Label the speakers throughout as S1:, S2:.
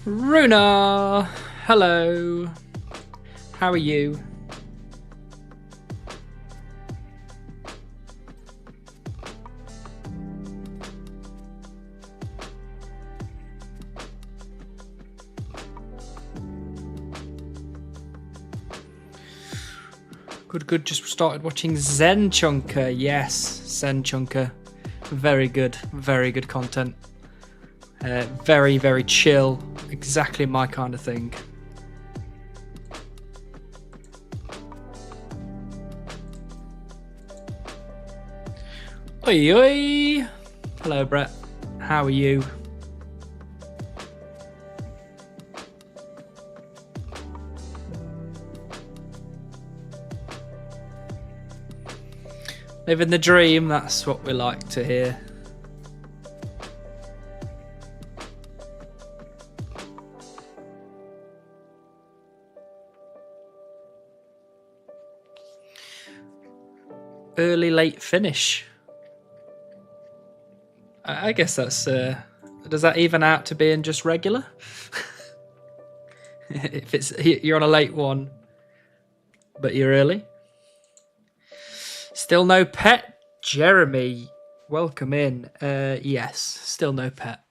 S1: Runa! Hello. How are you? Good. Just started watching Zen Chunker. Yes, Zen Chunker. Very good content. Very chill. Exactly my kind of thing. Oi oi! Hello, Brett. How are you? Living the dream, that's what we like to hear. Early, late finish. I guess that's... does that even out to being just regular? If you're on a late one, but you're early? Still no pet? Jeremy, welcome in. Yes, still no pet.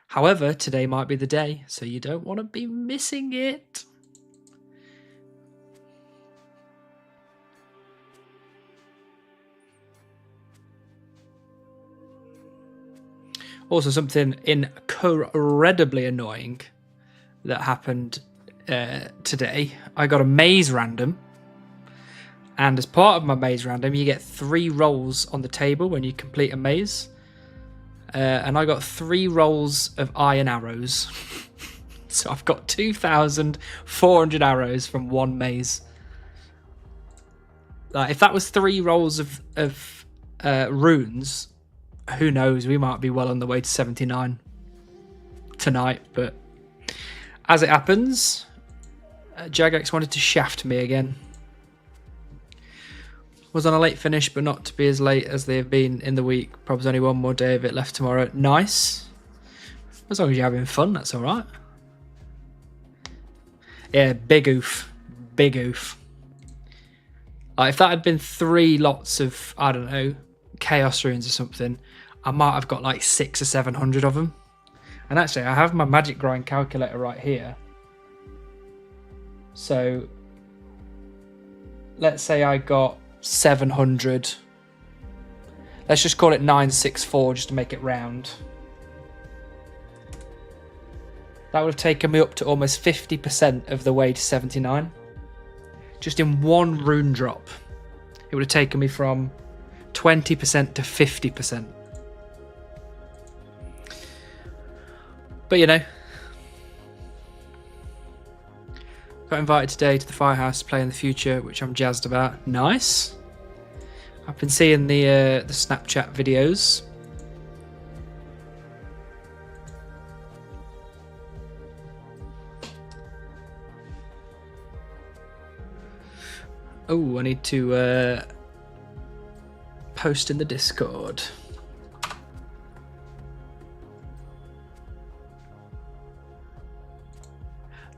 S1: However, today might be the day, so you don't want to be missing it. Also, something incredibly annoying that happened today. I got a maze random. And as part of my maze random, you get 3 rolls on the table when you complete a maze. And I got 3 rolls of iron arrows. So I've got 2,400 arrows from one maze. If that was 3 rolls of runes, who knows? We might be well on the way to 79 tonight. But as it happens, Jagex wanted to shaft me again. Was on a late finish, but not to be as late as they have been in the week. Probably only one more day of it left tomorrow. Nice. As long as you're having fun, that's all right. Yeah, big oof. Big oof. If that had been 3 lots of, I don't know, chaos runes or something, I might have got like 600 or 700 of them. And actually, I have my magic grind calculator right here. So, let's say I got 700. Let's just call it 964 just to make it round. That would have taken me up to almost 50% of the way to 79. Just in one rune drop. It would have taken me from 20% to 50%. But you know, got invited today to the Firehouse to play in the future, which I'm jazzed about. Nice. I've been seeing the Snapchat videos. Oh, I need to post in the Discord.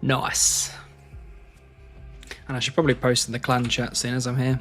S1: Nice. And I should probably post in the clan chat soon as I'm here.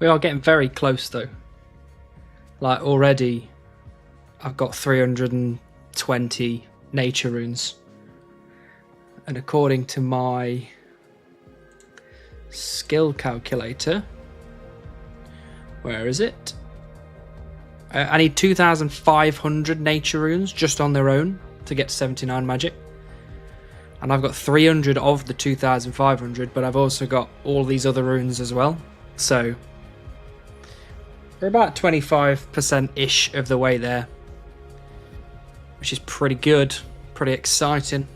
S1: We are getting very close though. Like already I've got 320 nature runes. And according to my skill calculator, where is it? I need 2,500 nature runes just on their own to get to 79 magic. And I've got 300 of the 2,500, but I've also got all these other runes as well. So we're about 25%-ish of the way there, which is pretty good, pretty exciting.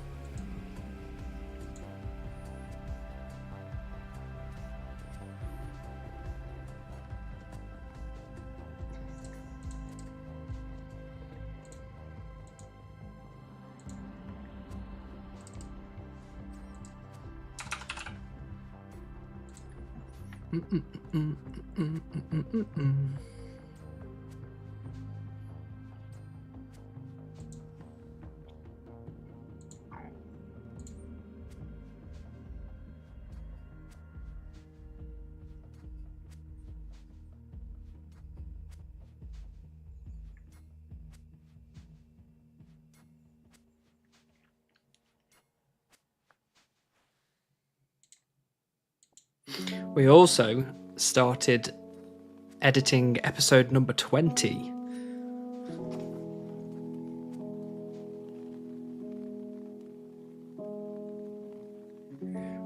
S1: We also started editing episode number 20.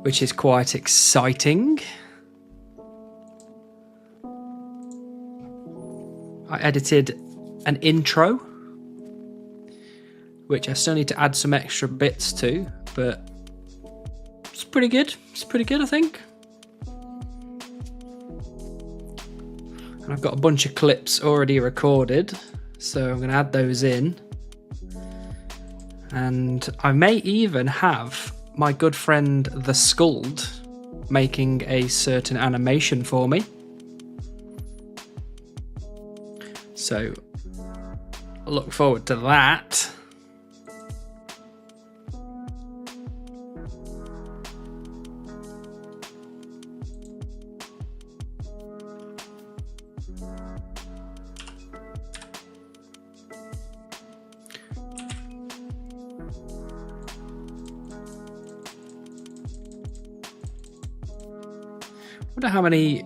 S1: Which is quite exciting. I edited an intro, which I still need to add some extra bits to, but it's pretty good. It's pretty good, I think. And I've got a bunch of clips already recorded, so I'm going to add those in. And I may even have my good friend The Skuld making a certain animation for me. So I look forward to that. I wonder how many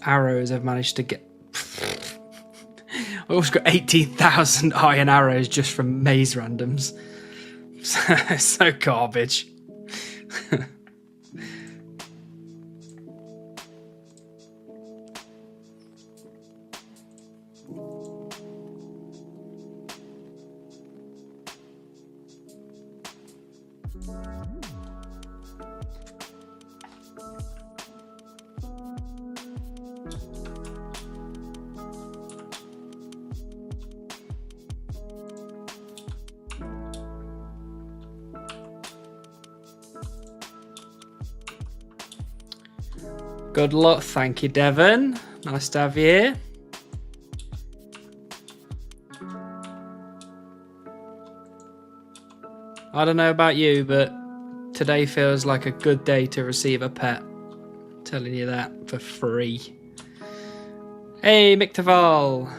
S1: arrows I've managed to get. I always got 18,000 iron arrows just from maze randoms. So garbage. Good luck. Thank you, Devon. Nice to have you here. I don't know about you, but today feels like a good day to receive a pet. I'm telling you that for free. Hey, Miktaval.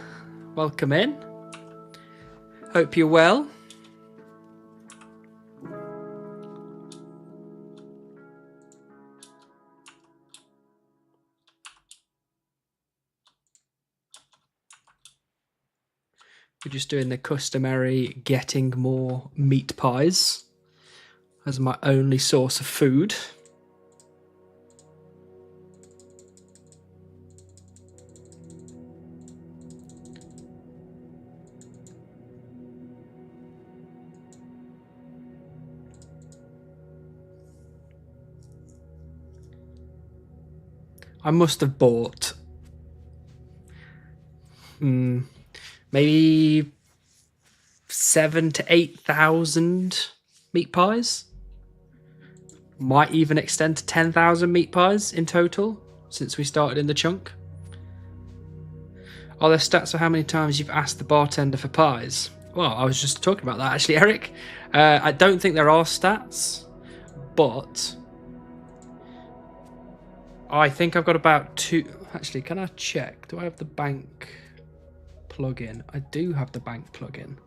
S1: Welcome in. Hope you're well. We're just doing the customary getting more meat pies as my only source of food. I must have bought maybe 7,000 to 8,000 meat pies. Might even extend to 10,000 meat pies in total since we started in the chunk. Are there stats for how many times you've asked the bartender for pies? Well, I was just talking about that actually, Eric. I don't think there are stats, but I think I've got about 2. Actually, can I check? Do I have the bank plugin? I do have the bank plugin.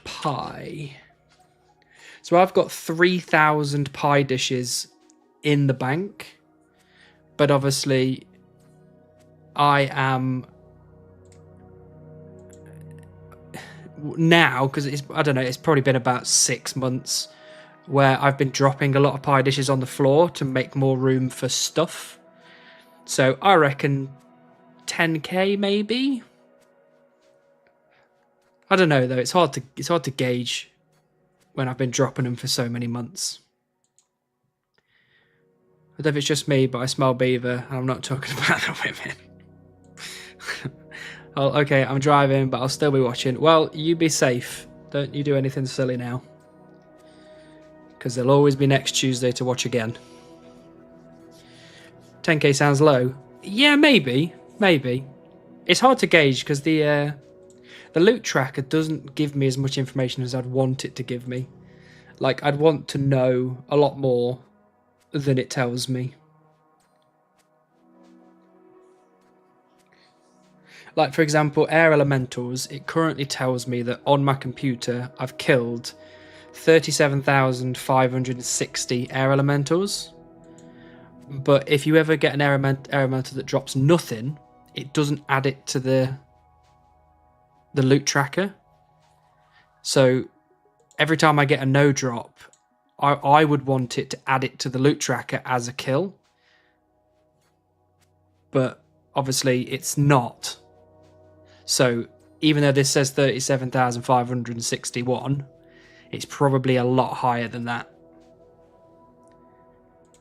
S1: Pie. So I've got 3,000 pie dishes in the bank, but obviously I am now, because I don't know, it's probably been about 6 months where I've been dropping a lot of pie dishes on the floor to make more room for stuff. So I reckon 10k maybe. I don't know though. It's hard to gauge when I've been dropping them for so many months. I don't know if it's just me, but I smell beaver, and I'm not talking about the women. Oh, okay, I'm driving, but I'll still be watching. Well, you be safe. Don't you do anything silly now, because there'll always be next Tuesday to watch again. 10k sounds low. Yeah, maybe. It's hard to gauge because the loot tracker doesn't give me as much information as I'd want it to give me. Like, I'd want to know a lot more than it tells me. Like, for example, air elementals, it currently tells me that on my computer I've killed 37,560 air elementals. But if you ever get an air elemental that drops nothing, it doesn't add it to the loot tracker. So every time I get a no drop, I would want it to add it to the loot tracker as a kill. But obviously it's not. So even though this says 37,561, it's probably a lot higher than that.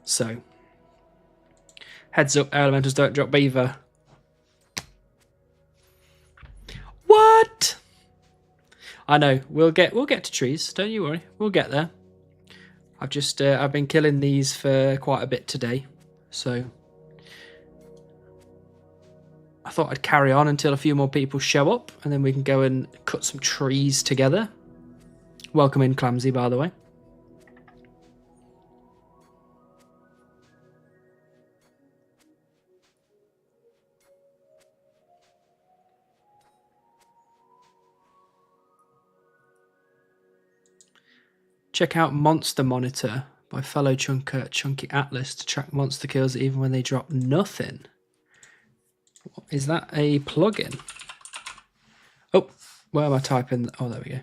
S1: So heads up, elementals don't drop beaver. What? I know, we'll get to trees, don't you worry. We'll get there. I've been killing these for quite a bit today, so I thought I'd carry on until a few more people show up, and then we can go and cut some trees together. Welcome in, Clumsy, by the way. Check out Monster Monitor by fellow chunker Chunky Atlas to track monster kills even when they drop nothing. Is that a plugin? Oh, where am I typing? Oh, there we go.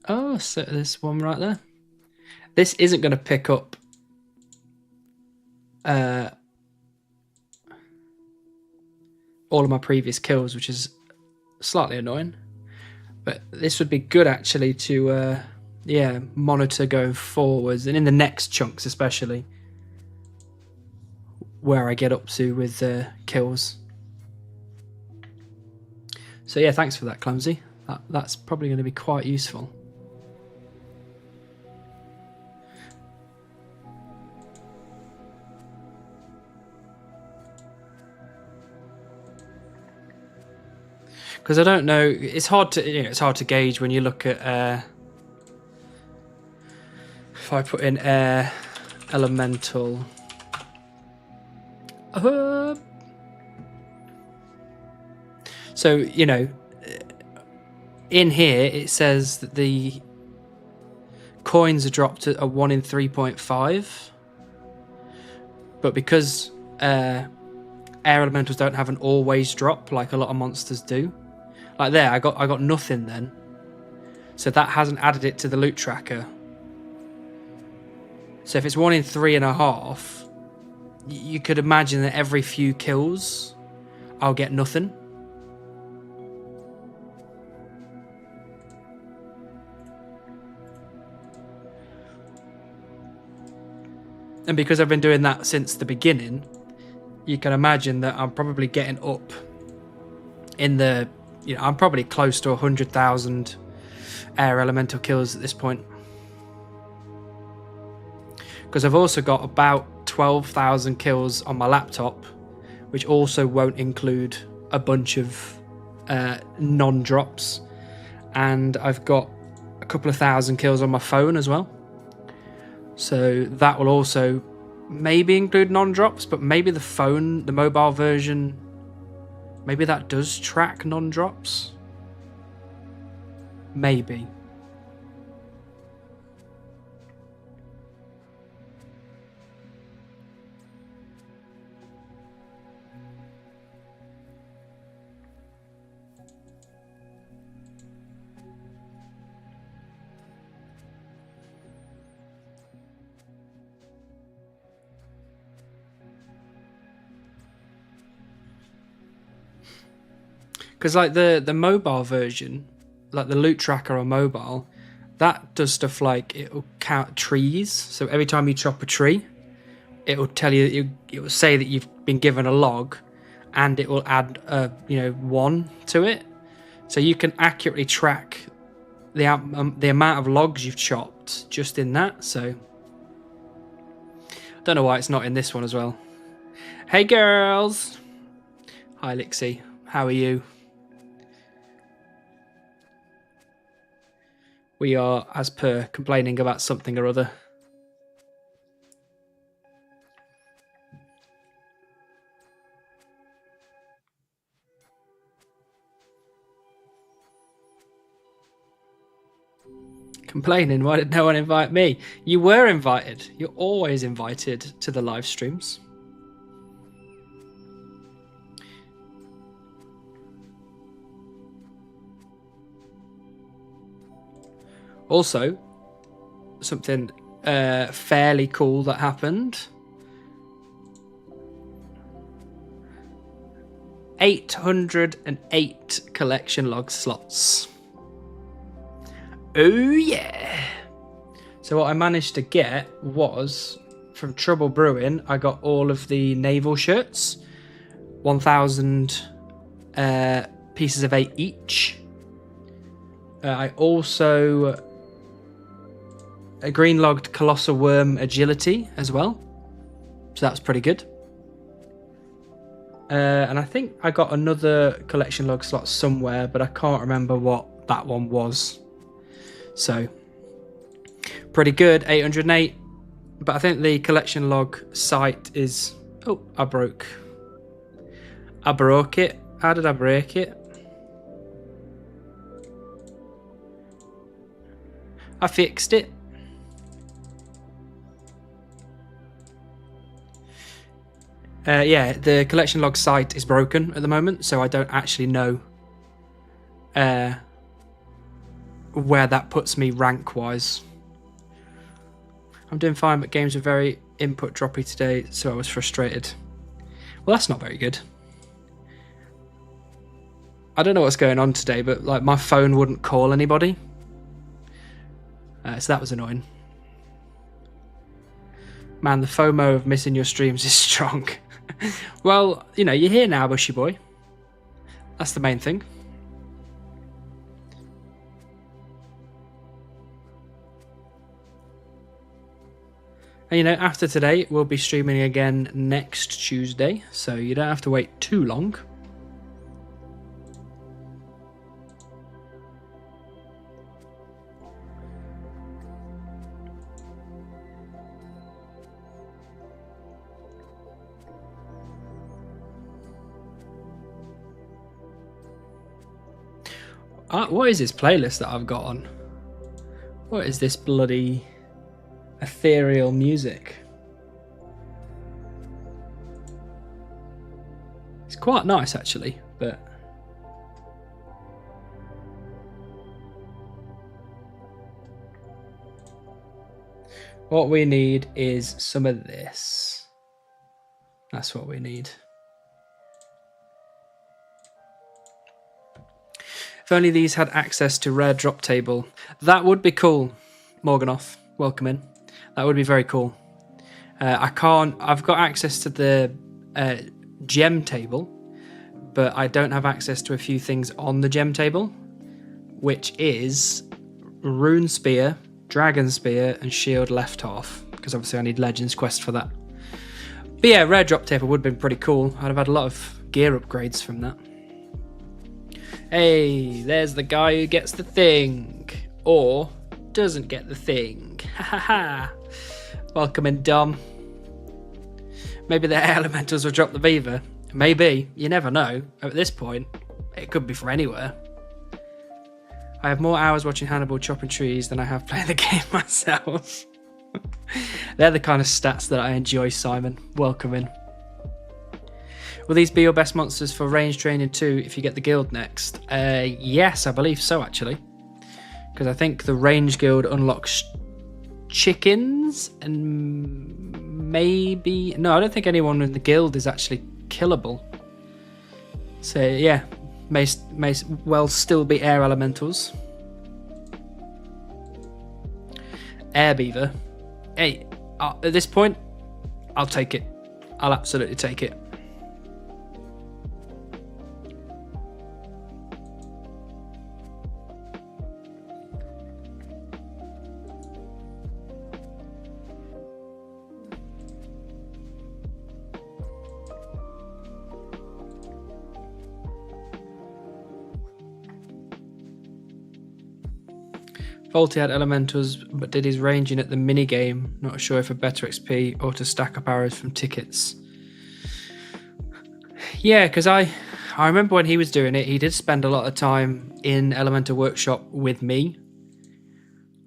S1: Oh, so this one right there. This isn't going to pick up all of my previous kills, which is slightly annoying. But this would be good actually to monitor going forwards, and in the next chunks especially, where I get up to with kills. So yeah, thanks for that, Clumsy. That's probably going to be quite useful. Because I don't know, it's hard to gauge when you look at if I put in air elemental. So, you know, in here it says that the coins are dropped at a 1 in 3.5, but because air elementals don't have an always drop like a lot of monsters do, like there I got nothing then, so that hasn't added it to the loot tracker. So if it's 1 in 3.5, you could imagine that every few kills I'll get nothing. And because I've been doing that since the beginning, you can imagine that I'm probably getting up in the, I'm probably close to 100,000 air elemental kills at this point. Because I've also got about 12,000 kills on my laptop, which also won't include a bunch of non-drops. And I've got couple of thousand kills on my phone as well. So that will also maybe include non-drops, but maybe the mobile version, maybe that does track non-drops. Maybe. Because like the mobile version, like the loot tracker on mobile, that does stuff like it'll count trees. So every time you chop a tree, it will tell you, it will say that you've been given a log, and it will add a 1 to it. So you can accurately track the amount of logs you've chopped just in that. So don't know why it's not in this one as well. Hey girls. Hi Lixie. How are you? We are, as per, complaining about something or other. Complaining? Why did no one invite me? You were invited. You're always invited to the live streams. Also, something fairly cool that happened. 808 collection log slots. Oh yeah! So what I managed to get was, from Trouble Brewing, I got all of the naval shirts. 1,000 pieces of 8 each. I also... a green logged Colossal Worm Agility as well. So that's pretty good. And I think I got another collection log slot somewhere, but I can't remember what that one was. So, pretty good, 808. But I think the collection log site is... Oh, I broke it. How did I break it? I fixed it. Yeah, the collection log site is broken at the moment, so I don't actually know where that puts me rank-wise. I'm doing fine, but games were very input droppy today, so I was frustrated. Well, that's not very good. I don't know what's going on today, but like my phone wouldn't call anybody. So that was annoying. Man, the FOMO of missing your streams is strong. Well, you know, you're here now, Bushy Boy. That's the main thing. And, you know, after today, we'll be streaming again next Tuesday, so you don't have to wait too long. What is this playlist that I've got on? What is this bloody ethereal music? It's quite nice actually, but what we need is some of this. That's what we need. If only these had access to rare drop table. That would be cool. Morganoff, welcome in. That would be very cool. I've got access to the gem table, but I don't have access to a few things on the gem table, which is Rune Spear, Dragon Spear, and Shield Left Half, because obviously I need Legends Quest for that. But yeah, rare drop table would have been pretty cool. I'd have had a lot of gear upgrades from that. Hey, there's the guy who gets the thing. Or doesn't get the thing. Ha ha ha. Welcome in, Dom. Maybe the air elementals will drop the beaver. Maybe. You never know. At this point, it could be from anywhere. I have more hours watching Hannibal chopping trees than I have playing the game myself. They're the kind of stats that I enjoy, Simon. Welcome in. Will these be your best monsters for range training too if you get the guild next? Yes, I believe so, actually. Because I think the range guild unlocks chickens and maybe... No, I don't think anyone in the guild is actually killable. So, yeah, may well still be air elementals. Air beaver. Hey, at this point, I'll take it. I'll absolutely take it. Volty had elementals, but did his ranging at the minigame. Not sure if for better XP or to stack up arrows from tickets. Yeah, because I remember when he was doing it, he did spend a lot of time in Elemental Workshop with me.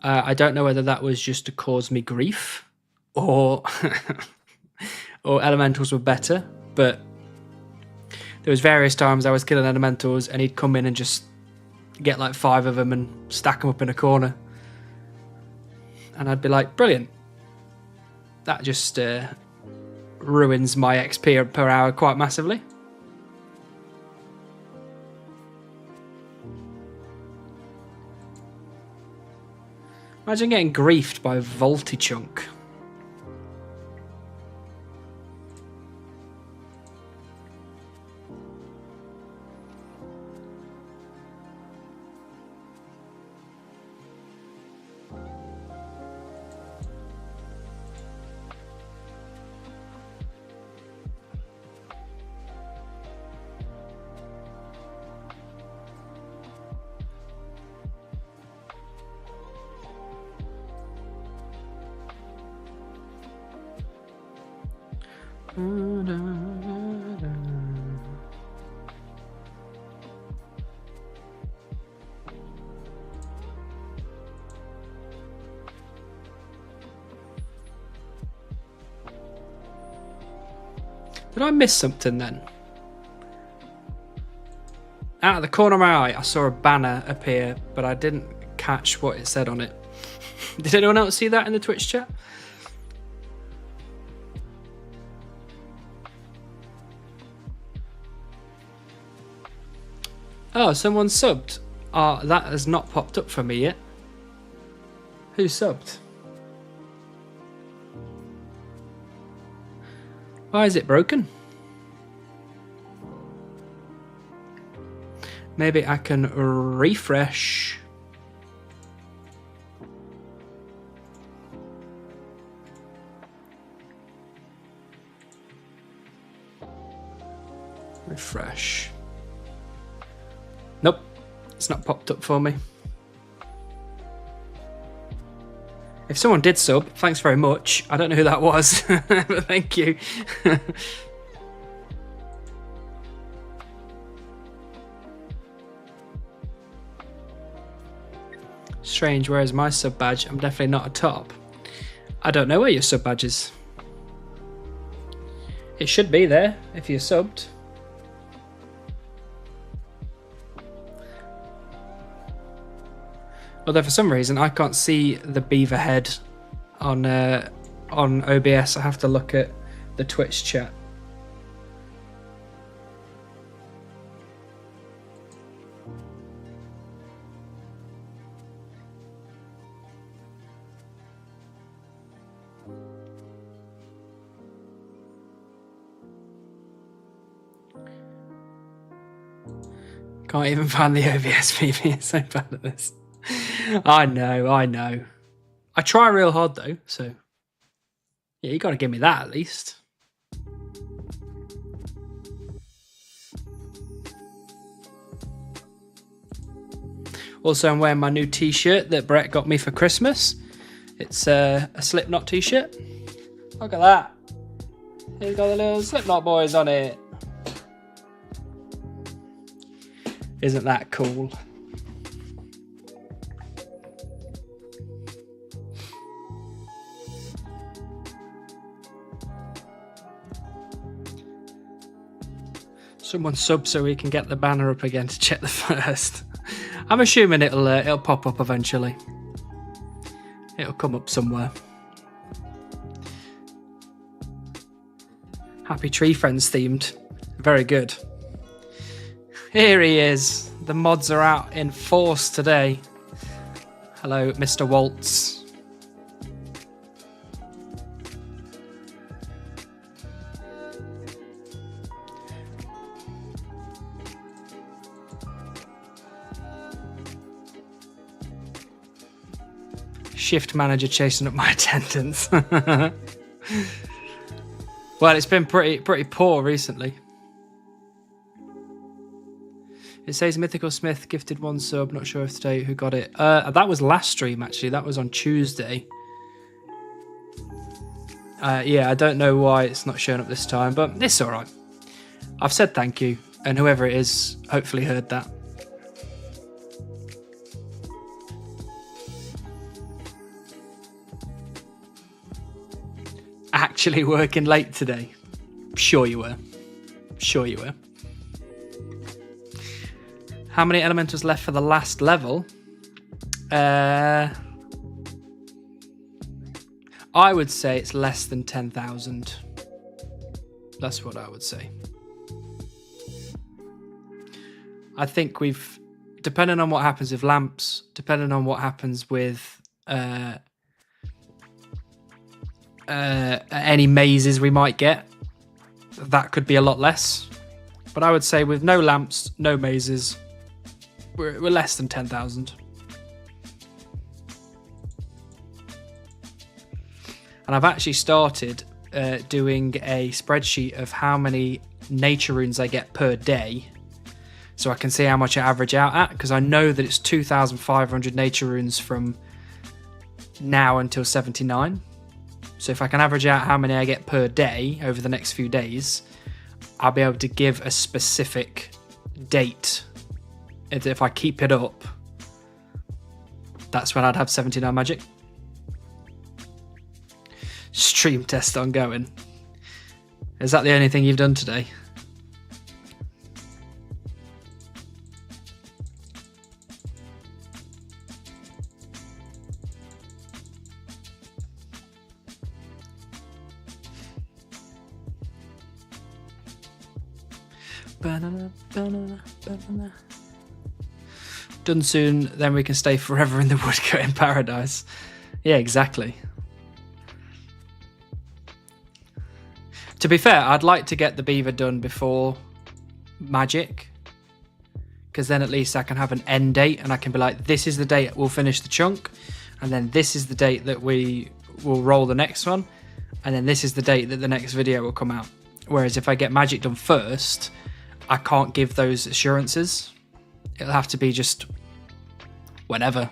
S1: I don't know whether that was just to cause me grief or or elementals were better, but there was various times I was killing elementals and he'd come in and just get like 5 of them and stack them up in a corner, and I'd be like, brilliant. That just ruins my XP per hour quite massively. Imagine getting griefed by Voltichunk. Did I miss something then? Out of the corner of my eye, I saw a banner appear, but I didn't catch what it said on it. Did anyone else see that in the Twitch chat? Oh, someone subbed. That has not popped up for me yet. Who subbed? Why is it broken? Maybe I can refresh. Refresh. Nope, it's not popped up for me. If someone did sub, thanks very much. I don't know who that was, but thank you. Strange, where is my sub badge? I'm definitely not a top. I don't know where your sub badge is. It should be there if you're subbed. Although for some reason I can't see the beaver head on OBS. I have to look at the Twitch chat. Can't even find the OBS PV. It's so bad at this. I know. I try real hard though, so yeah, you got to give me that at least. Also, I'm wearing my new t-shirt that Brett got me for Christmas. It's a Slipknot t-shirt. Look at that. It's got the little Slipknot boys on it. Isn't that cool? Someone sub so we can get the banner up again to check the first. I'm assuming it'll pop up eventually. It'll come up somewhere. Happy Tree Friends themed. Very good. Here he is. The mods are out in force today. Hello, Mr. Waltz. Shift manager chasing up my attendance. Well, it's been pretty poor recently. It says Mythical Smith gifted 1 sub. Not sure if today who got it. That was last stream actually. That was on Tuesday. Yeah, I don't know why it's not showing up this time, but it's all right. I've said thank you, and whoever it is hopefully heard that. Actually working late today. Sure you were. Sure you were. How many elementals left for the last level? I would say it's less than 10,000. That's what I would say. I think we've, depending on what happens with lamps, depending on what happens with any mazes we might get, that could be a lot less. But I would say with no lamps, no mazes, we're less than 10,000. And I've actually started doing a spreadsheet of how many nature runes I get per day, so I can see how much I average out at, because I know that it's 2,500 nature runes from now until 79. So if I can average out how many I get per day over the next few days, I'll be able to give a specific date. If I keep it up, that's when I'd have 79 magic. Stream test ongoing. Is that the only thing you've done today? Banana, banana, banana. Done soon, then we can stay forever in the woodcut in paradise. Yeah, exactly. To be fair, I'd like to get the beaver done before magic, because then at least I can have an end date and I can be like, this is the date we'll finish the chunk, and then this is the date that we will roll the next one, and then this is the date that the next video will come out. Whereas if I get magic done first, I can't give those assurances. It'll have to be just whenever.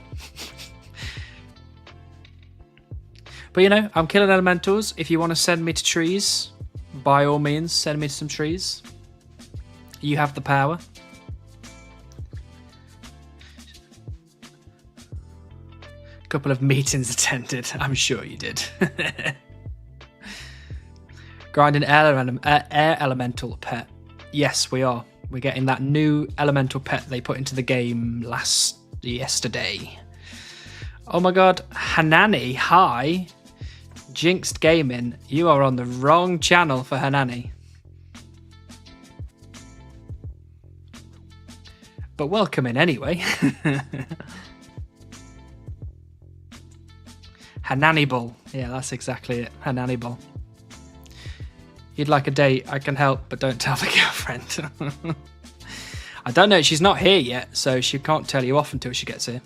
S1: But you know, I'm killing elementals. If you want to send me to trees, by all means, send me to some trees. You have the power. A couple of meetings attended. I'm sure you did. Grinding air elemental pet. Yes, we are. We're getting that new elemental pet they put into the game yesterday. Oh my god, Hanani, hi. Jinxed Gaming, you are on the wrong channel for Hanani. But welcome in anyway. Hananibal. Yeah, that's exactly it. Hananibal. You'd like a date, I can help, but don't tell the girlfriend. I don't know, she's not here yet, so she can't tell you off until she gets here.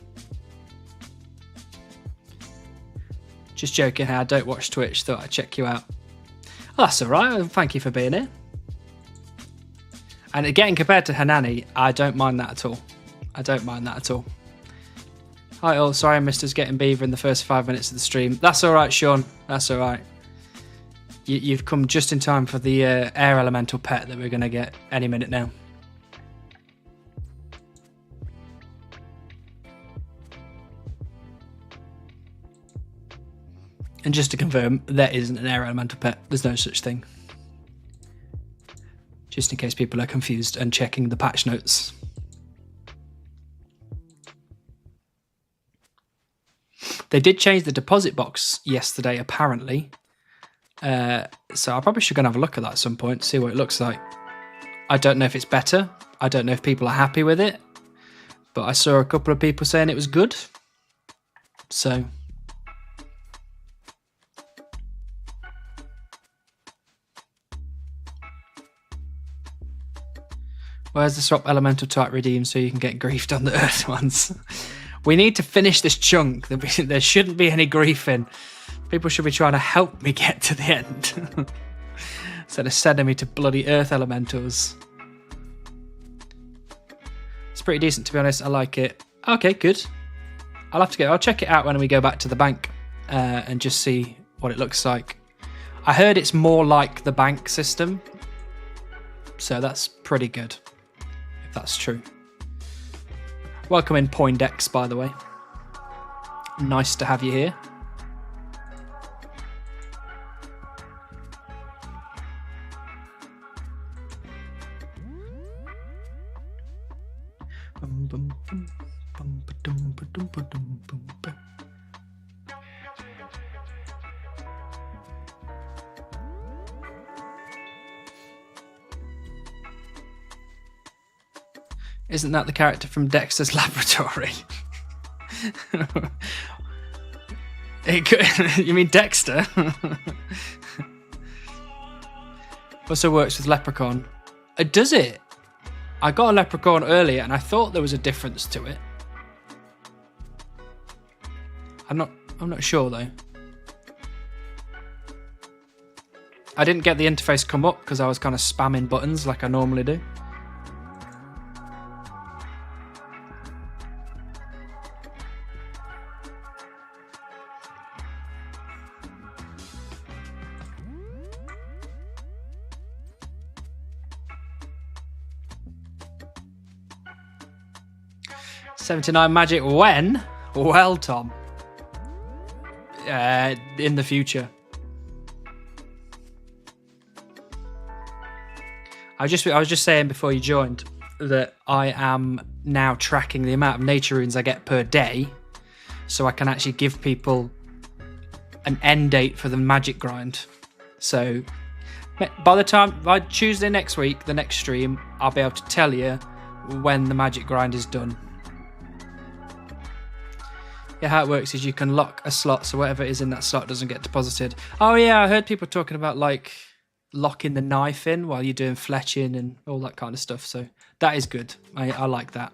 S1: Just joking, I don't watch Twitch, thought I'd check you out. Oh, that's alright, thank you for being here. And again, compared to Hanani, I don't mind that at all. I don't mind that at all. Hi all, sorry I missed us getting beaver in the first 5 minutes of the stream. That's alright, Sean. That's alright. You've come just in time for the air elemental pet that we're going to get any minute now. And just to confirm, there isn't an air elemental pet. There's no such thing. Just in case people are confused and checking the patch notes. They did change the deposit box yesterday, apparently. So I probably should go and have a look at that at some point, see what it looks like. I don't know if it's better. I don't know if people are happy with it. But I saw a couple of people saying it was good. So... Where's the swap elemental type redeemed so you can get griefed on the earth ones? We need to finish this chunk. There shouldn't be any griefing. People should be trying to help me get to the end. Instead of sending me to bloody earth elementals. It's pretty decent, to be honest. I like it. Okay, good. I'll check it out when we go back to the bank and just see what it looks like. I heard it's more like the bank system. So that's pretty good. That's true. Welcome in Poindex, by the way. Nice to have you here. Isn't that the character from Dexter's Laboratory? You mean Dexter? Also works with Leprechaun. Does it? I got a Leprechaun earlier and I thought there was a difference to it. I'm not sure though. I didn't get the interface come up because I was kind of spamming buttons like I normally do. $79 magic when? Well, Tom. In the future. I was just saying before you joined that I am now tracking the amount of nature runes I get per day, so I can actually give people an end date for the magic grind. So by Tuesday next week, the next stream, I'll be able to tell you when the magic grind is done. Yeah, how it works is you can lock a slot so whatever is in that slot doesn't get deposited. Oh yeah, I heard people talking about like locking the knife in while you're doing fletching and all that kind of stuff. So that is good. I like that.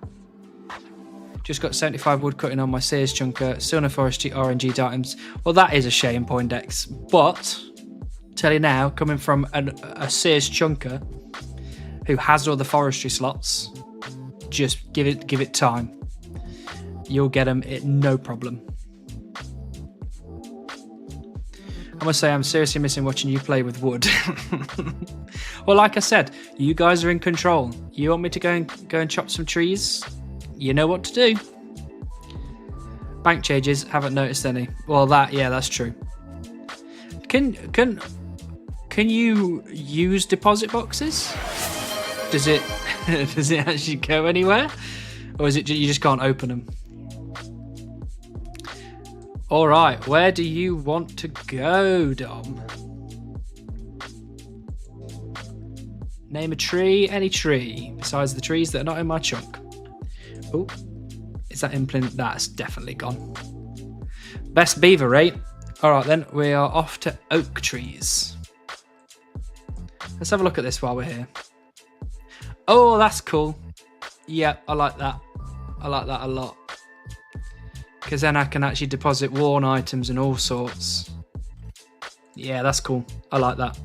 S1: Just got 75 wood cutting on my Sears chunker. Still no forestry RNG items. Well, that is a shame, Poindex. But tell you now, coming from a Sears chunker who has all the forestry slots, just give it time. You'll get them, no problem. I must say, I'm seriously missing watching you play with wood. Well, like I said, you guys are in control. You want me to go and chop some trees? You know what to do. Bank changes, haven't noticed any. Well, that's true. Can you use deposit boxes? Does it actually go anywhere, or is it you just can't open them? All right, where do you want to go, Dom? Name a tree, any tree, besides the trees that are not in my chunk. Oh, is that implant? That's definitely gone. Best beaver rate. All right, then, we are off to oak trees. Let's have a look at this while we're here. Oh, that's cool. Yeah, I like that. I like that a lot. Because then I can actually deposit worn items and all sorts. Yeah, that's cool. I like that.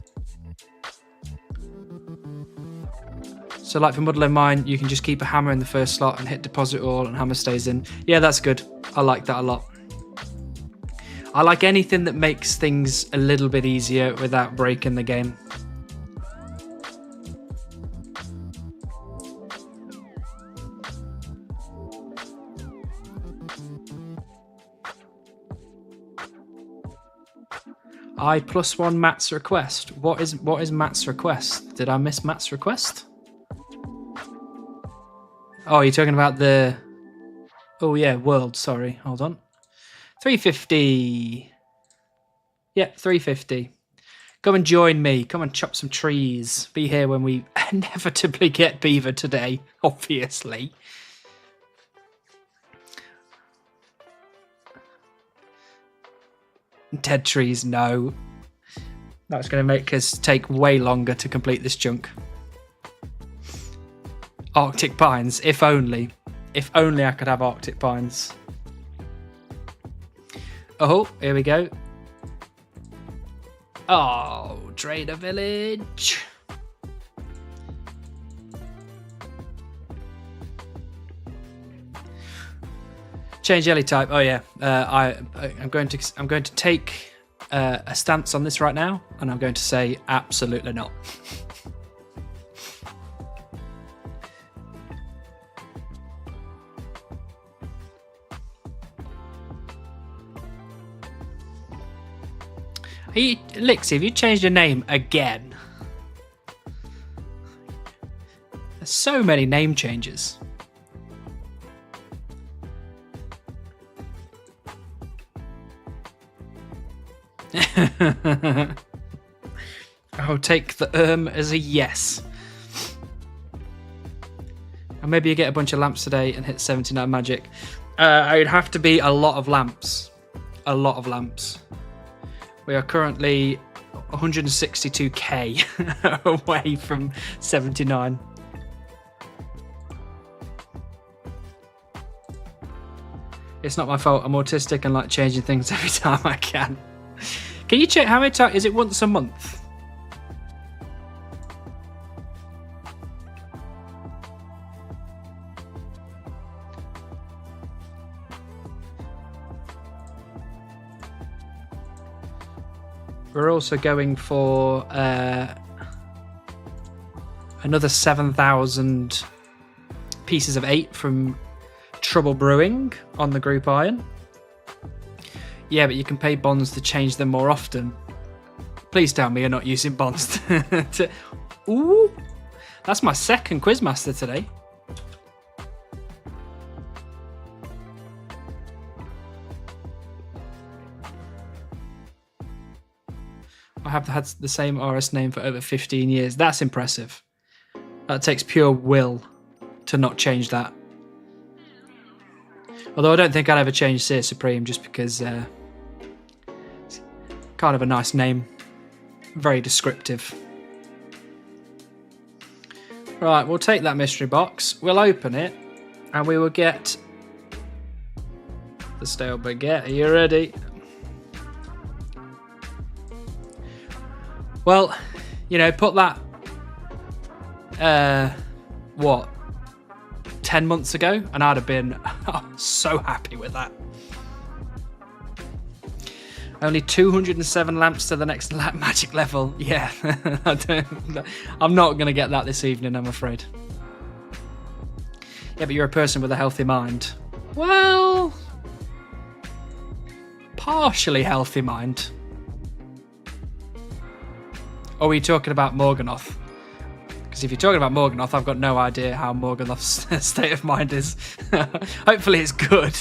S1: So like for Muddler Mine, you can just keep a hammer in the first slot and hit deposit all and hammer stays in. Yeah, that's good. I like that a lot. I like anything that makes things a little bit easier without breaking the game. I +1 Matt's request. What is Matt's request? Did I miss Matt's request? Oh, you're talking about the... Oh yeah, world, sorry. Hold on. 350. Yeah, 350. Come and join me. Come and chop some trees. Be here when we inevitably get beaver today, obviously. Dead trees, no. That's going to make us take way longer to complete this chunk. Arctic pines, if only. If only I could have Arctic pines. Oh, here we go. Oh, trader village. Change jelly type. Oh yeah, I'm going to take a stance on this right now, and I'm going to say absolutely not. Lixie, have you changed your name again? There's so many name changes. I'll take the as a yes. And maybe you get a bunch of lamps today and hit 79 magic. It would have to be a lot of lamps. A lot of lamps. We are currently 162k away from 79. It's not my fault. I'm autistic and like changing things every time I can. Can you check how many times? Is it once a month? We're also going for another 7,000 pieces of 8 from Trouble Brewing on the group iron. Yeah, but you can pay bonds to change them more often. Please tell me you're not using bonds to... Ooh! That's my second Quizmaster today. I have had the same RS name for over 15 years. That's impressive. That takes pure will to not change that. Although I don't think I'd ever change Seer Supreme just because it's kind of a nice name. Very descriptive. Right, we'll take that mystery box. We'll open it and we will get the stale baguette. Are you ready? Well, you know, put that, what, 10 months ago, and I'd have been so happy with that. Only 207 lamps to the next magic level. Yeah, I'm not going to get that this evening, I'm afraid. Yeah, but you're a person with a healthy mind. Well, partially healthy mind. Or are you talking about Morganoth? Because if you're talking about Morganoth, I've got no idea how Morganoth's state of mind is. Hopefully it's good.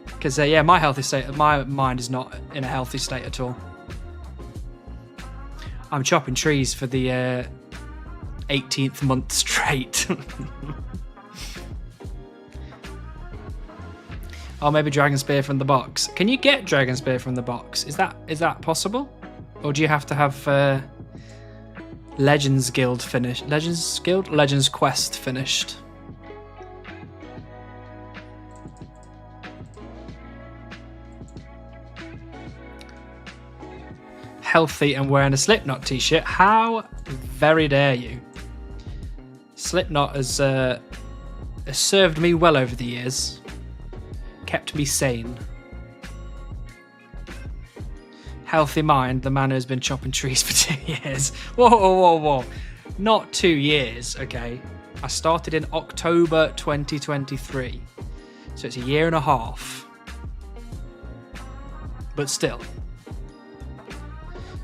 S1: Because, yeah, my mind is not in a healthy state at all. I'm chopping trees for the 18th month straight. Oh, maybe Dragon Spear from the box. Can you get Dragon Spear from the box? Is that possible? Or do you have to have Legends Guild finished? Legends Guild? Legends Quest finished. Healthy and wearing a Slipknot t-shirt. How very dare you? Slipknot has served me well over the years. kept me sane. Healthy mind, the man who has been chopping trees for 2 years. Whoa, whoa, whoa, whoa. Not 2 years, okay. I started in October 2023. So it's a year and a half. But still.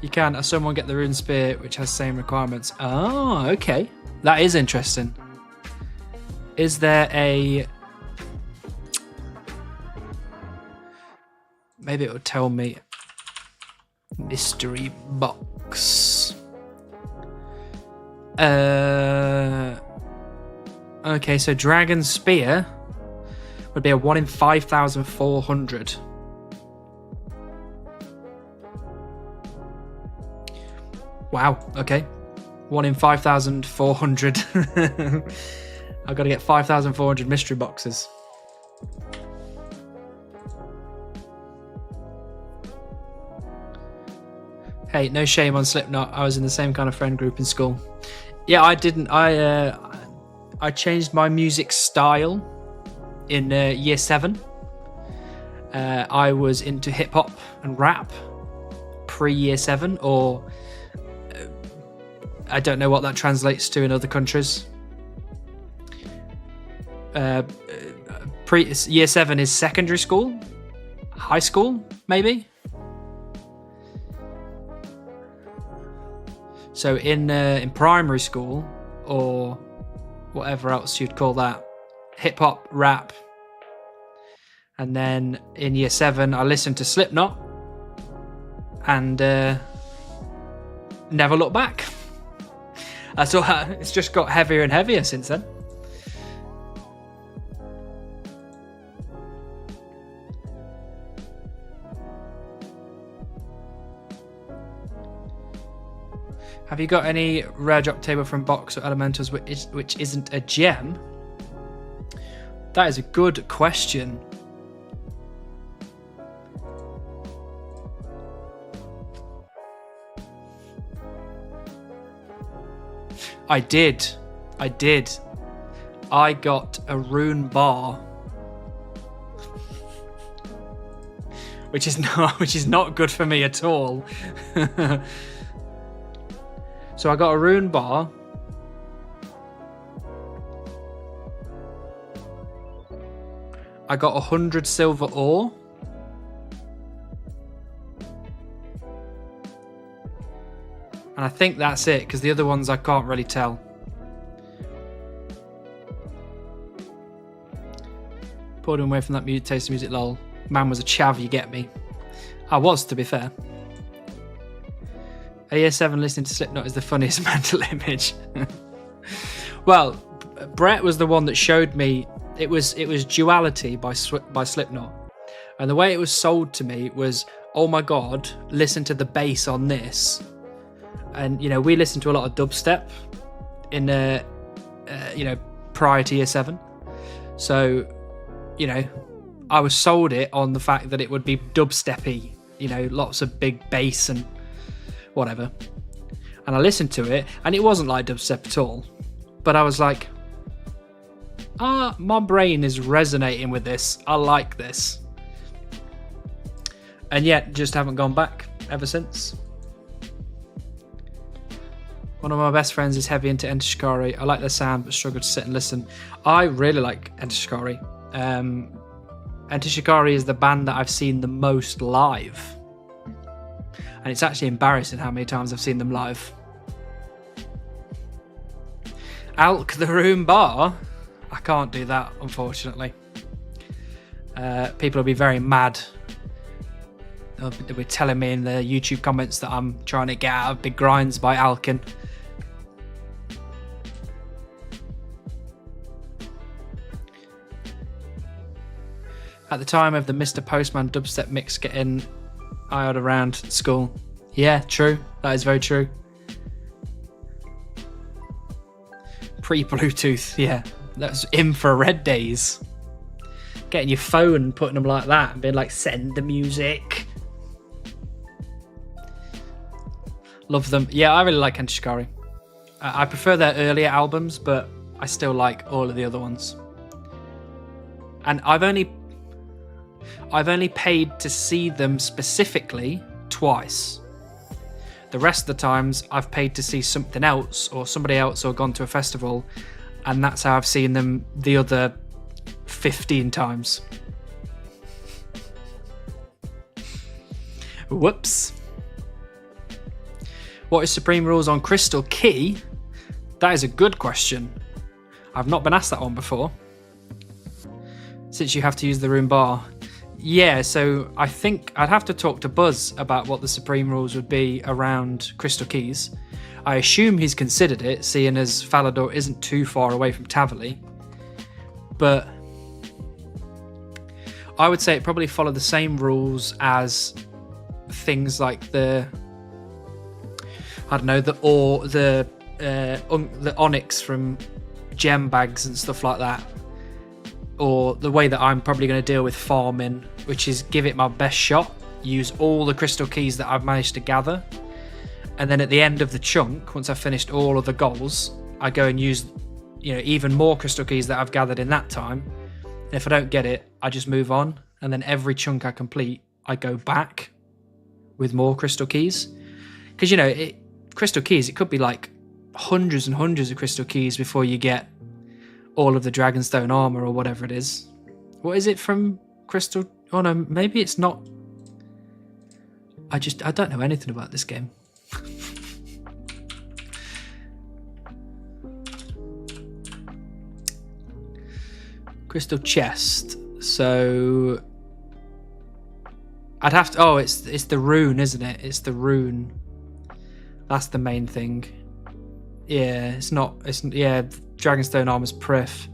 S1: You can, as someone, get the rune spear, which has same requirements. Oh, okay. That is interesting. Is there a... Maybe it would tell me... Mystery box. Okay, so Dragon Spear would be a 1 in 5,400. Wow, okay. 1 in 5,400. I've got to get 5,400 mystery boxes. Hey, no shame on Slipknot. I was in the same kind of friend group in school. Yeah, I didn't. I changed my music style in year 7. I was into hip hop and rap pre-year 7, or I don't know what that translates to in other countries. Year 7 is secondary school, high school, maybe. So in primary school, or whatever else you'd call that, hip hop, rap, and then in year 7 I listened to Slipknot and never looked back. That's all. It's just got heavier and heavier since then. Have you got any rare drop table from box or elementals which isn't a gem? That is a good question. I did. I got a rune bar, which is not good for me at all. So I got a rune bar. I got 100 silver ore. And I think that's it, because the other ones I can't really tell. Pulled him away from that taste of music, lol. Man was a chav, you get me. I was, to be fair. A year 7 listening to Slipknot is the funniest mental image. Well, Brett was the one that showed me. It was Duality by Slipknot, and the way it was sold to me was, oh my god, listen to the bass on this. And we listened to a lot of dubstep in prior to year 7, so I was sold it on the fact that it would be dubsteppy, lots of big bass and whatever. And I listened to it and it wasn't like dubstep at all, but I was like, my brain is resonating with this, I like this. And yet just haven't gone back ever since. One of my best friends is heavy into Enter Shikari. I like their sound but struggle to sit and listen. I really like Enter Shikari. Enter Shikari is the band that I've seen the most live. And it's actually embarrassing how many times I've seen them live. Alk the Room Bar? I can't do that, unfortunately. People will be very mad. They'll be telling me in the YouTube comments that I'm trying to get out of Big Grinds by Alkin. At the time of the Mr. Postman dubstep mix getting eyed around school. Yeah, true. That is very true. Pre-Bluetooth, yeah. That's infrared days. Getting your phone and putting them like that and being like, send the music. Love them. Yeah, I really like Enter Shikari. I prefer their earlier albums, but I still like all of the other ones. And I've only I've only paid to see them specifically twice. The rest of the times I've paid to see something else or somebody else or gone to a festival, and that's how I've seen them the other 15 times. Whoops. What is Supreme Rules on Crystal Key? That is a good question. I've not been asked that one before. Since you have to use the room bar. Yeah, so I think I'd have to talk to Buzz about what the Supreme Rules would be around Crystal Keys. I assume he's considered it, seeing as Falador isn't too far away from Tavali. But I would say it probably followed the same rules as things like the onyx from gem bags and stuff like that, or the way that I'm probably going to deal with farming, which is give it my best shot, use all the crystal keys that I've managed to gather, and then at the end of the chunk, once I've finished all of the goals, I go and use even more crystal keys that I've gathered in that time. And if I don't get it, I just move on, and then every chunk I complete, I go back with more crystal keys. Because crystal keys, it could be like hundreds and hundreds of crystal keys before you get all of the Dragonstone armor or whatever it is. What is it from Crystal? Oh no, maybe it's not. I don't know anything about this game. Crystal chest. So I'd have to. Oh, it's the rune, isn't it? It's the rune. That's the main thing. Yeah, it's not. Yeah, Dragonstone armor's pref.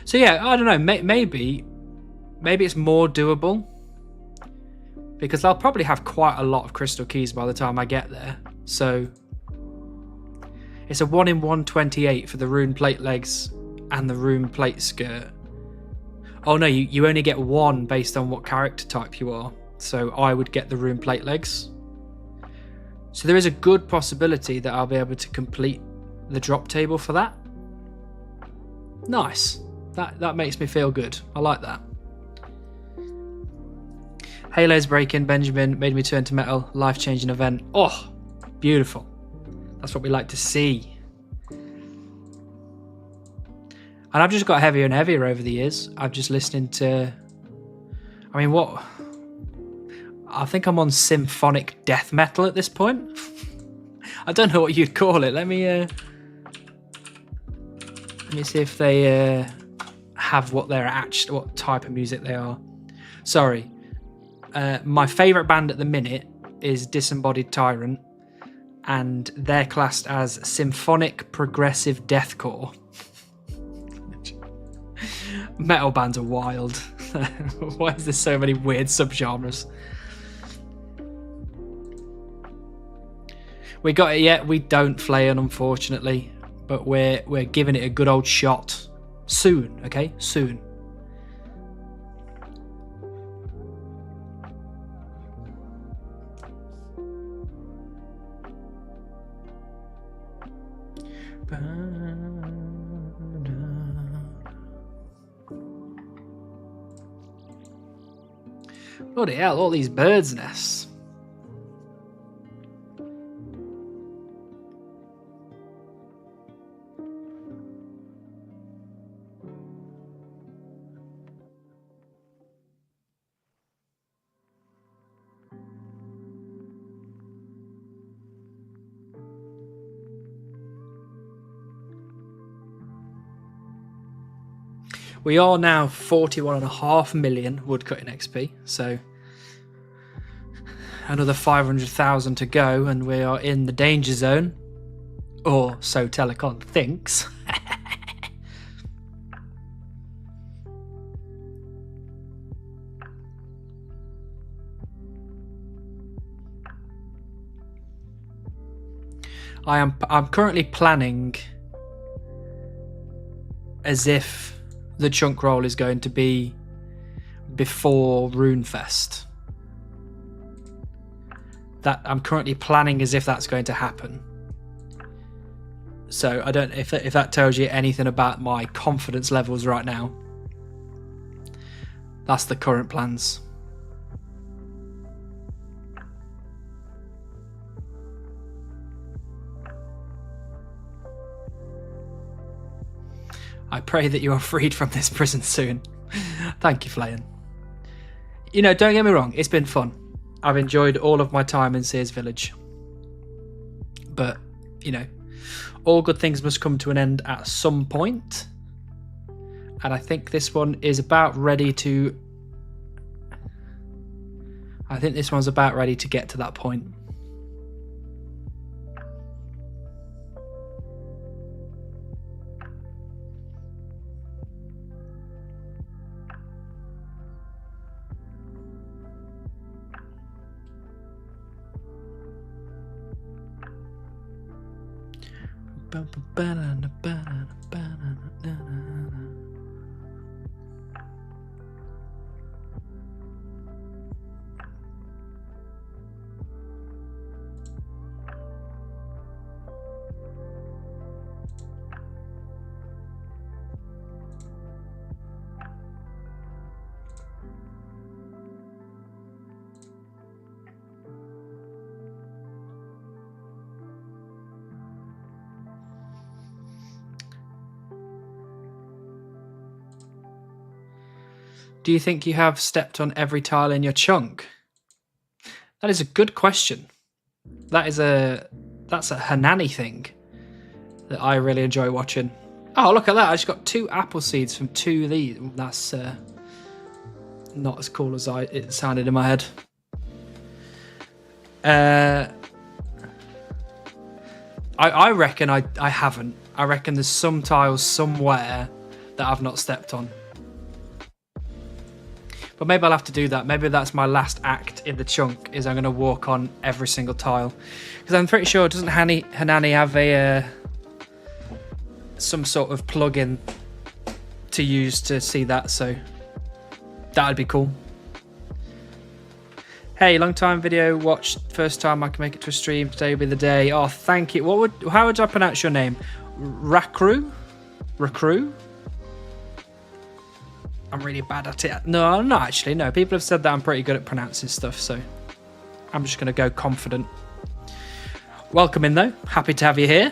S1: So yeah, I don't know. Maybe it's more doable because I'll probably have quite a lot of crystal keys by the time I get there. So it's a 1 in 128 for the rune plate legs and the rune plate skirt. Oh no, you only get one based on what character type you are. So I would get the rune plate legs. So there is a good possibility that I'll be able to complete the drop table for that. Nice. That makes me feel good. I like that. Halo's break-in, Benjamin, made me turn to metal. Life-changing event. Oh, beautiful. That's what we like to see. And I've just got heavier and heavier over the years. I've just listening to... I mean, what... I think I'm on symphonic death metal at this point. I don't know what you'd call it. Let me see if they have what type of music they are. Sorry. My favourite band at the minute is Disembodied Tyrant, and they're classed as symphonic progressive deathcore. Metal bands are wild. Why is there so many weird subgenres? We got it yet? We don't, Flayon, unfortunately, but we're giving it a good old shot soon. Okay, soon. Bloody hell, all these birds' nests. We are now 41.5 million woodcutting XP, so another 500,000 to go, and we are in the danger zone, or so Telecon thinks. I'm currently planning as if the chunk roll is going to be before Runefest. That I'm currently planning as if that's going to happen. So I don't know if that tells you anything about my confidence levels right now. That's the current plans. I pray that you are freed from this prison soon. Thank you, Flayan. You know, don't get me wrong, it's been fun. I've enjoyed all of my time in Seers Village. But, you know, all good things must come to an end at some point. And I think this one is about ready to... I think this one's about ready to get to that point. Do you think you have stepped on every tile in your chunk? That is a good question. That's a Hanani thing that I really enjoy watching. Oh, look at that. I just got 2 apple seeds from 2 of these. That's not as cool as it sounded in my head. I reckon I haven't. I reckon there's some tiles somewhere that I've not stepped on. But maybe I'll have to do that. Maybe that's my last act in the chunk, is I'm going to walk on every single tile. Because I'm pretty sure, doesn't Hanani have a some sort of plugin to use to see that? So that'd be cool. Hey, long time video watched. First time I can make it to a stream. Today will be the day. Oh, thank you. How would I pronounce your name? Rakru? Rakru? I'm really bad at it. No, I'm not actually. No, people have said that I'm pretty good at pronouncing stuff, so I'm just going to go confident. Welcome in, though. Happy to have you here.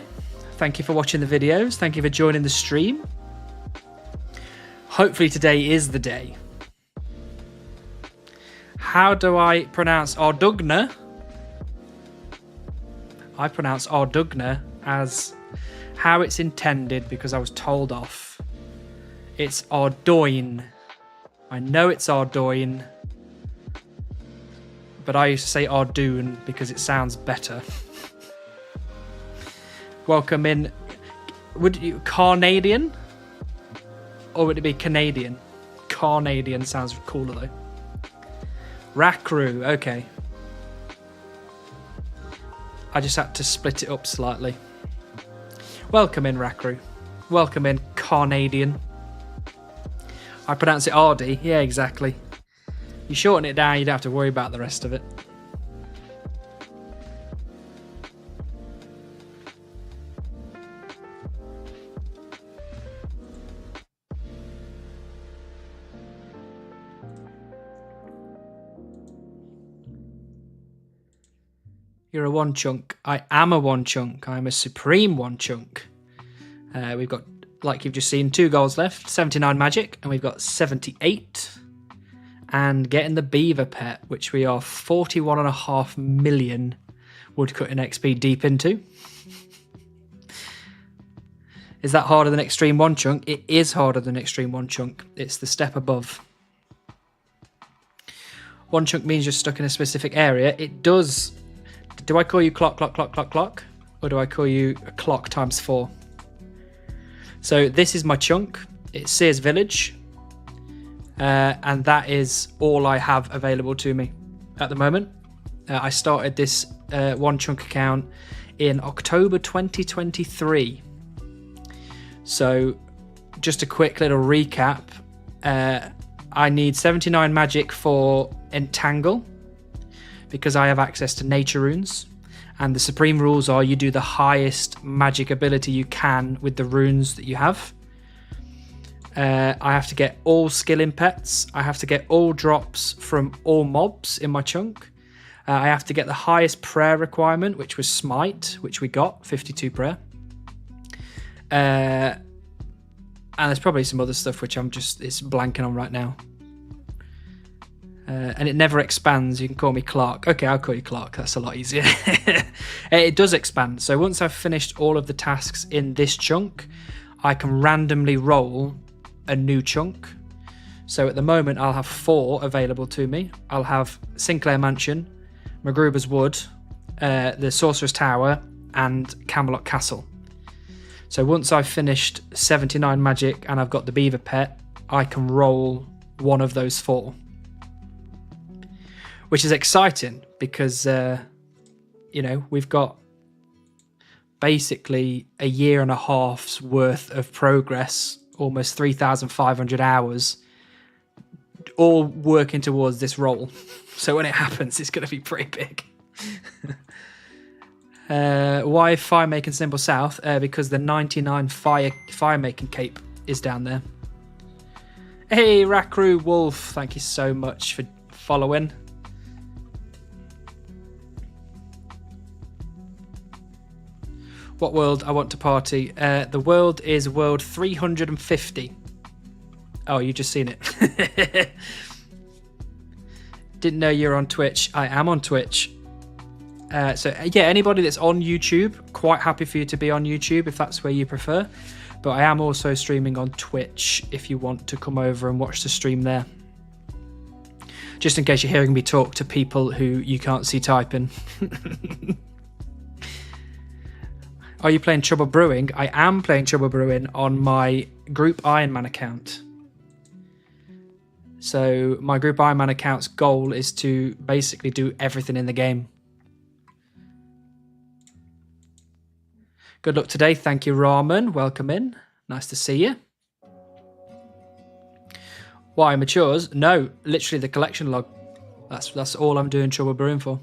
S1: Thank you for watching the videos. Thank you for joining the stream. Hopefully today is the day. How do I pronounce Ardugna? I pronounce Ardugna as how it's intended because I was told off. It's Ardoin. I know it's Ardoin, but I used to say Ardoon because it sounds better. Welcome in. Would you Carnadian? Or would it be Canadian? Carnadian sounds cooler though. Rakru, okay. I just had to split it up slightly. Welcome in, Rakru. Welcome in, Carnadian. I pronounce it Ardy. Yeah, exactly. You shorten it down, you don't have to worry about the rest of it. You're a one chunk. I am a one chunk. I'm a supreme one chunk. We've got, like you've just seen, 2 goals left, 79 magic, and we've got 78. And getting the beaver pet, which we are 41.5 million woodcutting XP deep into. Is that harder than Extreme One Chunk? It is harder than Extreme One Chunk. It's the step above. One chunk means you're stuck in a specific area. It does. Do I call you clock? Or do I call you a clock times 4? So this is my chunk. It's Seers Village. And that is all I have available to me at the moment. I started this one chunk account in October 2023. So just a quick little recap. I need 79 magic for Entangle because I have access to nature runes. And the supreme rules are you do the highest magic ability you can with the runes that you have. I have to get all skill in pets. I have to get all drops from all mobs in my chunk. I have to get the highest prayer requirement, which was smite, which we got, 52 prayer. And there's probably some other stuff which it's blanking on right now. And it never expands. You can call me Clark. Okay, I'll call you Clark. That's a lot easier. It does expand. So once I've finished all of the tasks in this chunk, I can randomly roll a new chunk. So at the moment, I'll have 4 available to me. I'll have Sinclair Mansion, Magruber's Wood, the Sorcerer's Tower, and Camelot Castle. So once I've finished 79 magic and I've got the beaver pet, I can roll one of those 4. Which is exciting because, we've got basically a year and a half's worth of progress, almost 3,500 hours, all working towards this roll. So when it happens, it's going to be pretty big. Why fire making symbol south? Because the 99 fire making cape is down there. Hey, Rakru Wolf, thank you so much for following. What world I want to party? The world is world 350. Oh, you just seen it. Didn't know you're on Twitch. I am on Twitch. So yeah, anybody that's on YouTube, quite happy for you to be on YouTube if that's where you prefer. But I am also streaming on Twitch if you want to come over and watch the stream there. Just in case you're hearing me talk to people who you can't see typing. Are you playing Trouble Brewing? I am playing Trouble Brewing on my Group Iron Man account. So my Group Iron Man account's goal is to basically do everything in the game. Good luck today. Thank you, Ramen. Welcome in. Nice to see you. Why, matures? No, literally the collection log. That's all I'm doing Trouble Brewing for.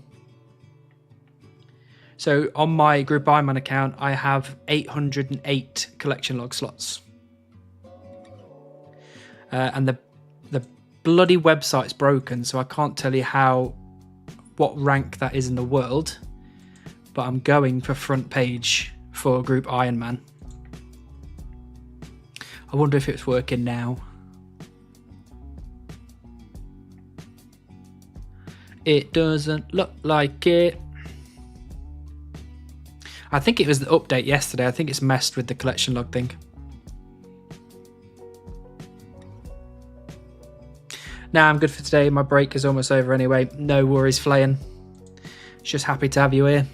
S1: So on my Group Iron Man account, I have 808 collection log slots. And the bloody website's broken, so I can't tell you what rank that is in the world. But I'm going for front page for Group Iron Man. I wonder if it's working now. It doesn't look like it. I think it was the update yesterday. I think it's messed with the collection log thing. Nah, I'm good for today. My break is almost over anyway. No worries, Flayin. Just happy to have you here.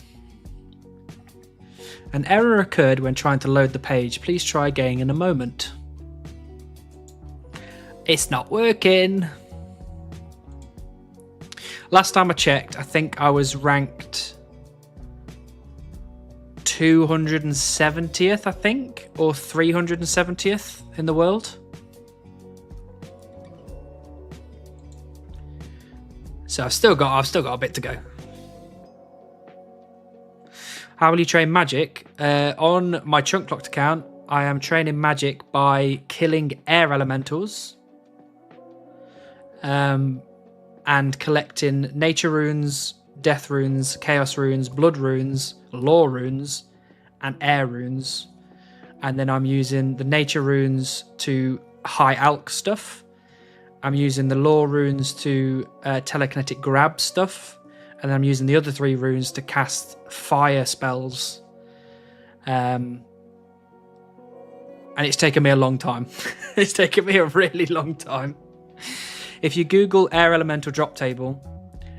S1: An error occurred when trying to load the page. Please try again in a moment. It's not working. Last time I checked, I think I was ranked 270th, I think, or 370th in the world. So I've still got a bit to go. How will you train magic? On my Chunk Locked account, I am training magic by killing air elementals, and collecting nature runes, death runes, chaos runes, blood runes, law runes, and air runes. And then I'm using the nature runes to high alch stuff. I'm using the law runes to telekinetic grab stuff. And then I'm using the other 3 runes to cast fire spells. And it's taken me a long time. It's taken me a really long time. If you Google air elemental drop table,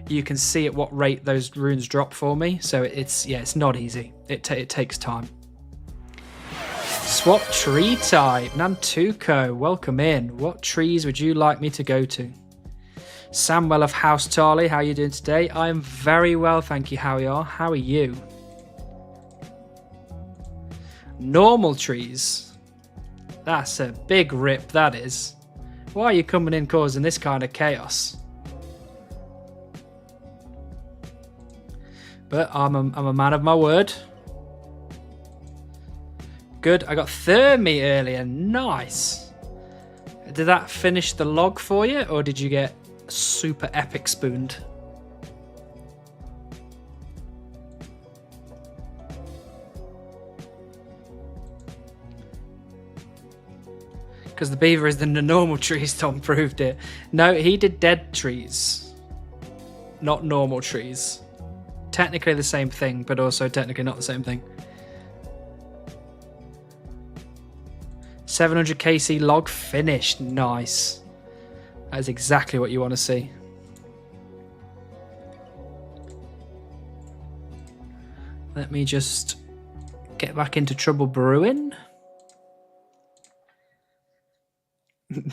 S1: you can see at what rate those runes drop for me. So it's not easy. It takes time. Swap tree type. Nantuko, welcome in. What trees would you like me to go to? Samuel of House Tarley, how are you doing today? I am very well, thank you. How are you? Normal trees. That's a big rip, that is. Why are you coming in causing this kind of chaos? But I'm a man of my word. Good, I got Thermi earlier, nice. Did that finish the log for you, or did you get super epic spooned? Because the beaver is in the normal trees, Tom proved it. No, he did dead trees, not normal trees. Technically the same thing, but also technically not the same thing. 700 KC log finished. Nice. That is exactly what you want to see. Let me just get back into Trouble Brewing.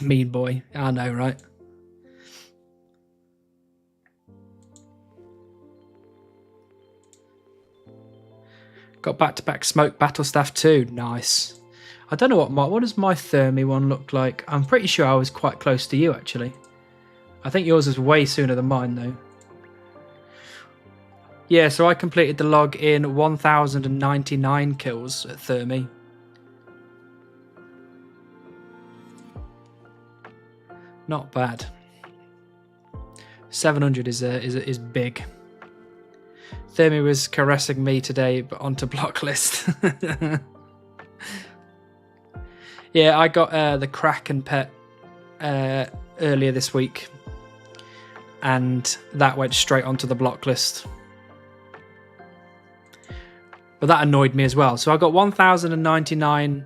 S1: Mean boy. I know, right? Got back-to-back smoke battle staff too. Nice. I don't know what does my Thermi one look like. I'm pretty sure I was quite close to you actually. I think yours was way sooner than mine though. Yeah, so I completed the log in 1099 kills at Thermi. Not bad. 700 is big. Thermi was caressing me today, but onto block list. Yeah, I got the Kraken pet earlier this week, and that went straight onto the block list. But that annoyed me as well. So I got 1099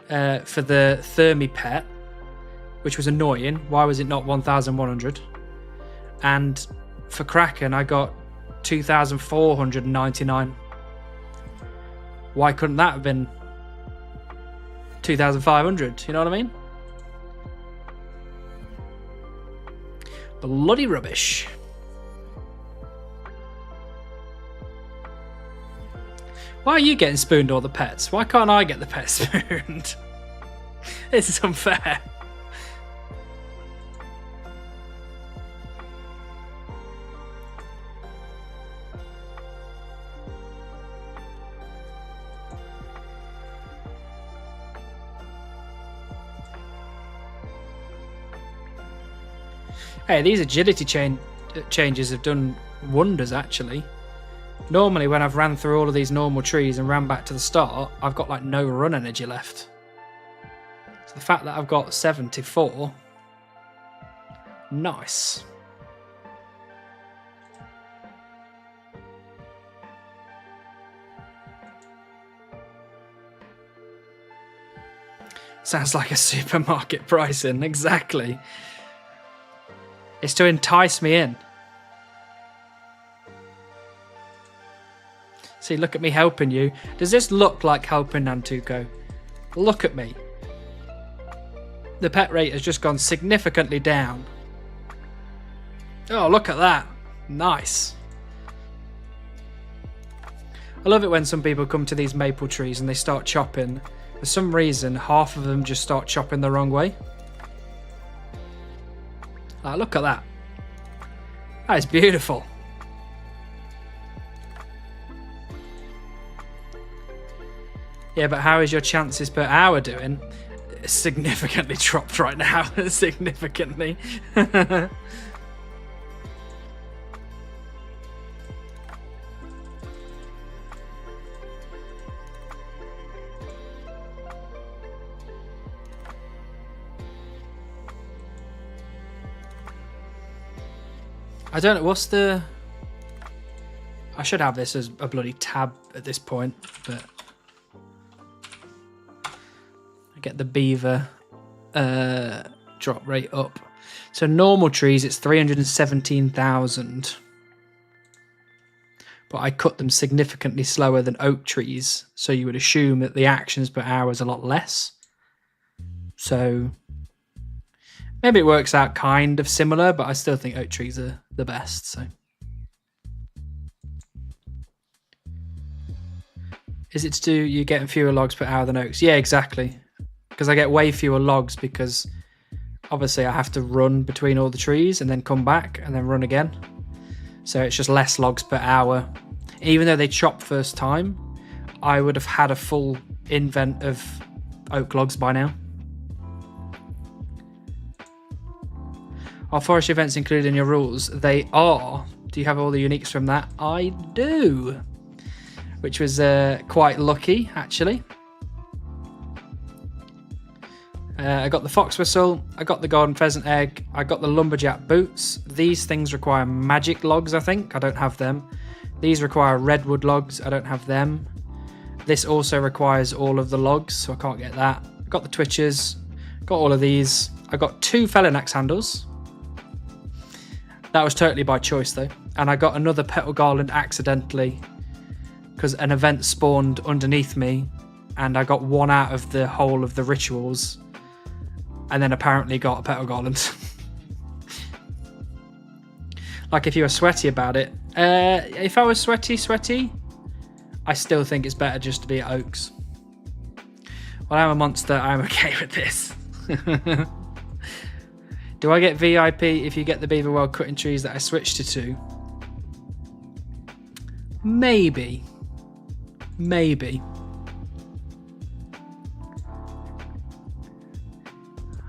S1: for the Thermi pet, which was annoying. Why was it not 1100? And for Kraken, I got 2499. Why couldn't that have been 2,500? You know what I mean? Bloody rubbish. Why are you getting spooned all the pets? Why can't I get the pet spooned? This is unfair. Hey, these agility changes have done wonders, actually. Normally, when I've ran through all of these normal trees and ran back to the start, I've got, like, no run energy left. So the fact that I've got 74... Nice. Sounds like a supermarket pricing, exactly. It's to entice me in. See, look at me helping you. Does this look like helping, Nantuko? Look at me. The pet rate has just gone significantly down. Oh, look at that. Nice. I love it when some people come to these maple trees and they start chopping. For some reason, half of them just start chopping the wrong way. Ah, look at that. That is beautiful. Yeah, but how is your chances per hour doing? Significantly dropped right now. Significantly. I don't know, what's the... I should have this as a bloody tab at this point, but... I get the beaver drop rate up. So normal trees, it's 317,000. But I cut them significantly slower than oak trees, so you would assume that the actions per hour is a lot less. So... maybe it works out kind of similar, but I still think oak trees are the best. So, is it to do you getting fewer logs per hour than oaks? Yeah, exactly. Because I get way fewer logs because obviously I have to run between all the trees and then come back and then run again. So it's just less logs per hour. Even though they chop first time, I would have had a full invent of oak logs by now. Are forestry events included in your rules? They are. Do you have all the uniques from that? I do. Which was quite lucky, actually. I got the fox whistle, I got the golden pheasant egg, I got the lumberjack boots. These things require magic logs, I think. I don't have them. These require redwood logs. I don't have them. This also requires all of the logs, so I can't get that. Got the twitches, got all of these. I got 2 felon axe handles. That was totally by choice, though. And I got another petal garland accidentally because an event spawned underneath me and I got one out of the whole of the rituals. And then apparently got a petal garland. Like if you were sweaty about it. If I was sweaty, I still think it's better just to be at Oaks. Well, I'm a monster. I'm okay with this. Do I get VIP if you get the Beaver World cutting trees that I switched to 2? Maybe.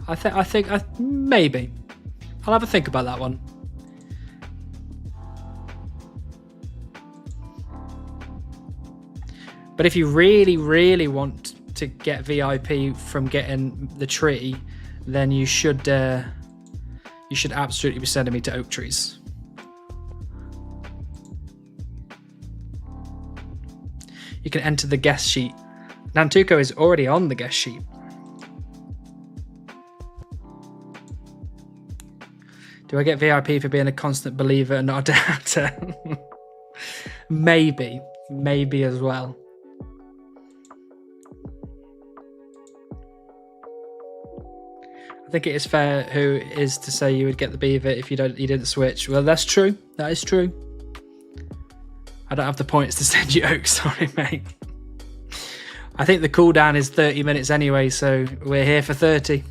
S1: I think maybe. I'll have a think about that one. But if you really, really want to get VIP from getting the tree, then you should absolutely be sending me to oak trees. You can enter the guest sheet. Nantuko is already on the guest sheet. Do I get VIP for being a constant believer and not a doubter? Maybe as well. I think it is fair who is to say you would get the beaver if you didn't switch. Well, that's true. That is true. I don't have the points to send you oak, sorry mate. I think the cooldown is 30 minutes anyway, so we're here for 30.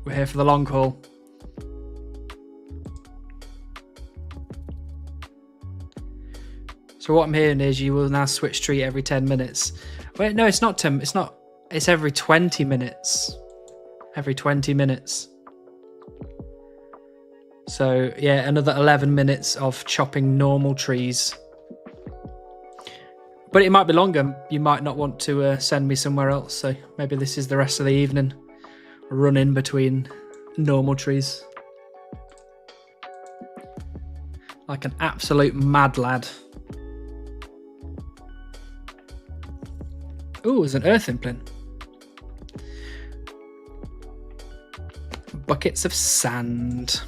S1: We're here for the long haul. So what I'm hearing is you will now switch tree every 10 minutes. Wait, no, it's not 10. It's not. It's every 20 minutes. Every 20 minutes. So yeah, another 11 minutes of chopping normal trees. But it might be longer. You might not want to send me somewhere else. So maybe this is the rest of the evening. Run in between normal trees. Like an absolute mad lad. Ooh, there's an earth implant. Buckets of sand.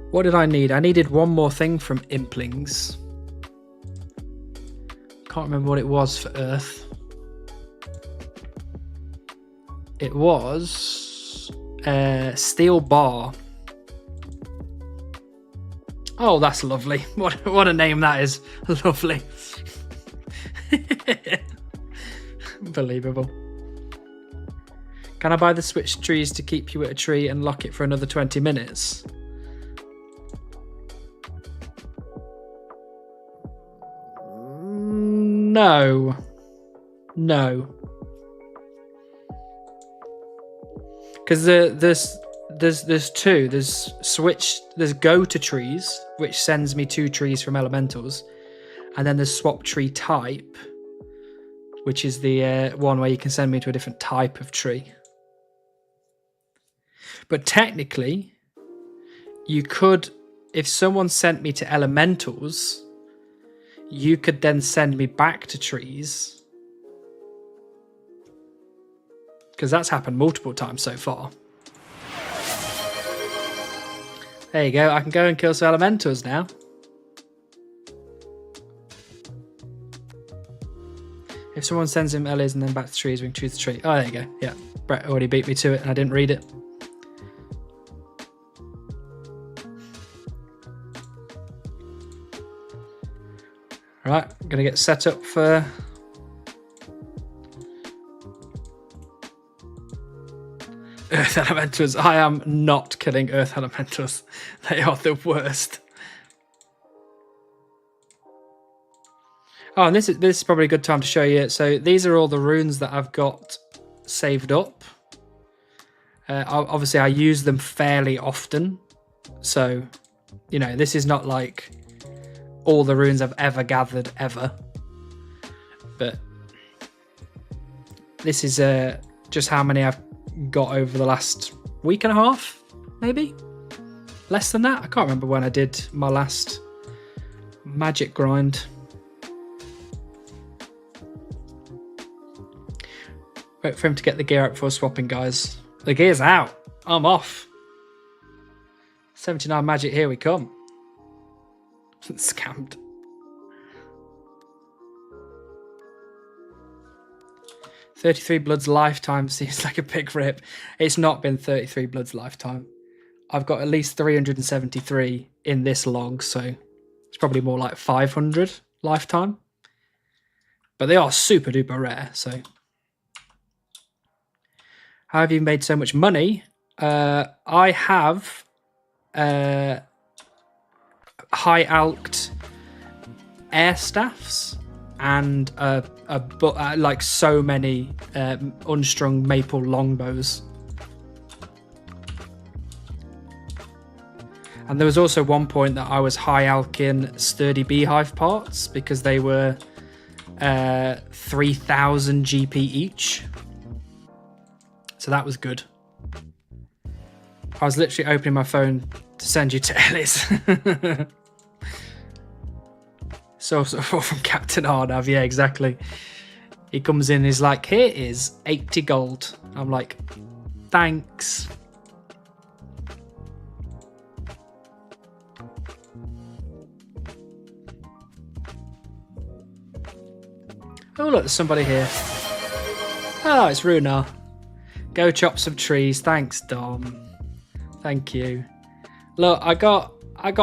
S1: What did I need? I needed one more thing from Implings. Can't remember what it was for earth. It was steel bar. Oh, that's lovely. What a name that is. Lovely. Unbelievable. Can I buy the switch trees to keep you at a tree and lock it for another 20 minutes? No. Because there's 2. There's switch. There's go to trees, which sends me 2 trees from elementals, and then there's swap tree type, which is the one where you can send me to a different type of tree. But technically, you could, if someone sent me to elementals, you could then send me back to trees. Because that's happened multiple times so far. There you go, I can go and kill some elementals now. If someone sends him Ellie's and then back to trees, we can choose the tree. Oh, there you go. Yeah, Brett already beat me to it and I didn't read it. Right, I'm going to get set up for... Earth Elementals. I am not killing Earth Elementals. They are the worst. Oh, and this is probably a good time to show you. So these are all the runes that I've got saved up. Obviously, I use them fairly often. So, you know, this is not like all the runes I've ever gathered ever. But this is just how many I've got over the last week and a half, maybe? Less than that? I can't remember when I did my last magic grind. Wait for him to get the gear out before swapping, guys. The gear's out. I'm off. 79 magic, here we come. Scammed. "33 Bloods lifetime seems like a big rip." It's not been 33 Bloods lifetime. I've got at least 373 in this log, so it's probably more like 500 lifetime. But they are super duper rare, so. How have you made so much money? I have high alked air staffs and like so many unstrung maple longbows. And there was also one point that I was high alking sturdy beehive parts because they were 3,000 GP each. So that was good. I was literally opening my phone to send you to Ellis. So from Captain Arnav, yeah, exactly. He comes in, he's like, "Here is 80 gold." I'm like, "Thanks." Oh, look, there's somebody here. Oh, it's Runar. "Go chop some trees." Thanks, Dom. Thank you. Look, I got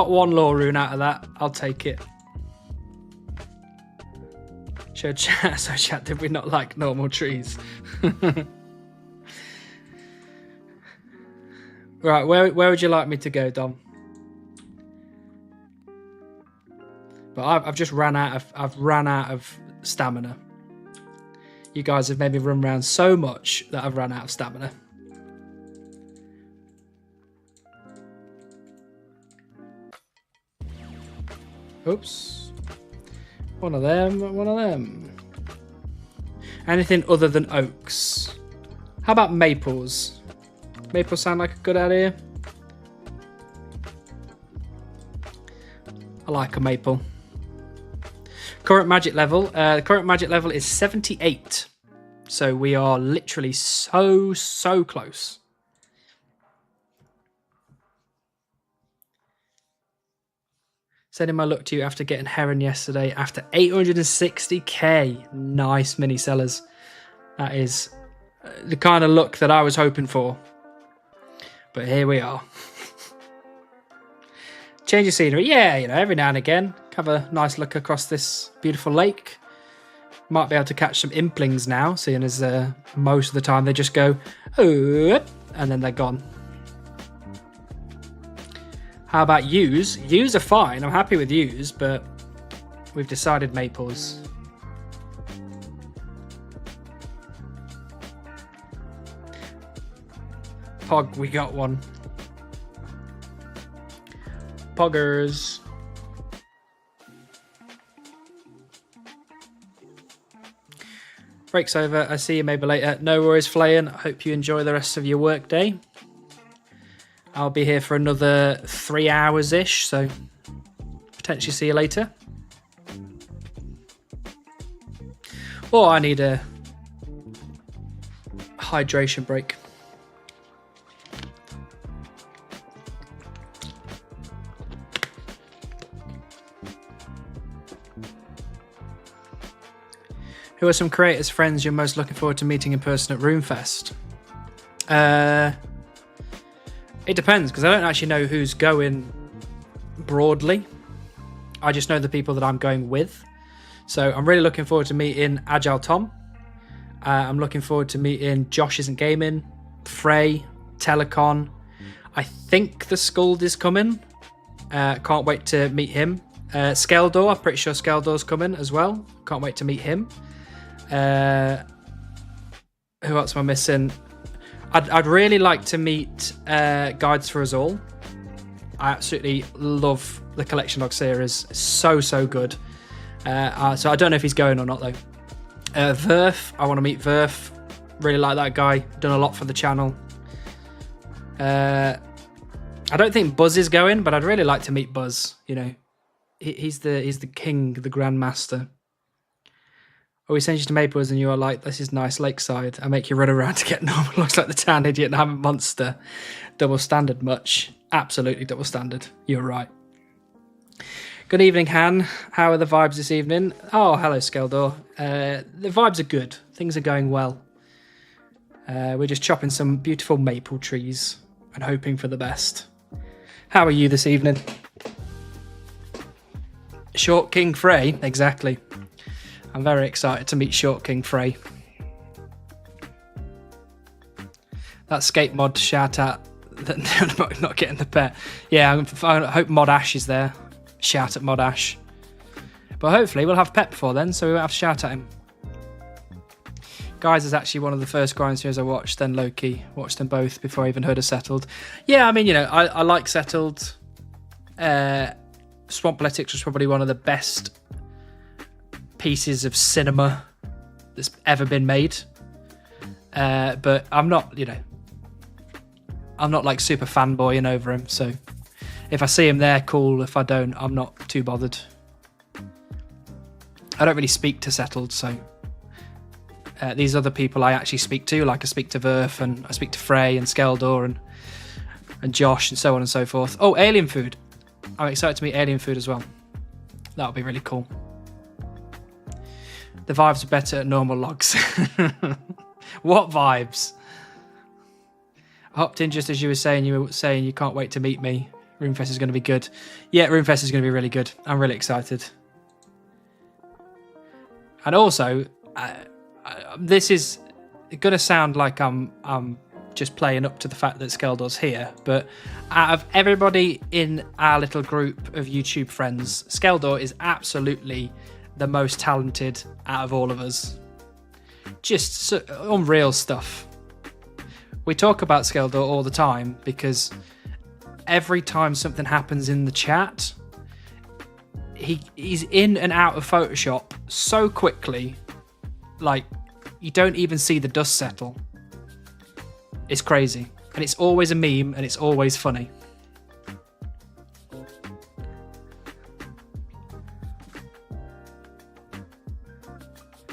S1: one lore rune out of that. I'll take it. So chat, did we not like normal trees? Right, where would you like me to go, Dom? But I've just ran out of stamina. You guys have made me run around so much that I've run out of stamina. Oops. One of them. Anything other than oaks? How about maples? Maples sound like a good idea. I like a maple. Current magic level. The current magic level is 78. So we are literally so close. Sending my luck to you after getting Heron yesterday after 860k. Nice mini sellers. That is the kind of luck that I was hoping for. But here we are. Change of scenery. Yeah, you know, every now and again. Have a nice look across this beautiful lake. Might be able to catch some implings now, seeing as most of the time they just go, "Oh," and then they're gone. How about yews? Yews are fine. I'm happy with yews, but we've decided maples. Pog, we got one. Poggers. Break's over. I see you maybe later. No worries, Flayan. I hope you enjoy the rest of your work day. I'll be here for another 3 hours-ish, so potentially see you later. Or I need a hydration break. Who are some creators, friends you're most looking forward to meeting in person at RuneFest? It depends, because I don't actually know who's going broadly. I just know the people that I'm going with. So I'm really looking forward to meeting Agile Tom. I'm looking forward to meeting Josh Isn't Gaming, Frey, Telecon. I think the Skuld is coming. Can't wait to meet him. Skeldor, I'm pretty sure Skeldor's coming as well. Can't wait to meet him. Who else am I missing? I'd really like to meet Guides for Us All. I absolutely love the Collection Log series. It's so good. So I don't know if he's going or not, though. Verf, I want to meet Verf. Really like that guy. Done a lot for the channel. I don't think Buzz is going, but I'd really like to meet Buzz. You know, he's the king, the grandmaster. Oh, we send you to Maples and you are like, this is nice lakeside. I make you run around to get normal. Looks like the town idiot and I'm a monster. Double standard much. Absolutely double standard. You're right. Good evening, Han. How are the vibes this evening? Oh, hello, Skeldor. The vibes are good. Things are going well. We're just chopping some beautiful maple trees and hoping for the best. How are you this evening? Short King Frey, exactly. I'm very excited to meet Short King Frey. That skate mod shout out that not getting the pet. Yeah, I hope Mod Ash is there. Shout at Mod Ash. But hopefully we'll have Pep before then, so we won't have to shout at him. Guys is actually one of the first grind series I watched, then Loki. Watched them both before I even heard of Settled. Yeah, I mean, you know, I like Settled. Swampletics was probably one of the best pieces of cinema that's ever been made. But I'm not, you know, I'm not like super fanboying over him, so if I see him there, cool. If I don't, I'm not too bothered. I don't really speak to Settled, so these other people I actually speak to, like I speak to Verf and I speak to Frey and Skeldor and Josh and so on and so forth. Oh, Alien Food. I'm excited to meet Alien Food as well. That would be really cool. The vibes are better at normal logs. What vibes? I hopped in just as you were saying you can't wait to meet me. Roomfest is going to be good. Yeah, Roomfest is going to be really good. I'm really excited. And also, this is going to sound like I'm just playing up to the fact that Skeldor's here, but out of everybody in our little group of YouTube friends, Skeldor is absolutely the most talented out of all of us. Just unreal stuff. We talk about Skeldor all the time because every time something happens in the chat, he's in and out of Photoshop so quickly, like you don't even see the dust settle. It's crazy. And it's always a meme and it's always funny.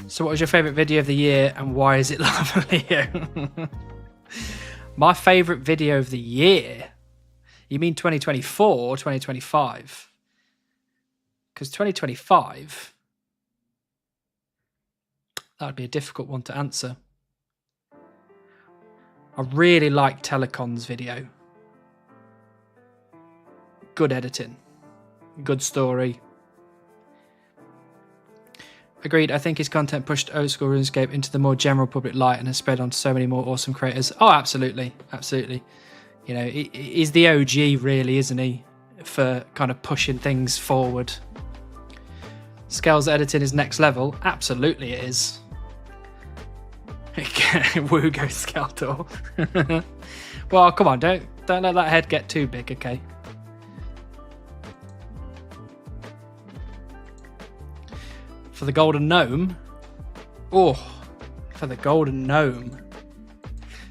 S1: So what was your favourite video of the year and why is it Lavaleo? My favourite video of the year? You mean 2024 or 2025? Because 2025, that would be a difficult one to answer. I really like Telecon's video. Good editing. Good story. Agreed, I think his content pushed old school RuneScape into the more general public light and has spread on to so many more awesome creators. Oh, absolutely. Absolutely. You know, he's the OG really, isn't he? For kind of pushing things forward. Scales editing is next level. Absolutely it is. Woo go Skeldor. Well, come on, don't let that head get too big, okay? For the Golden Gnome. Oh, for the Golden Gnome.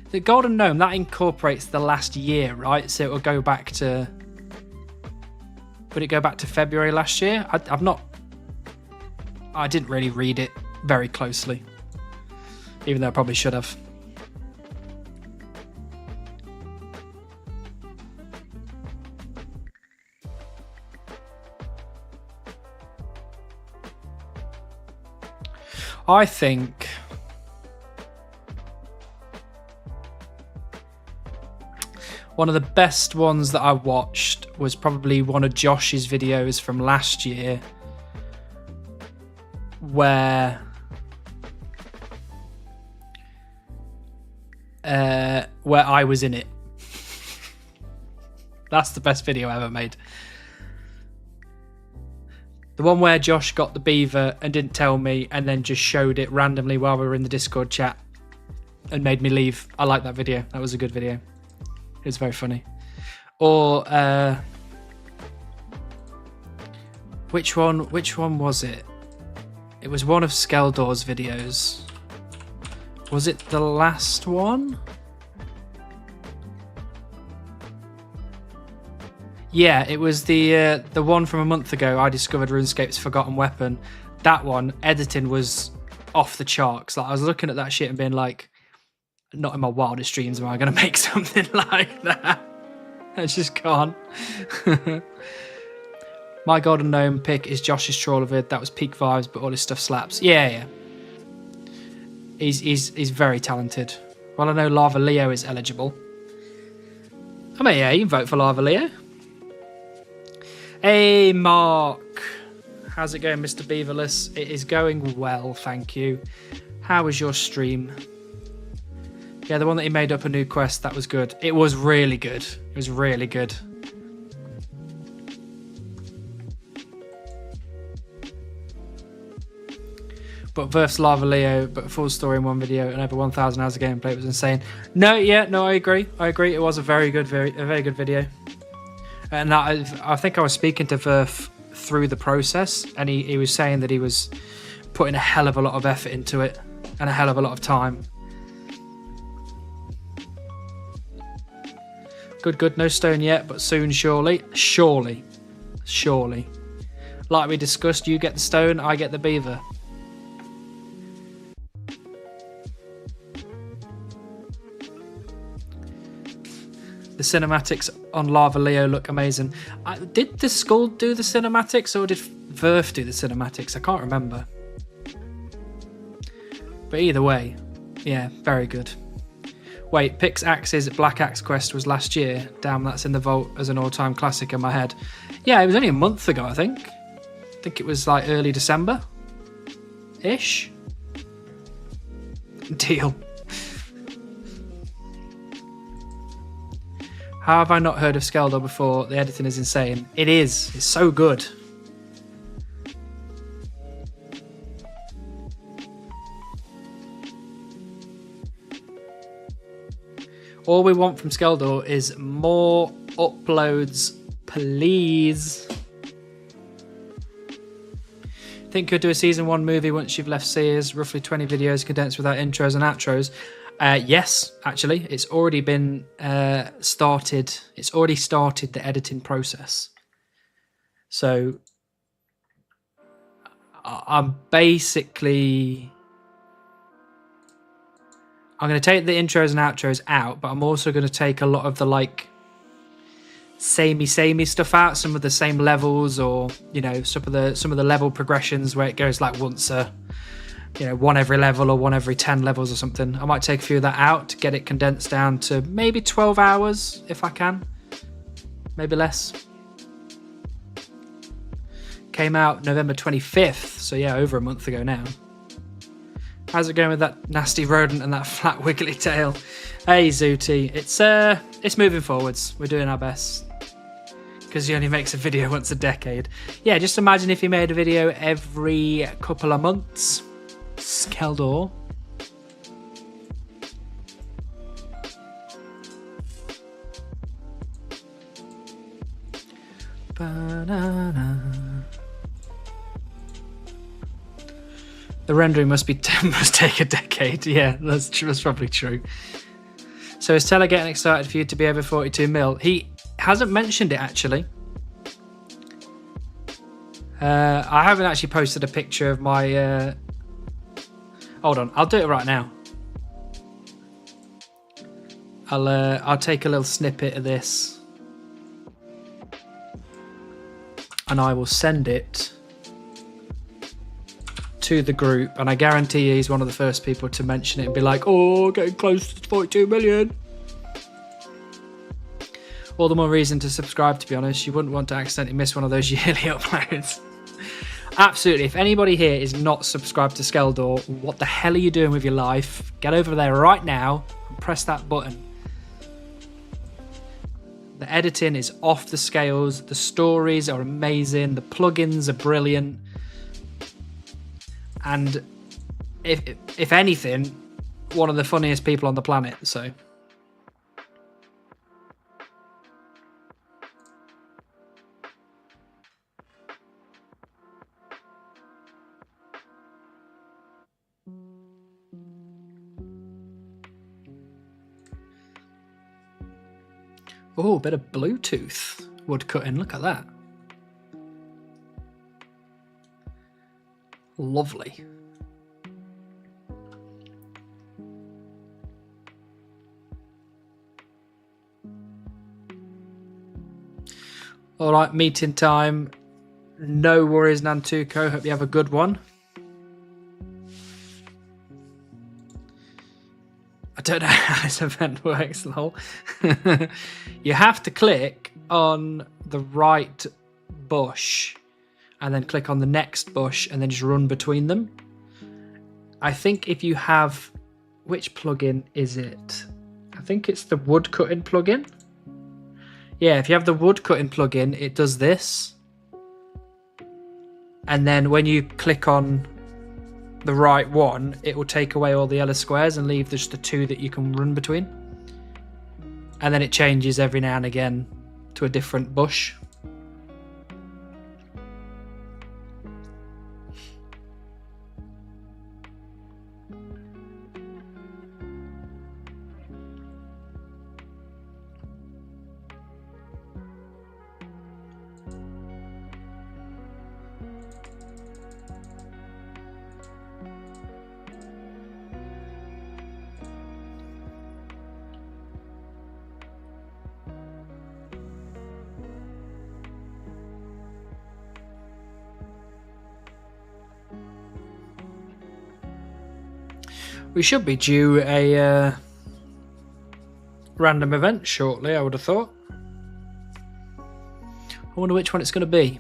S1: The Golden Gnome, that incorporates the last year, right? So it will go back to... Would it go back to February last year? I didn't really read it very closely. Even though I probably should have. I think one of the best ones that I watched was probably one of Josh's videos from last year where I was in it. That's the best video I ever made. The one where Josh got the beaver and didn't tell me and then just showed it randomly while we were in the Discord chat. and made me leave. I like that video. That was a good video. It was very funny. Or which one was it? It was one of Skeldor's videos. Was it the last one? Yeah, it was the one from a month ago. I discovered RuneScape's forgotten weapon. That one, editing was off the charts. Like, I was looking at that shit and being like, not in my wildest dreams am I going to make something like that. I just can't. My Golden Gnome pick is Josh's Trawler vid. That was peak vibes, but all his stuff slaps. Yeah. He's very talented. Well, I know Lava Leo is eligible. I mean, yeah, you can vote for Lava Leo. Hey, Mark. How's it going, Mr. Beaverless? It is going well, thank you. How was your stream? Yeah, the one that he made up a new quest, that was good. It was really good. It was really good. But versus Lava Leo, but full story in one video and over 1,000 hours of gameplay, it was insane. No, I agree. It was a very good video. And I think I was speaking to Verf through the process, and he was saying that he was putting a hell of a lot of effort into it and a hell of a lot of time. Good. No stone yet, but soon, surely. Surely. Like we discussed, you get the stone, I get the beaver. The cinematics on Lava Leo look amazing. Did the Skull do the cinematics, or did Verf do the cinematics? I can't remember. But either way, yeah, very good. Wait, Pix Axe's Black Axe quest was last year. Damn, that's in the vault as an all-time classic in my head. Yeah, it was only a month ago, I think. I think it was like early December-ish. Deal. How have I not heard of Skeldor before? The editing is insane. It is. It's so good. All we want from Skeldor is more uploads, please. Think you'll do a season 1 movie once you've left Sears? Roughly 20 videos condensed without intros and outros. Yes, actually, it's already been started. It's already started the editing process. So I'm going to take the intros and outros out, but I'm also going to take a lot of the like samey stuff out. Some of the same levels, or some of the level progressions where it goes like once a. One every level or one every 10 levels or something. I might take a few of that out to get it condensed down to maybe 12 hours if I can. Maybe less. Came out November 25th, so yeah, over a month ago now. How's it going with that nasty rodent and that flat wiggly tail? Hey Zooty, it's moving forwards. We're doing our best. Because he only makes a video once a decade. Yeah, just imagine if he made a video every couple of months. Skeldor. The rendering must take a decade. Yeah, that's probably true. So is Teller getting excited for you to be over 42 mil? He hasn't mentioned it actually. I haven't actually posted a picture of my. Hold on, I'll do it right now. I'll take a little snippet of this, and I will send it to the group. And I guarantee he's one of the first people to mention it and be like, "Oh, getting close to 42 million." All the more reason to subscribe. To be honest, you wouldn't want to accidentally miss one of those yearly uploads. Absolutely. If anybody here is not subscribed to Skeldor, what the hell are you doing with your life? Get over there right now and press that button. The editing is off the scales. The stories are amazing. The plugins are brilliant. And if anything, one of the funniest people on the planet, so... Oh, a bit of Bluetooth wood cutting. Look at that. Lovely. All right, meeting time. No worries, Nantuko. Hope you have a good one. I don't know how this event works, lol. You have to click on the right bush and then click on the next bush and then just run between them. I think if you have... Which plugin is it? I think it's the wood cutting plugin. Yeah, if you have the wood cutting plugin, it does this. And then when you click on the right one, it will take away all the yellow squares and leave just the two that you can run between. And then it changes every now and again to a different bush. We should be due a random event shortly, I would have thought. I wonder which one it's going to be.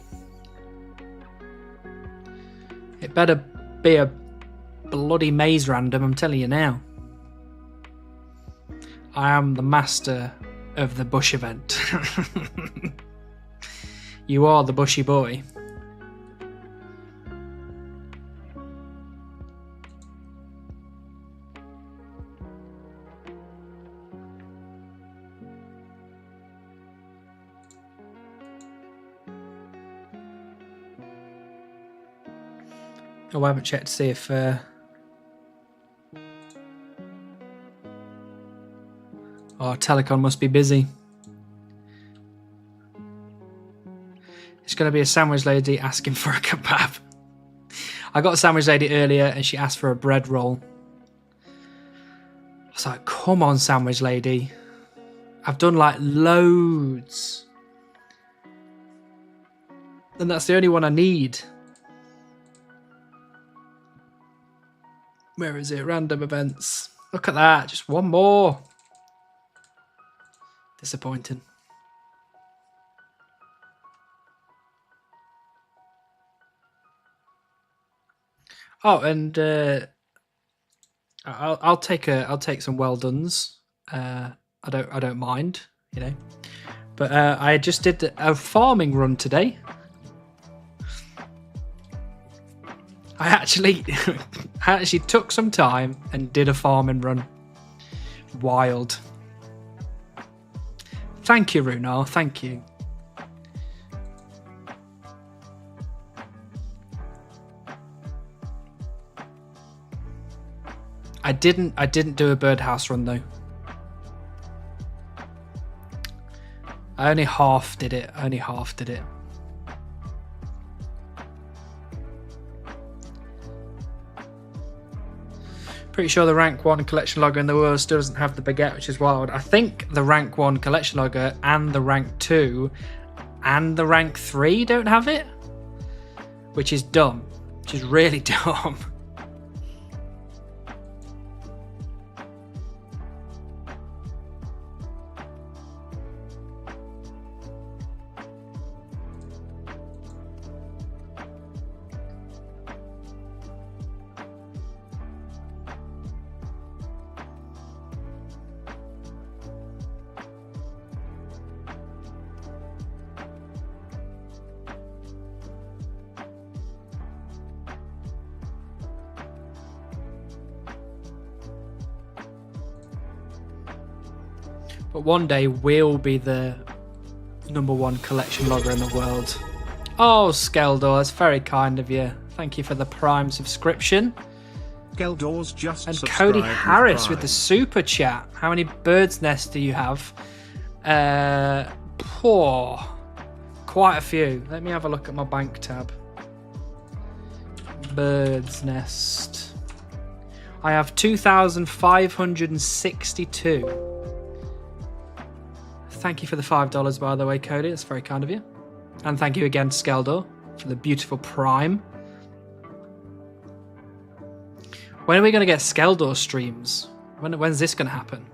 S1: It better be a bloody maze random, I'm telling you now. I am the master of the bush event. You are the bushy boy. Oh, I haven't checked to see if... Oh, Telecom must be busy. It's going to be a sandwich lady asking for a kebab. I got a sandwich lady earlier and she asked for a bread roll. I was like, come on, sandwich lady. I've done like loads. And that's the only one I need. Where is it? Random events. Look at that. Just one more. Disappointing. Oh, and I'll take some well dones. I don't mind, you know. But I just did a farming run today. I actually took some time and did a farming run. Wild. Thank you, Runar. Thank you. I didn't do a birdhouse run though. I only half did it. Pretty sure the rank 1 collection logger in the world still doesn't have the baguette, which is wild. I think the rank 1 collection logger and the rank 2 and the rank 3 don't have it, which is dumb, which is really dumb. But one day we'll be the #1 collection logger in the world. Oh, Skeldor, that's very kind of you. Thank you for the Prime subscription.
S2: Skeldor's just
S1: and
S2: subscribed
S1: Cody Harris
S2: Prime.
S1: with the super chat. How many birds' nests do you have? Quite a few. Let me have a look at my bank tab. Bird's nest. I have 2,562. Thank you for the $5, by the way, Cody. That's very kind of you. And thank you again, Skeldor, for the beautiful Prime. When are we going to get Skeldor streams? When's this going to happen?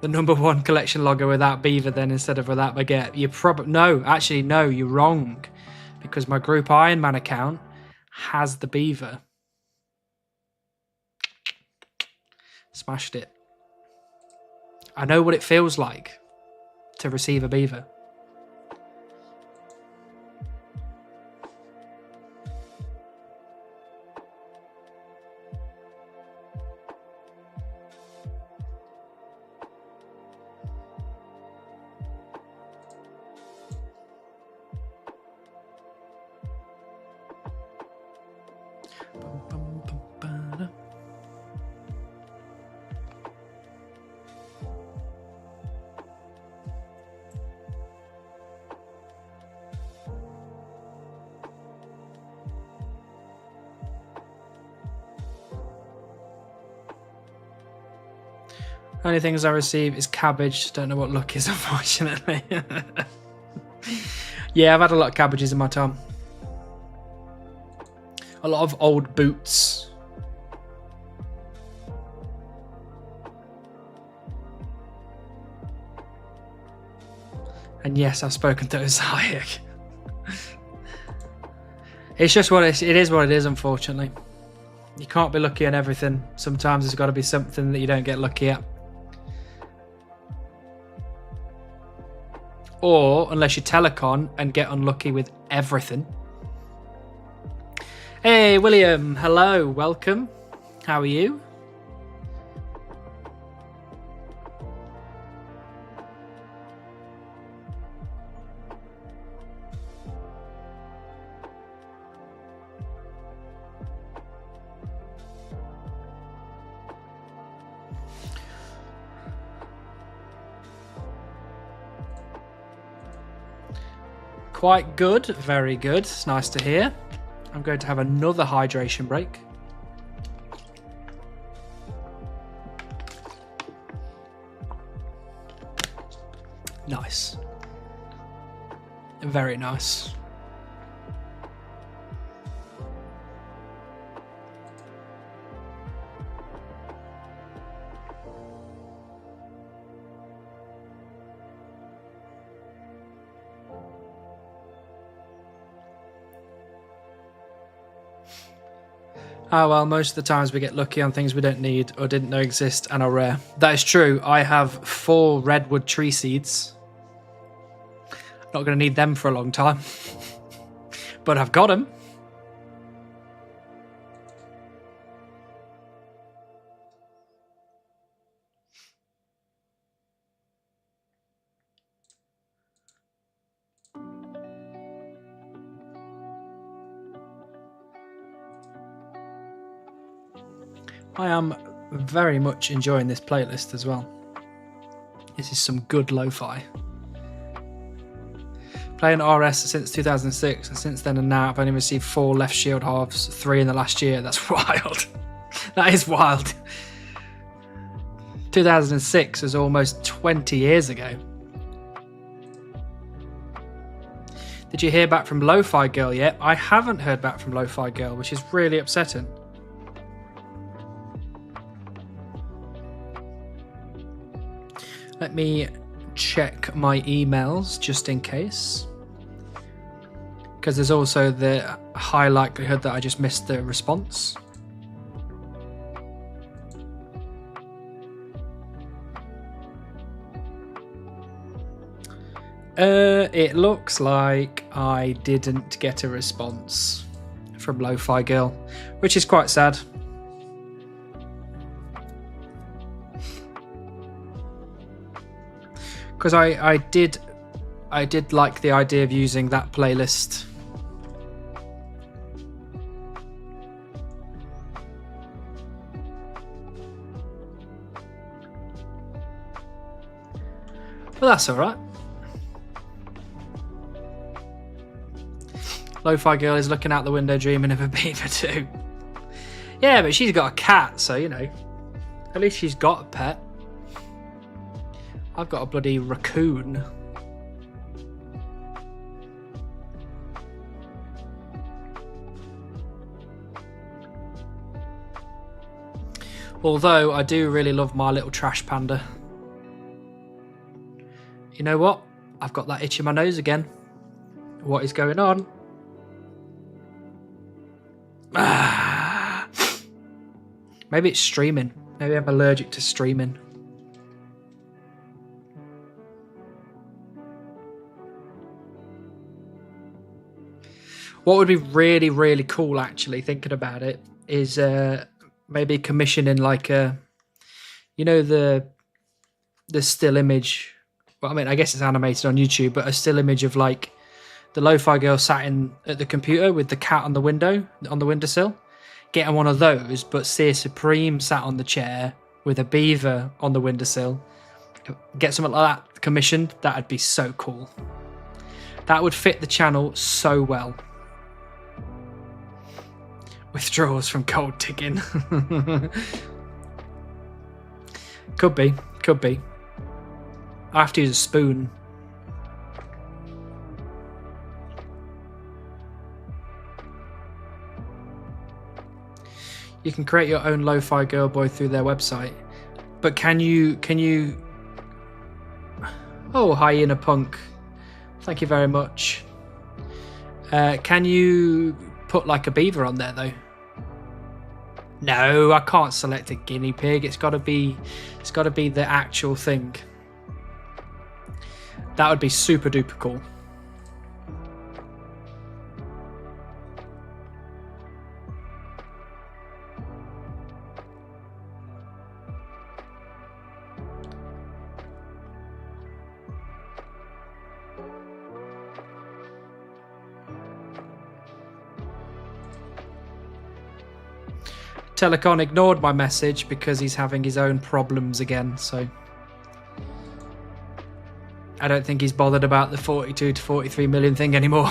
S1: The #1 collection logger without Beaver then instead of without Baguette. You probably... No, actually, no, you're wrong. Because my Group Iron Man account has the Beaver. Smashed it. I know what it feels like to receive a Beaver. Only things I receive is cabbage. Don't know what luck is, unfortunately. Yeah, I've had a lot of cabbages in my time. A lot of old boots. And yes, I've spoken to Osaic. It's just what it is what it is, unfortunately. You can't be lucky on everything. Sometimes there's got to be something that you don't get lucky at. Or unless you telecon and get unlucky with everything. Hey, William. Hello. Welcome. How are you? Quite good, very good. It's nice to hear. I'm going to have another hydration break. Nice. Very nice. Oh, well, most of the times we get lucky on things we don't need or didn't know exist and are rare. That is true. I have 4 redwood tree seeds. Not going to need them for a long time. But I've got them. I am very much enjoying this playlist as well. This is some good lo-fi. Playing RS since 2006, and since then and now I've only received 4 left shield halves, 3 in the last year. That's wild. That is wild. 2006 was almost 20 years ago. Did you hear back from Lo-Fi Girl yet? I haven't heard back from Lo-Fi Girl, which is really upsetting. Let me check my emails just in case. Because there's also the high likelihood that I just missed the response. It looks like I didn't get a response from Lo-Fi Girl, which is quite sad. because I did like the idea of using that playlist. Well, that's all right. Lo-Fi Girl is looking out the window dreaming of a beaver too. Yeah, but she's got a cat, so, you know, at least she's got a pet. I've got a bloody raccoon. Although I do really love my little trash panda. You know what? I've got that itch in my nose again. What is going on? Maybe it's streaming. Maybe I'm allergic to streaming. What would be really, really cool, actually, thinking about it, is maybe commissioning like a, you know, the still image. Well, I mean, I guess it's animated on YouTube, but a still image of like the Lo-Fi Girl sat in at the computer with the cat on the windowsill. Getting one of those, but Seer Supreme sat on the chair with a beaver on the windowsill. Get something like that commissioned. That'd be so cool. That would fit the channel so well. Withdrawals from gold digging. Could be. I have to use a spoon. You can create your own Lo-Fi Girl Boy through their website, but can you? Oh, Hyena Punk, thank you very much. Can you put like a beaver on there though? No, I can't select a guinea pig. It's got to be the actual thing. That would be super duper cool. Telecon ignored my message because he's having his own problems again, so I don't think he's bothered about the 42 to 43 million thing anymore.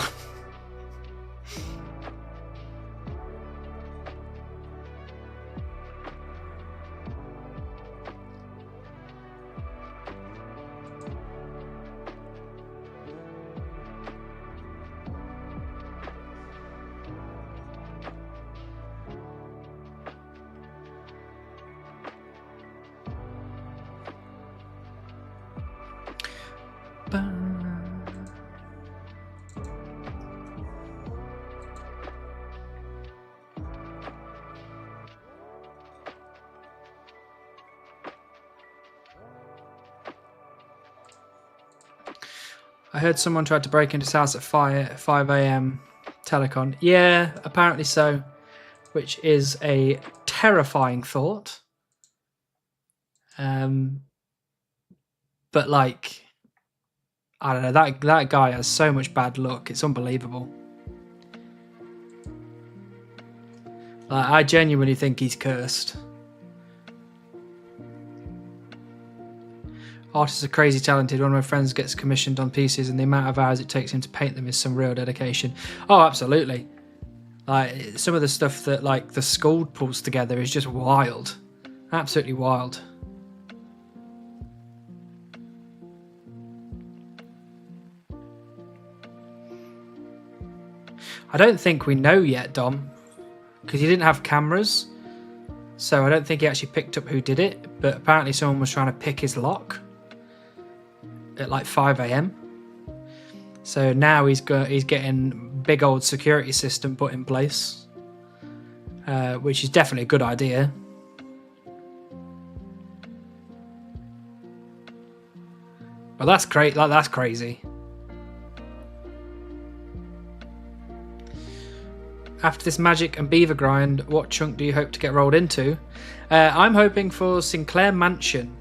S1: I heard someone tried to break into his house at 5 a.m. Telecon. Yeah, apparently so, which is a terrifying thought. But like, I don't know, that guy has so much bad luck. It's unbelievable. Like, I genuinely think he's cursed. Artists are crazy talented. One of my friends gets commissioned on pieces, and the amount of hours it takes him to paint them is some real dedication. Oh, absolutely. Like, some of the stuff that like the Skuld pulls together is just wild. Absolutely wild. I don't think we know yet, Dom, because he didn't have cameras, so I don't think he actually picked up who did it, but apparently someone was trying to pick his lock at like 5 a.m. So now he's getting big old security system put in place, which is definitely a good idea. But that's great. Like, that's crazy. After this magic and beaver grind, what chunk do you hope to get rolled into? I'm hoping for Sinclair Mansion.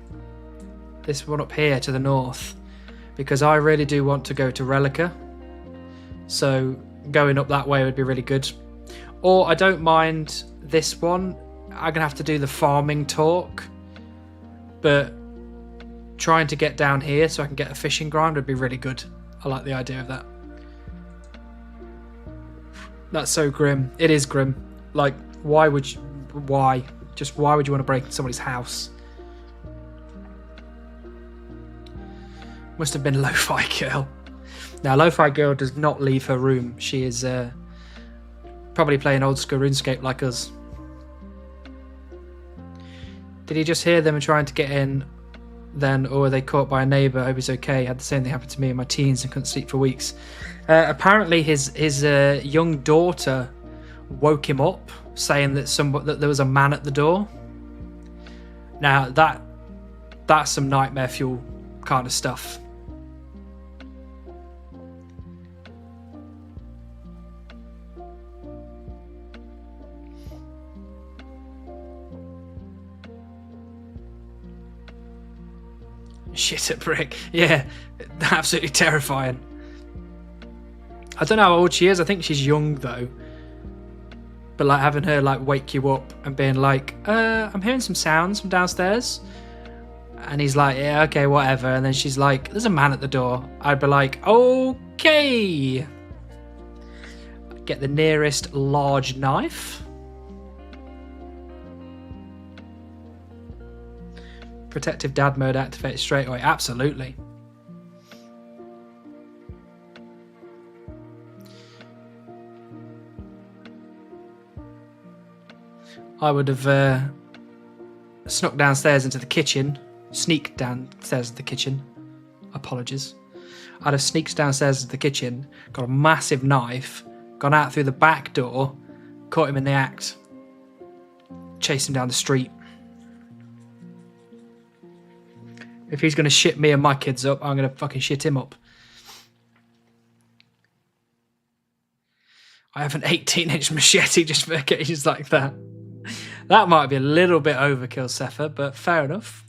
S1: This one up here to the north. because I really do want to go to Relica. So going up that way would be really good. Or I don't mind this one. I'm gonna have to do the farming talk, but trying to get down here so I can get a fishing ground would be really good. I like the idea of that. That's so grim. It is grim. Like, why would you want to break into somebody's house? Must have been Lo-Fi Girl. Now, Lo-Fi Girl does not leave her room. She is probably playing old school RuneScape like us. Did he just hear them and trying to get in then, or were they caught by a neighbour? I hope he's okay. Had the same thing happen to me in my teens and couldn't sleep for weeks. Apparently his young daughter woke him up saying that there was a man at the door. Now that's some nightmare fuel kind of stuff. Shit at Brick. Yeah, absolutely terrifying. I don't know how old she is. I think she's young though. But like having her like wake you up and being like, I'm hearing some sounds from downstairs. And he's like, yeah, okay, whatever. And then she's like, there's a man at the door. I'd be like, okay. Get the nearest large knife. Protective dad mode activated straight away. Absolutely. I would have snuck downstairs into the kitchen. Sneaked downstairs to the kitchen. Apologies. I'd have sneaked downstairs to the kitchen, got a massive knife, gone out through the back door, caught him in the act, chased him down the street. If he's going to shit me and my kids up, I'm going to fucking shit him up. I have an 18-inch machete just for occasions like that. That might be a little bit overkill, Sepha, but fair enough.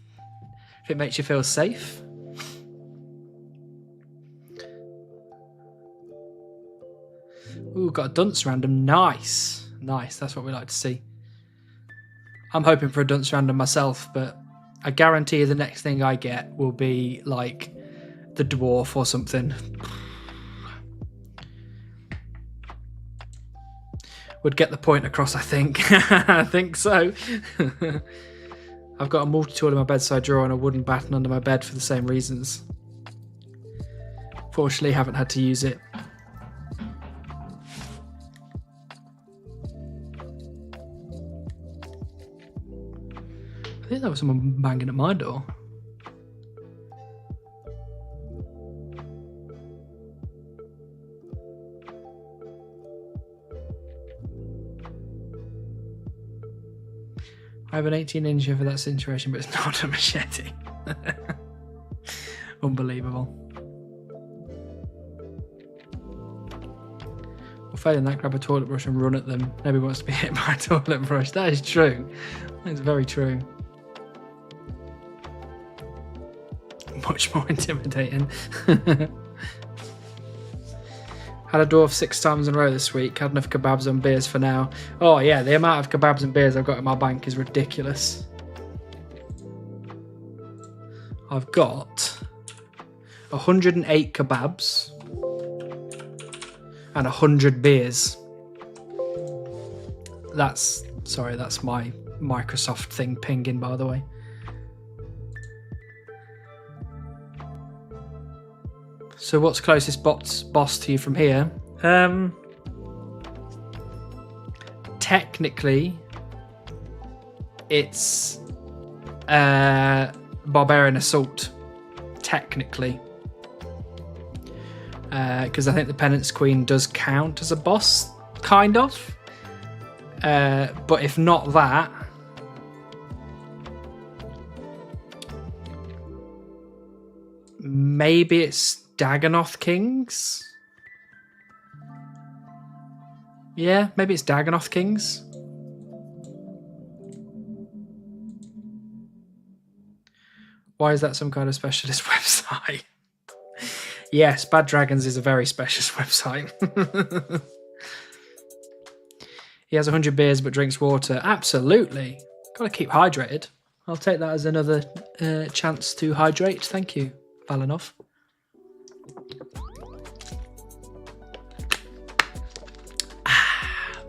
S1: If it makes you feel safe. Ooh, got a dunce random. Nice. Nice, that's what we like to see. I'm hoping for a dunce random myself, but I guarantee you the next thing I get will be like the dwarf or something. Would get the point across, I think. I think so. I've got a multi-tool in my bedside drawer and a wooden baton under my bed for the same reasons. Fortunately, haven't had to use it. I think that was someone banging at my door. I have an 18-incher for that situation, but it's not a machete. Unbelievable. Well, failing that, grab a toilet brush and run at them. Nobody wants to be hit by a toilet brush. That is true. That is very true. Much more intimidating. Had a dwarf 6 times in a row this week. Had enough kebabs and beers for now. Oh yeah, the amount of kebabs and beers I've got in my bank is ridiculous. I've got 108 kebabs and 100 beers. That's my Microsoft thing pinging, by the way. So what's closest boss to you from here? Technically, it's Barbarian Assault. Technically. Because I think the Penance Queen does count as a boss, kind of. But if not that... maybe it's Dagonoth Kings? Yeah, maybe it's Dagonoth Kings. Why is that some kind of specialist website? Yes, Bad Dragons is a very special website. He has 100 beers but drinks water. Absolutely. Got to keep hydrated. I'll take that as another chance to hydrate. Thank you, Valinov.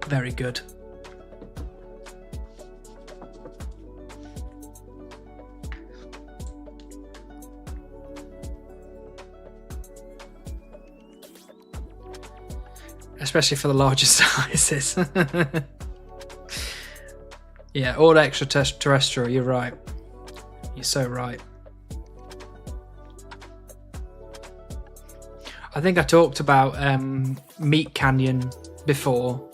S1: Very good. Especially for the larger sizes. Yeah, all extraterrestrial, you're right. You're so right. I think I talked about Meat Canyon before.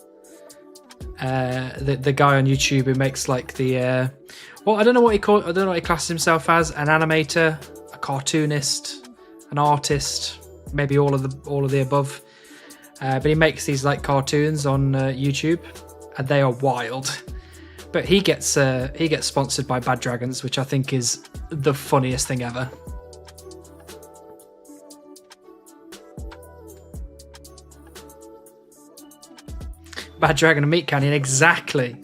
S1: The guy on YouTube who makes like the well, I don't know what he classes himself as, an animator, a cartoonist, an artist, maybe all of the above. But he makes these like cartoons on YouTube, and they are wild. But he gets sponsored by Bad Dragons, which I think is the funniest thing ever. Bad Dragon and Meat Canyon, exactly.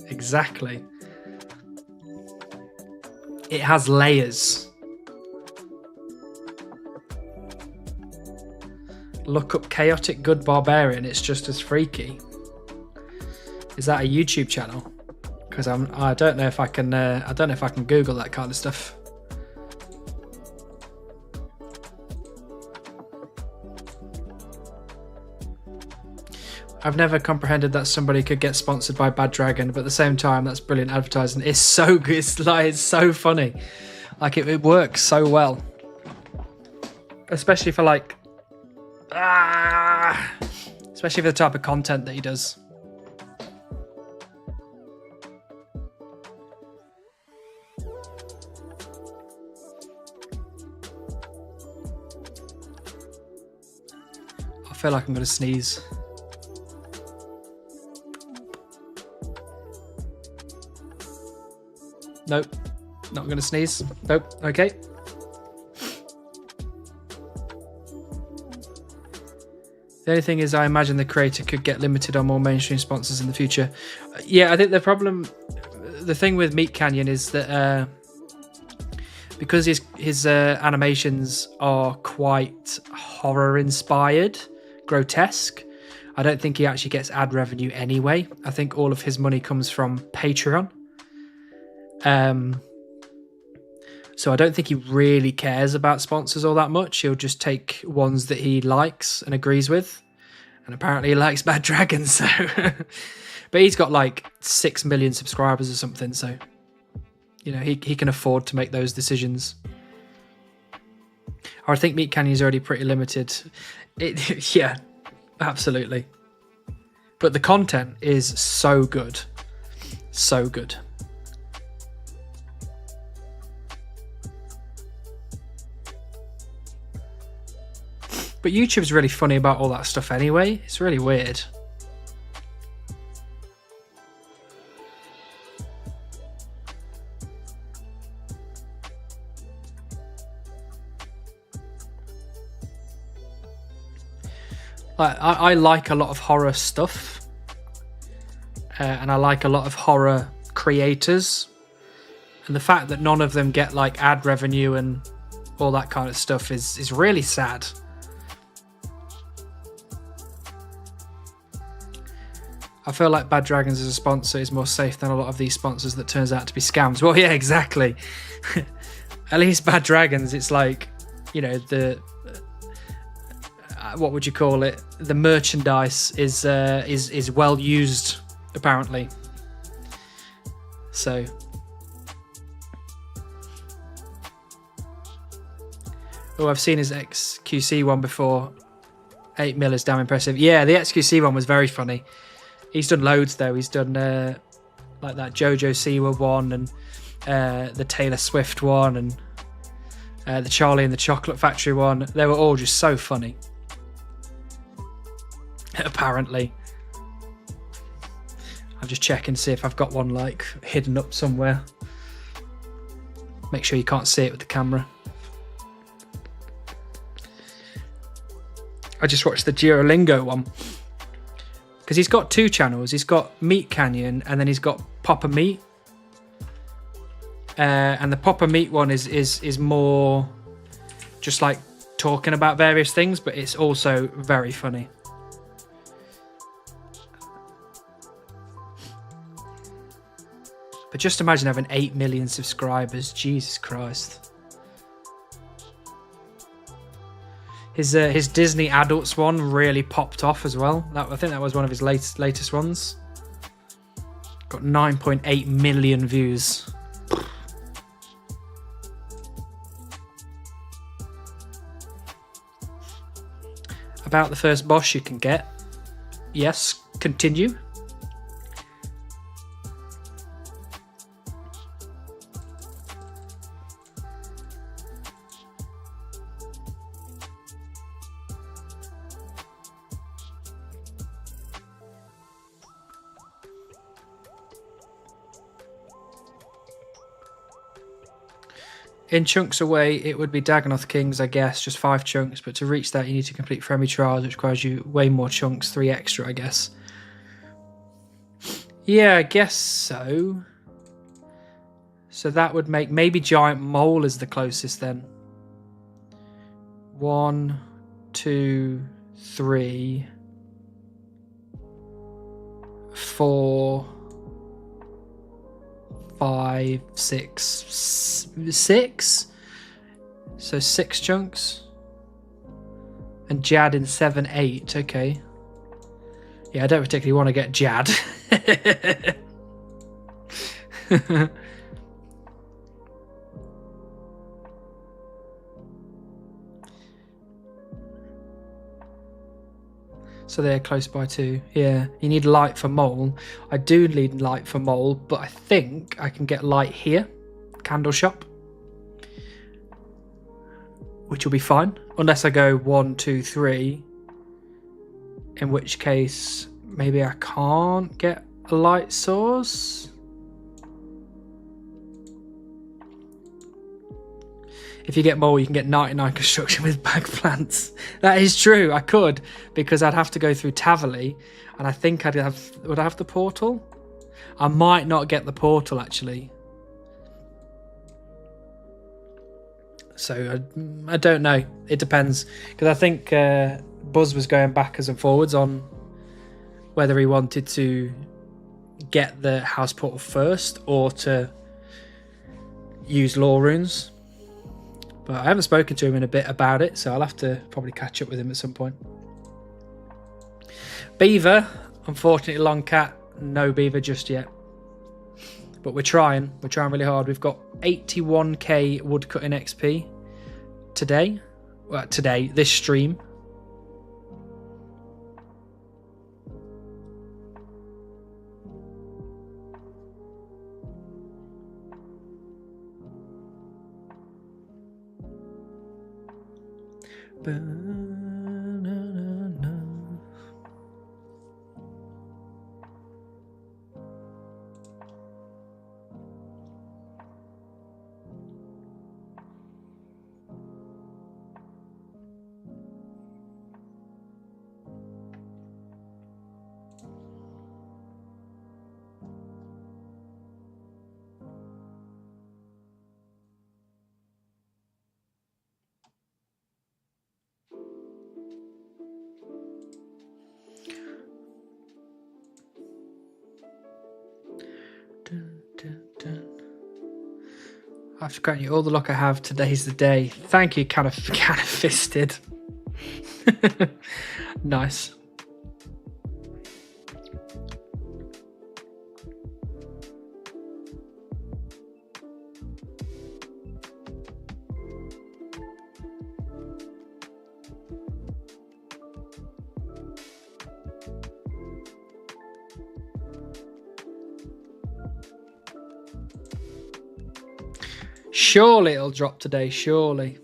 S1: It has layers. Look up Chaotic Good Barbarian. It's just as freaky. Is that a YouTube channel? Because I don't know if I can. I don't know if I can Google that kind of stuff. I've never comprehended that somebody could get sponsored by Bad Dragon, but at the same time, that's brilliant advertising. It's so good. It's so funny. Like it works so well, especially for like. Especially for the type of content that he does. I feel like I'm going to sneeze. Nope, not going to sneeze. Nope, okay. The only thing is I imagine the creator could get limited on more mainstream sponsors in the future. Yeah, I think the thing with Meat Canyon is that because his animations are quite horror inspired, grotesque, I don't think he actually gets ad revenue anyway. I think all of his money comes from Patreon. So I don't think he really cares about sponsors all that much. He'll just take ones that he likes and agrees with. And apparently he likes Bad Dragons. So but he's got like 6 million subscribers or something. So, you know, he can afford to make those decisions. Or I think Meat Canyon is already pretty limited. Yeah, absolutely. But the content is so good. So good. But YouTube's really funny about all that stuff anyway. It's really weird. I like a lot of horror stuff. And I like a lot of horror creators. And the fact that none of them get like ad revenue and all that kind of stuff is really sad. I feel like Bad Dragons as a sponsor is more safe than a lot of these sponsors that turns out to be scams. Well, yeah, exactly. At least Bad Dragons, it's like, you know, the what would you call it? The merchandise is well used, apparently. So oh, I've seen his XQC one before. 8 mil is damn impressive. Yeah, the XQC one was very funny. He's done loads though. He's done like that Jojo Siwa one and the Taylor Swift one and the Charlie and the Chocolate Factory one. They were all just so funny. Apparently. I'll just check and see if I've got one like hidden up somewhere. Make sure you can't see it with the camera. I just watched the Duolingo one. Because he's got 2 channels. He's got Meat Canyon and then he's got Papa Meat. And the Papa Meat one is more just like talking about various things, but it's also very funny. But just imagine having 8 million subscribers. Jesus Christ. His Disney Adults one really popped off as well. I think that was one of his latest ones. Got 9.8 million views. About the first boss you can get. Yes, continue. In chunks away, it would be Dagonoth Kings, I guess, just 5 chunks. But to reach that, you need to complete Friendly Trials, which requires you way more chunks, 3 extra, I guess. Yeah, I guess so. So that would make maybe Giant Mole is the closest then. 1, 2, 3, 4, 5, 6. So 6 chunks. And Jad in 7, 8. Okay. Yeah, I don't particularly want to get Jad. So they're close by too. Yeah, you need light for Mole. I do need light for Mole, but I think I can get light here. Candle shop. Which will be fine. Unless I go 1, 2, 3. In which case, maybe I can't get a light source. If you get Mole, you can get 99 construction with bag plants. That is true. I could, because I'd have to go through Tavali, and I think would I have the portal? I might not get the portal actually. So I don't know. It depends, because I think Buzz was going backwards and forwards on whether he wanted to get the house portal first or to use law runes. But I haven't spoken to him in a bit about it, so I'll have to probably catch up with him at some point. Beaver, unfortunately, Long Cat, no Beaver just yet. But we're trying really hard. We've got 81k woodcutting XP today. Well, today, this stream. After granting you all the luck I have, today's the day. Thank you, kind of fisted. Nice. Surely it'll drop today, surely.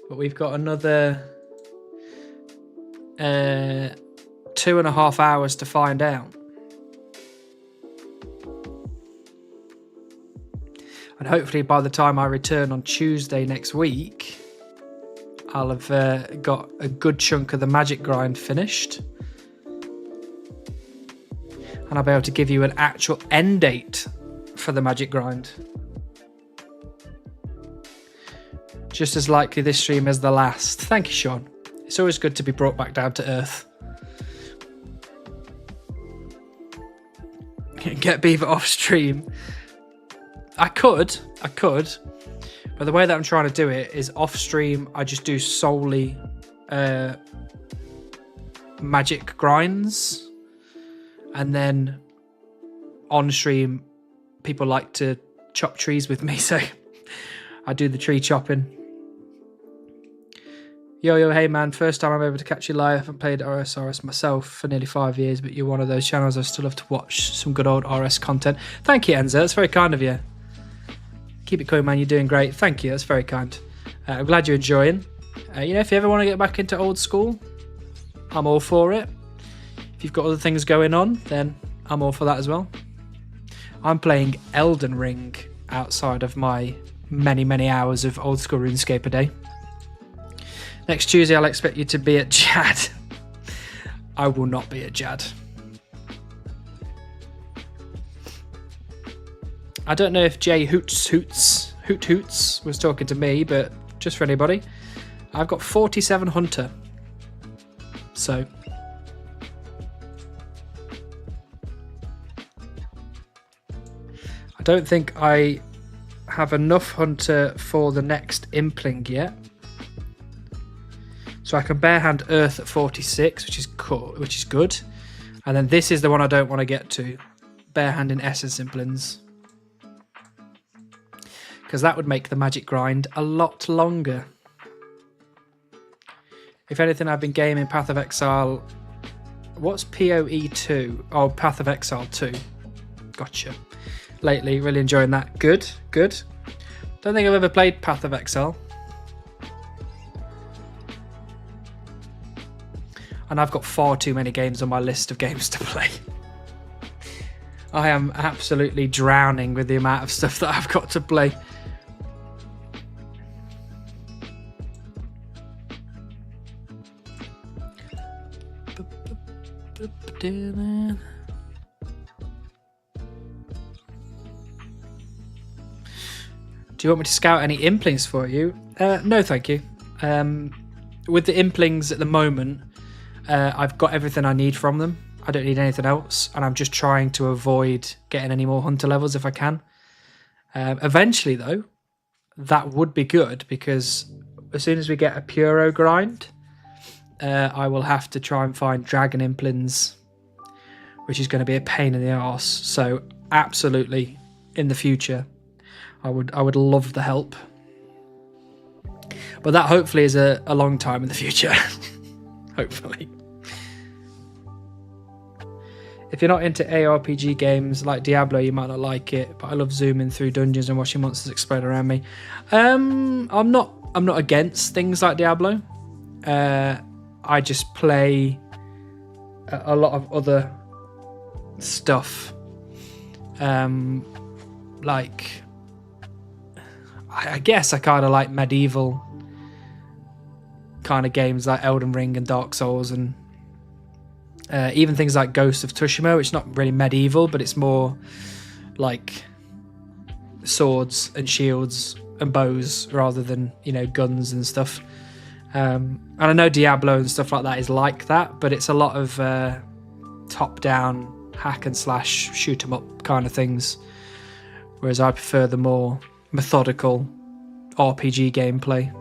S1: But we've got another 2.5 hours to find out. And hopefully by the time I return on Tuesday next week, I'll have got a good chunk of the magic grind finished. And I'll be able to give you an actual end date for the magic grind. Just as likely this stream as the last. Thank you, Sean. It's always good to be brought back down to earth. Get Beaver off stream. I could. But the way that I'm trying to do it is off stream, I just do solely magic grinds. And then on stream, people like to chop trees with me, so I do the tree chopping. Yo, hey man, first time I'm able to catch you live. I haven't played RS myself for nearly 5 years, but you're one of those channels I still love to watch some good old RS content. Thank you, Enzo. That's very kind of you. Keep it going, man. You're doing great. Thank you. That's very kind. I'm glad you're enjoying. If you ever want to get back into old school, I'm all for it. If you've got other things going on, then I'm all for that as well. I'm playing Elden Ring outside of my many, many hours of old school RuneScape a day. Next Tuesday, I'll expect you to be at Jad. I will not be at Jad. I don't know if Jay Hoot Hoots was talking to me, but just for anybody, I've got 47 Hunter. So I don't think I have enough Hunter for the next Impling yet. So I can barehand Earth at 46, which is cool, which is good. And then this is the one I don't want to get to, barehanding Essence Implings. Because that would make the magic grind a lot longer. If anything, I've been gaming Path of Exile. What's PoE 2? Oh, Path of Exile 2. Gotcha. Lately, really enjoying that. Good. Don't think I've ever played Path of Exile. And I've got far too many games on my list of games to play. I am absolutely drowning with the amount of stuff that I've got to play. Do you want me to scout any Implings for you? No, thank you. With the Implings at the moment, I've got everything I need from them. I don't need anything else, and I'm just trying to avoid getting any more Hunter levels if I can. Eventually, though, that would be good, because as soon as we get a Puro grind, I will have to try and find Dragon Implings, which is going to be a pain in the arse. So absolutely, in the future, I would love the help. But that hopefully is a long time in the future. Hopefully. If you're not into ARPG games like Diablo, you might not like it, but I love zooming through dungeons and watching monsters explode around me. I'm not against things like Diablo. I just play a lot of other stuff. Like, I guess I kind of like medieval kind of games like Elden Ring and Dark Souls, and even things like Ghost of Tsushima, which is not really medieval, but it's more like swords and shields and bows rather than, guns and stuff. And I know Diablo and stuff like that is like that, but it's a lot of top-down hack and slash shoot 'em up kind of things, whereas I prefer the more methodical RPG gameplay.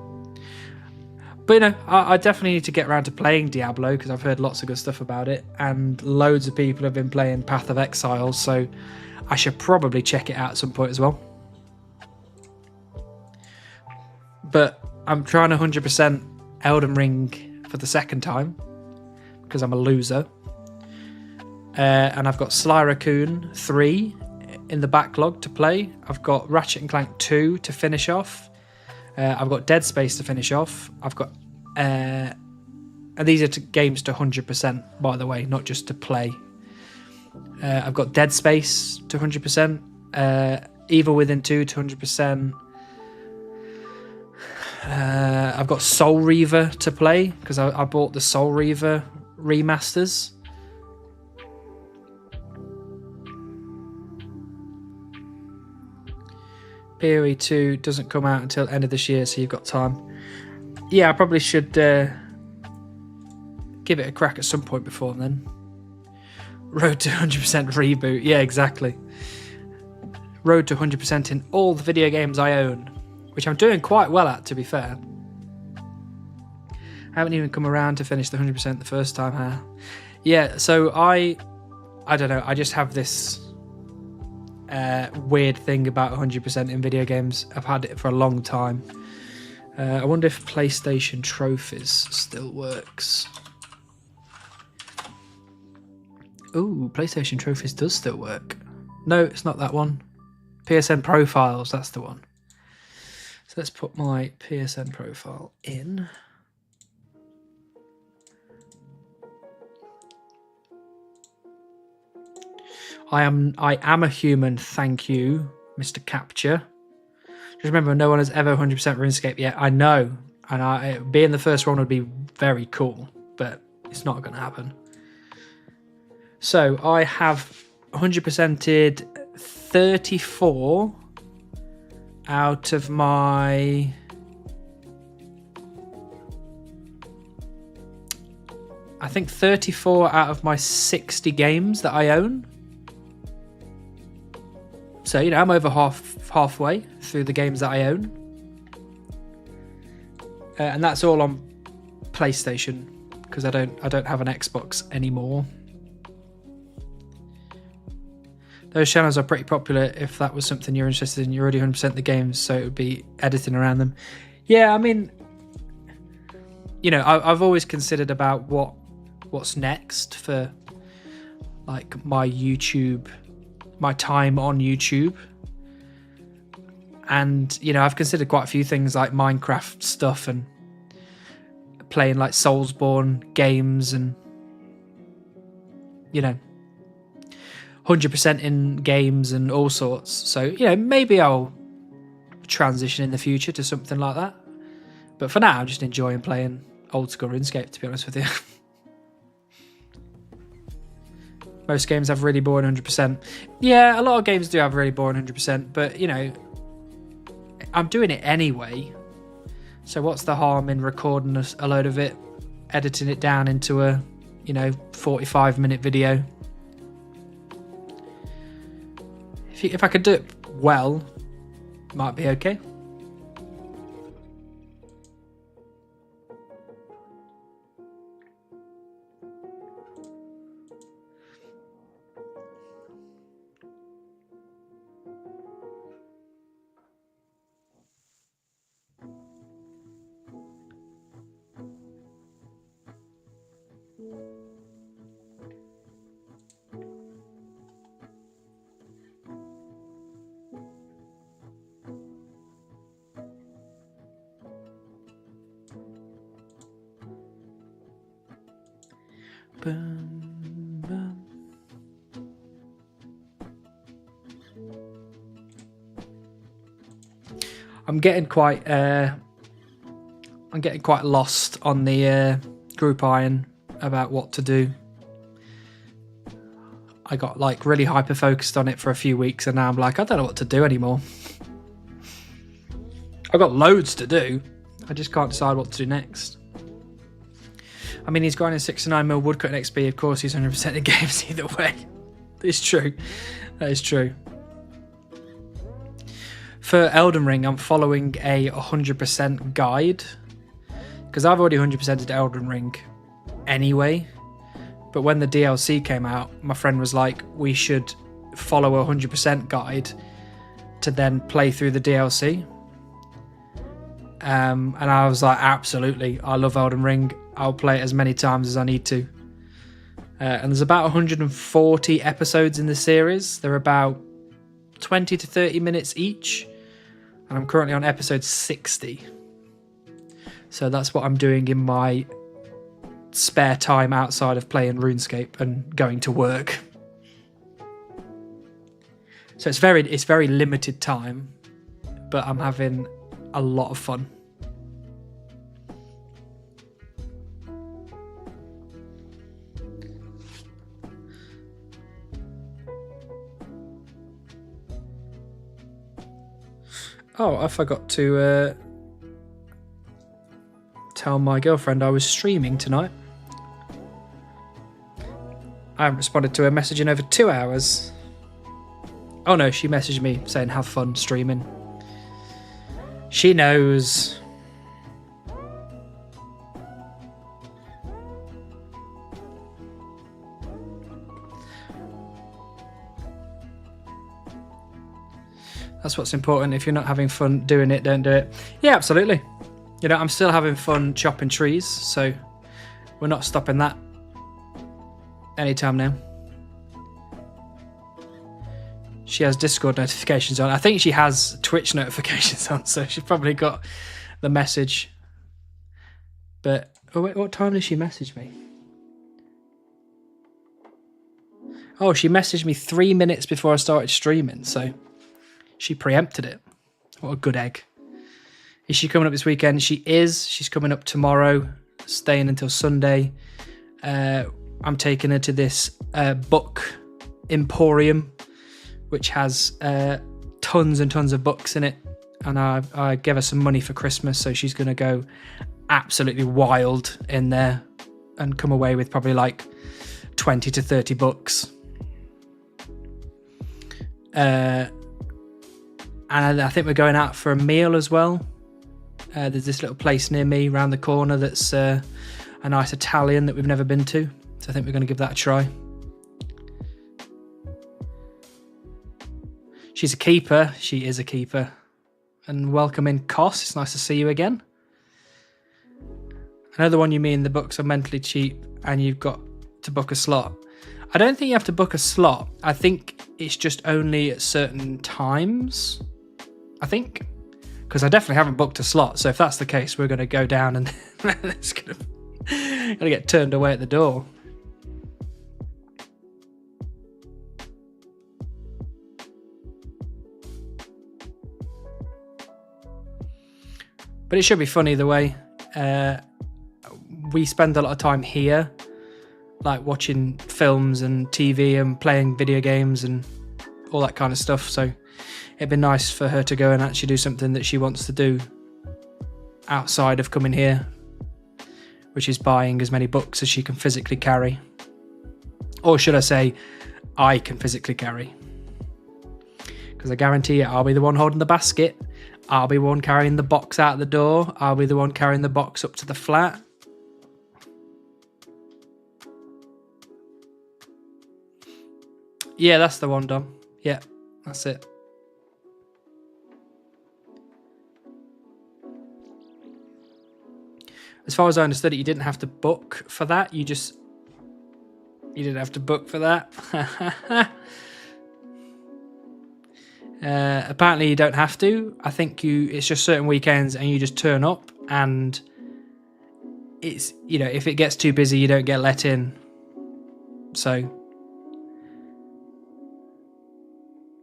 S1: But I definitely need to get around to playing Diablo, because I've heard lots of good stuff about it, and loads of people have been playing Path of Exile, so I should probably check it out at some point as well. But I'm trying 100% Elden Ring for the second time, because I'm a loser. And I've got Sly Raccoon 3 in the backlog to play. I've got Ratchet & Clank 2 to finish off. I've got Dead Space to finish off. I've got, and these are games to 100%, by the way, not just to play. I've got Dead Space to 100%, Evil Within 2 to 100%, I've got Soul Reaver to play because I bought the Soul Reaver remasters. PoE 2 doesn't come out until end of this year, so you've got time. Yeah, I probably should give it a crack at some point before then. Road to 100% reboot. Yeah, exactly. Road to 100% in all the video games I own, which I'm doing quite well at, to be fair. I haven't even come around to finish the 100% the first time, huh? Yeah, so I don't know, I just have this weird thing about 100% in video games. I've had it for a long time. I wonder if PlayStation Trophies still works. Ooh, PlayStation Trophies does still work. No, it's not that one. PSN Profiles, that's the one. So let's put my PSN profile in. I am a human, thank you, Mr. Capture. Just remember, no one has ever 100% RuneScape yet. I know, and being the first one would be very cool, but it's not going to happen. So I have 100%ed 34 out of my... I think 34 out of my 60 games that I own. So, you know, I'm over halfway through the games that I own. And that's all on PlayStation, because I don't have an Xbox anymore. Those channels are pretty popular. If that was something you're interested in, you're already 100% the games, so it would be editing around them. Yeah, I mean, you know, I've always considered about what's next for like my YouTube, my time on YouTube. And, you know, I've considered quite a few things like Minecraft stuff and playing like Soulsborne games and, you know, 100% in games and all sorts. So, you know, maybe I'll transition in the future to something like that. But for now, I'm just enjoying playing old school RuneScape, to be honest with you. Most games have really boring 100%. Yeah, a lot of games do have really boring 100%, but, you know, I'm doing it anyway. So what's the harm in recording a load of it, editing it down into a, you know, 45-minute video? If I could do it well, it might be okay. I'm getting quite lost on the group iron about what to do. I got like really hyper focused on it for a few weeks, and now I'm like, I don't know what to do anymore. I've got loads to do. I just can't decide what to do next. I mean, he's grinding 69mm woodcutting XP. Of course, he's 100% in games either way. It's true. That is true. For Elden Ring, I'm following a 100% guide because I've already 100%ed Elden Ring anyway. But when the DLC came out, my friend was like, we should follow a 100% guide to then play through the DLC. And I was like, absolutely. I love Elden Ring. I'll play it as many times as I need to. And there's about 140 episodes in the series. They're about 20 to 30 minutes each. And I'm currently on episode 60. So that's what I'm doing in my spare time outside of playing RuneScape and going to work. So it's very limited time, but I'm having a lot of fun. Oh, I forgot to tell my girlfriend I was streaming tonight. I haven't responded to her message in over 2 hours. Oh no, she messaged me saying have fun streaming. She knows. That's what's important. If you're not having fun doing it, don't do it. Yeah, absolutely. You know, I'm still having fun chopping trees, so we're not stopping that anytime now. She has Discord notifications on. I think she has Twitch notifications on, so she's probably got the message. But, oh wait, what time did she message me? Oh, she messaged me 3 minutes before I started streaming, so she preempted it. What a good egg. Is she coming up this weekend? She is. She's coming up tomorrow, staying until Sunday. I'm taking her to this book emporium, which has tons and tons of books in it. And I gave her some money for Christmas, so she's going to go absolutely wild in there and come away with probably like 20 to 30 books. And I think we're going out for a meal as well. There's this little place near me around the corner that's a nice Italian that we've never been to. So I think we're going to give that a try. She's a keeper. She is a keeper. And welcome in, Cos. It's nice to see you again. Another one you mean the books are mentally cheap and you've got to book a slot. I don't think you have to book a slot. I think it's just only at certain times. I think. Because I definitely haven't booked a slot. So if that's the case, we're going to go down and it's going to get turned away at the door. But it should be fun either way. We spend a lot of time here, like watching films and TV and playing video games and all that kind of stuff. So it'd be nice for her to go and actually do something that she wants to do outside of coming here, which is buying as many books as she can physically carry. Or should I say, I can physically carry. Because I guarantee you, I'll be the one holding the basket. I'll be the one carrying the box out the door. I'll be the one carrying the box up to the flat. Yeah, that's the one, Dom. Yeah, that's it. As far as I understood it, you didn't have to book for that. You didn't have to book for that. Apparently you don't have to. I think it's just certain weekends and you just turn up, and it's, you know, if it gets too busy, you don't get let in. So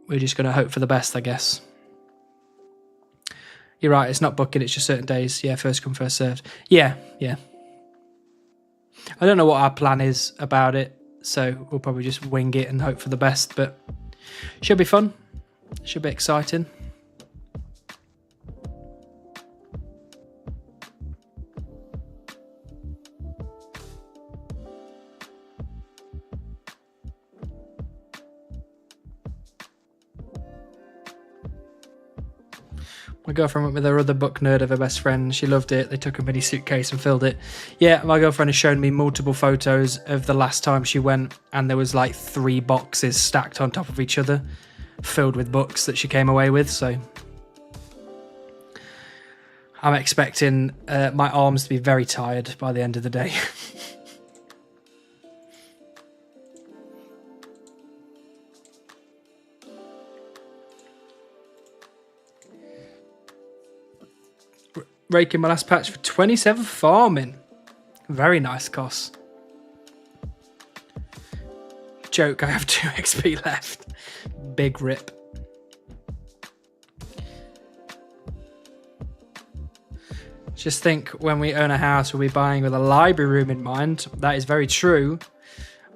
S1: we're just going to hope for the best, I guess. You're right, it's not booking, it's just certain days. Yeah, first come, first served. Yeah. I don't know what our plan is about it, so we'll probably just wing it and hope for the best, but should be fun. Should be exciting. My girlfriend went with her other book nerd of her best friend. She loved it. They took a mini suitcase and filled it. Yeah, my girlfriend has shown me multiple photos of the last time she went, and there was like 3 boxes stacked on top of each other, filled with books that she came away with. So I'm expecting my arms to be very tired by the end of the day. Raking my last patch for 27 farming. Very nice, Cos. Joke, I have 2 XP left. Big rip. Just think, when we own a house, we'll be buying with a library room in mind. That is very true.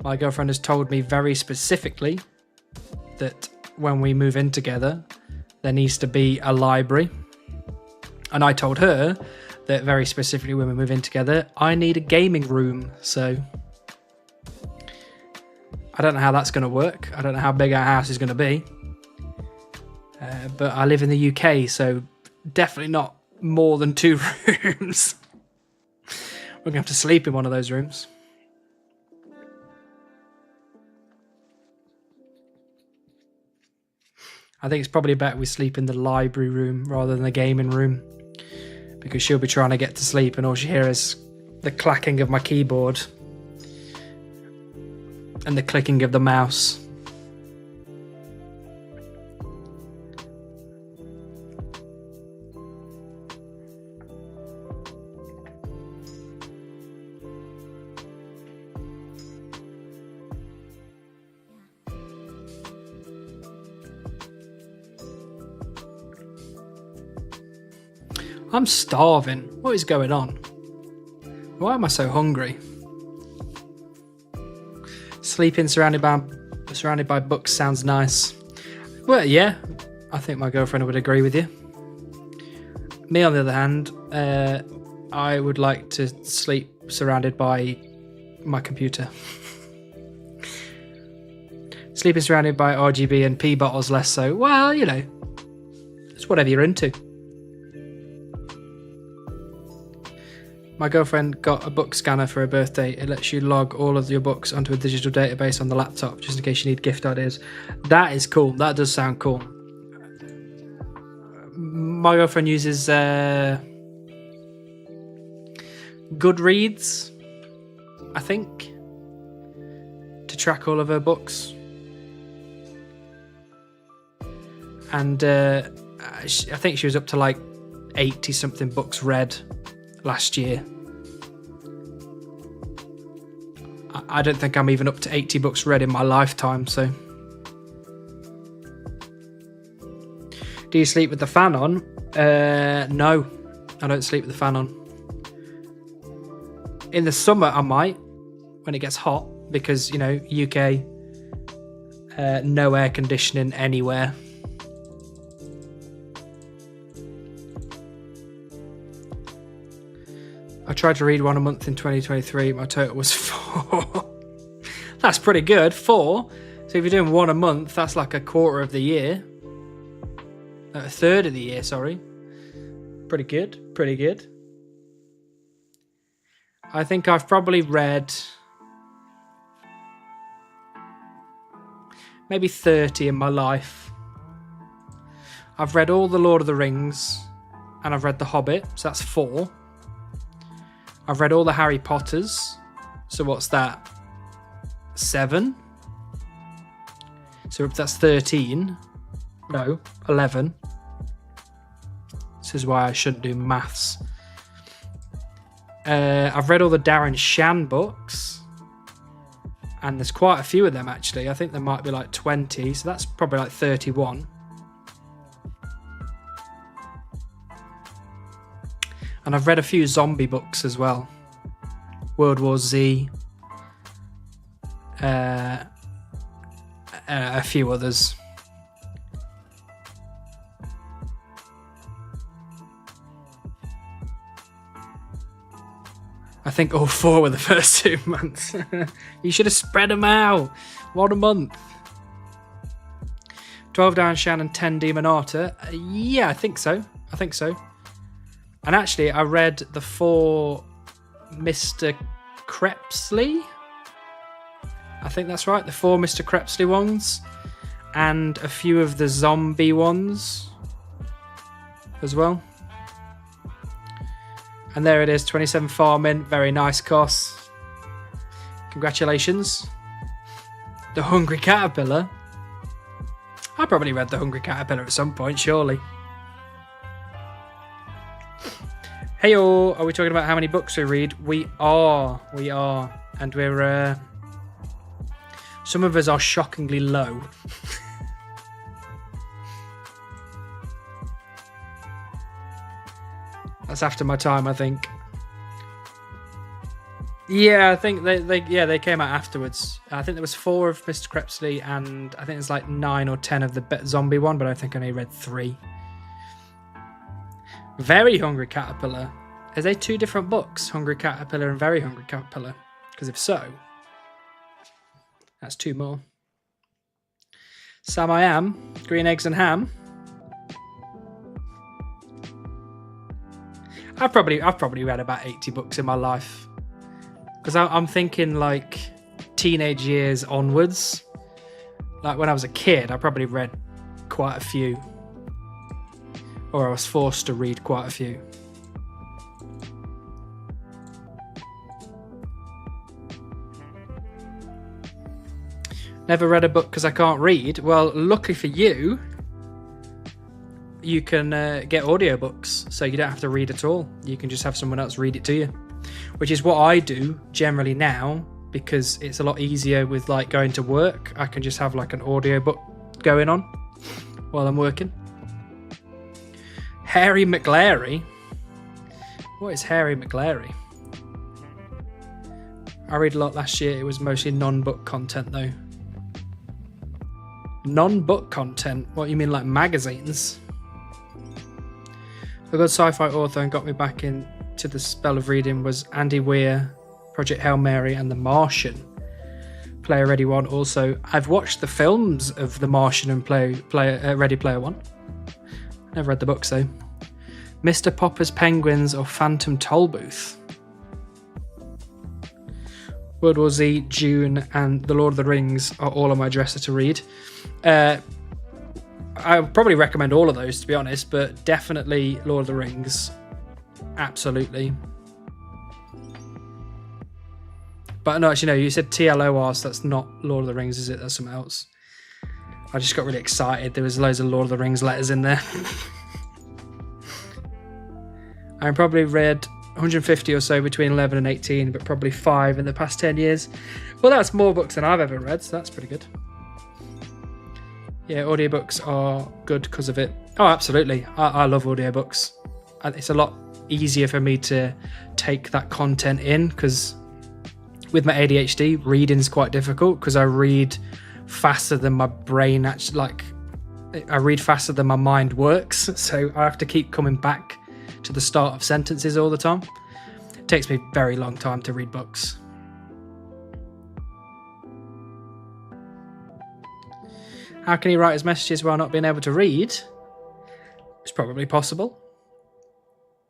S1: My girlfriend has told me very specifically that when we move in together, there needs to be a library. And I told her that very specifically when we move in together, I need a gaming room. So I don't know how that's going to work. I don't know how big our house is going to be. But I live in the UK, so definitely not more than 2 rooms. We're going to have to sleep in one of those rooms. I think it's probably better we sleep in the library room rather than the gaming room, because she'll be trying to get to sleep and all she hears is the clacking of my keyboard and the clicking of the mouse. I'm starving. What is going on? Why am I so hungry? Sleeping surrounded by books sounds nice. Well, yeah, I think my girlfriend would agree with you. Me, on the other hand, I would like to sleep surrounded by my computer. Sleeping surrounded by RGB and pee bottles less so. Well, you know, it's whatever you're into. My girlfriend got a book scanner for her birthday. It lets you log all of your books onto a digital database on the laptop, just in case you need gift ideas. That is cool. That does sound cool. My girlfriend uses Goodreads, I think, to track all of her books. And I think she was up to like 80 something books read last year. I don't think I'm even up to 80 books read in my lifetime, so. Do you sleep with the fan on? No, I don't sleep with the fan on. In the summer I might, when it gets hot, because, you know, UK, no air conditioning anywhere. I tried to read one a month in 2023. My total was 4. That's pretty good. 4. So if you're doing one a month, that's like a quarter of the year. A third of the year, sorry. Pretty good. Pretty good. I think I've probably read maybe 30 in my life. I've read all the Lord of the Rings and I've read The Hobbit, so that's 4. I've read all the Harry Potters. So what's that? 7? So that's 13. No, 11. This is why I shouldn't do maths. I've read all the Darren Shan books. And there's quite a few of them, actually. I think there might be like 20. So that's probably like 31. And I've read a few zombie books as well. World War Z. A few others. I think all 4 were the first 2 months. You should have spread them out. One a month. 12 Darren Shan and 10 Demonata. Yeah, I think so. I think so. And actually, I read the 4 Mr. Crepsley. I think that's right. The 4 Mr. Crepsley ones. And a few of the zombie ones as well. And there it is, 27 farming. Very nice cost. Congratulations. The Hungry Caterpillar. I probably read The Hungry Caterpillar at some point, surely. Heyo, are we talking about how many books we read? We are. And we're, some of us are shockingly low. That's after my time, I think. Yeah, I think they came out afterwards. I think there was 4 of Mr. Crepsley, and I think there's like 9 or 10 of the zombie one, but I think I only read 3. Very Hungry Caterpillar. Are they 2 different books, Hungry Caterpillar and Very Hungry Caterpillar? Because if so, that's 2 more. Sam I Am, Green Eggs and Ham. I've probably read about 80 books in my life. Because I'm thinking like teenage years onwards. Like when I was a kid, I probably read quite a few. Or I was forced to read quite a few. Never read a book because I can't read. Well, lucky for you, you can get audiobooks, so you don't have to read at all. You can just have someone else read it to you, which is what I do generally now, because it's a lot easier with like going to work. I can just have like an audiobook going on while I'm working. Harry McGlary. What is Harry McGlary? I read a lot last year. It was mostly non-book content though. Non-book content? What, you mean like magazines? A good sci-fi author and got me back into the spell of reading was Andy Weir, Project Hail Mary and The Martian. Player Ready One also. I've watched the films of The Martian and Ready Player One. Never read the books though. Mr. Popper's Penguins or Phantom Tollbooth. World War Z, Dune and The Lord of the Rings are all on my dresser to read. I would probably recommend all of those, to be honest, but definitely Lord of the Rings. Absolutely. But no, actually, no, you said TLOR, so that's not Lord of the Rings, is it? That's something else. I just got really excited. There was loads of Lord of the Rings letters in there. I probably read 150 or so between 11 and 18, but probably 5 in the past 10 years. Well, that's more books than I've ever read, so that's pretty good. Yeah, audiobooks are good because of it. Oh, absolutely. I love audiobooks. It's a lot easier for me to take that content in, because with my ADHD, reading is quite difficult because I read faster than my brain actually, like, I read faster than my mind works. So I have to keep coming back to the start of sentences all the time. It takes me a very long time to read books. How can he write his messages while not being able to read? It's probably possible.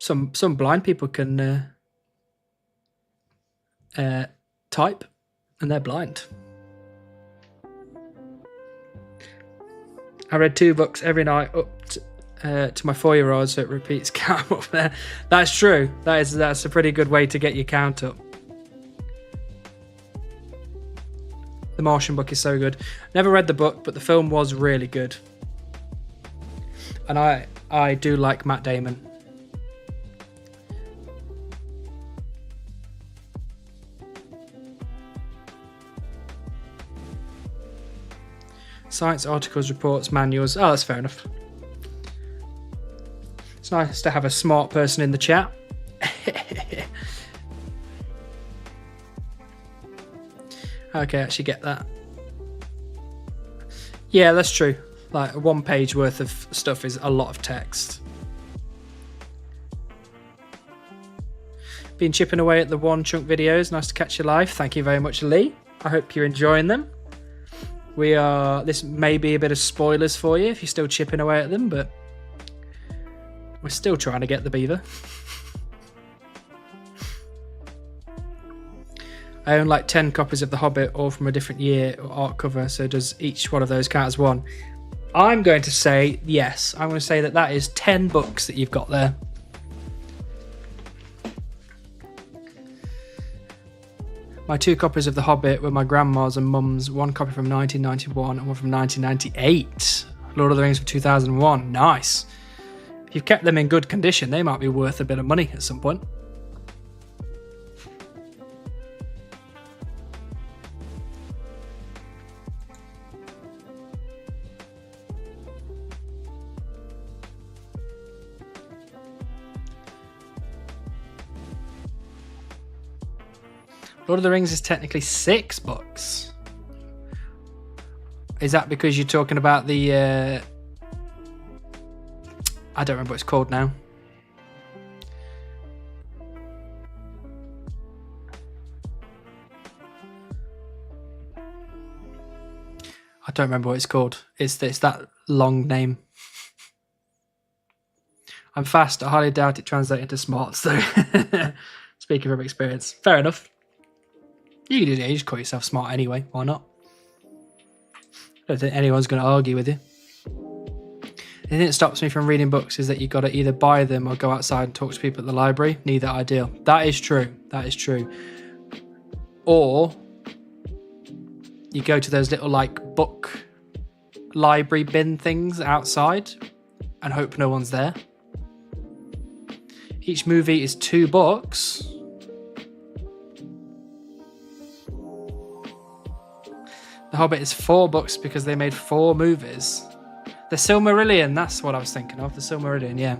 S1: Some blind people can type, and they're blind. I read 2 books every night up to my 4-year-old, so it repeats count up there. That's true. That's a pretty good way to get your count up. The Martian book is so good. Never read the book, but the film was really good. And I do like Matt Damon. Science articles, reports, manuals. Oh, that's fair enough. It's nice to have a smart person in the chat. Okay, I actually get that. Yeah, that's true. Like 1 page worth of stuff is a lot of text. Been chipping away at the One Chunk videos. Nice to catch you live. Thank you very much, Lee. I hope you're enjoying them. This may be a bit of spoilers for you if you're still chipping away at them, but we're still trying to get the beaver. I own like 10 copies of The Hobbit, all from a different year or art cover, so does each one of those count as one? I'm going to say yes. I'm going to say that is 10 books that you've got there. My 2 copies of The Hobbit were my grandma's and mum's, 1 copy from 1991 and 1 from 1998. Lord of the Rings from 2001. Nice. If you've kept them in good condition, they might be worth a bit of money at some point. Lord of the Rings is technically 6 books. Is that because you're talking about the... I don't remember what it's called now. I don't remember what it's called. It's that long name. I'm fast. I highly doubt it translates into smart, though. Speaking from experience. Fair enough. You can do it. You just call yourself smart anyway. Why not? I don't think anyone's going to argue with you. The thing that stops me from reading books is that you've got to either buy them or go outside and talk to people at the library. Neither ideal. That is true. That is true. Or you go to those little like book library bin things outside and hope no one's there. Each movie is 2 books. The Hobbit is 4 books because they made 4 movies. The Silmarillion, that's what I was thinking of. The Silmarillion, yeah.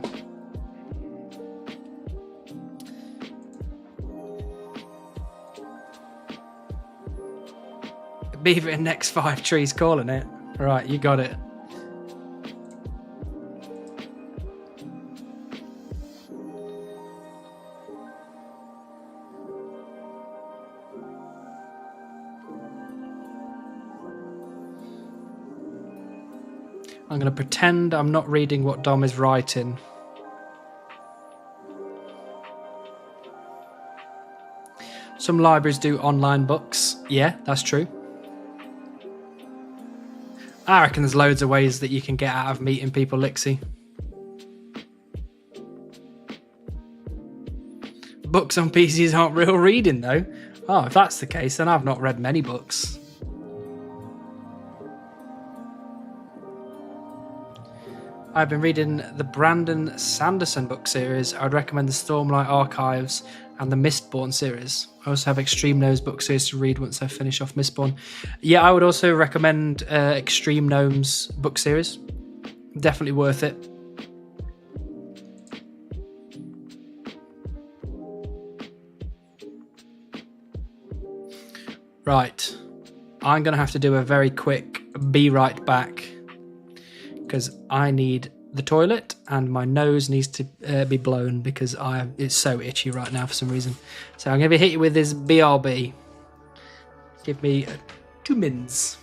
S1: Beaver in next 5 trees calling it. Right, you got it. I'm going to pretend I'm not reading what Dom is writing. Some libraries do online books. Yeah, that's true. I reckon there's loads of ways that you can get out of meeting people, Lixie. Books on PCs aren't real reading, though. Oh, if that's the case, then I've not read many books. I've been reading the Brandon Sanderson book series. I would recommend the Stormlight Archives and the Mistborn series. I also have Extreme Gnomes book series to read once I finish off Mistborn. Yeah, I would also recommend Extreme Gnomes book series. Definitely worth it. Right. I'm going to have to do a very quick be right back because I need the toilet and my nose needs to be blown because it's so itchy right now for some reason. So I'm going to hit you with this BRB. Give me 2 mins.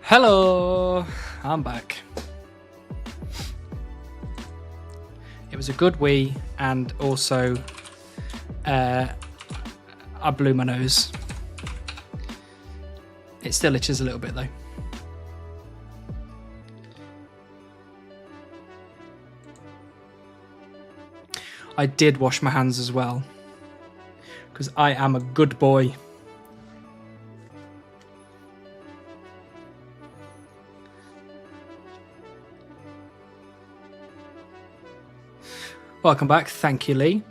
S1: Hello, I'm back. It was a good wee, and also I blew my nose. It still itches a little bit though. I did wash my hands as well, because I am a good boy. Welcome back. Thank you, Lee.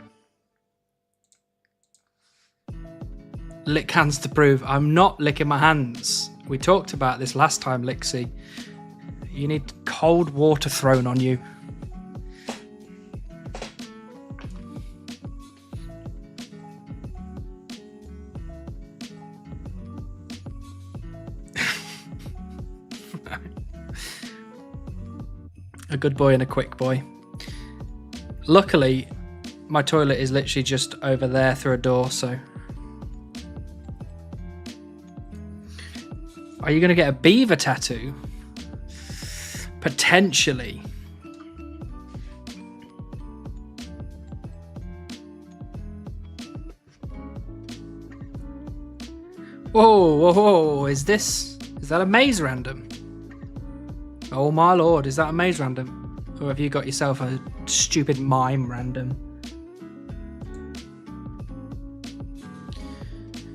S1: Lick hands to prove. I'm not licking my hands. We talked about this last time, Lixie. You need cold water thrown on you. A good boy and a quick boy. Luckily, my toilet is literally just over there through a door, so... Are you going to get a beaver tattoo? Potentially. Whoa, whoa, whoa. Is that a maze random? Oh my lord, is that a maze random? Or have you got yourself a stupid mime random?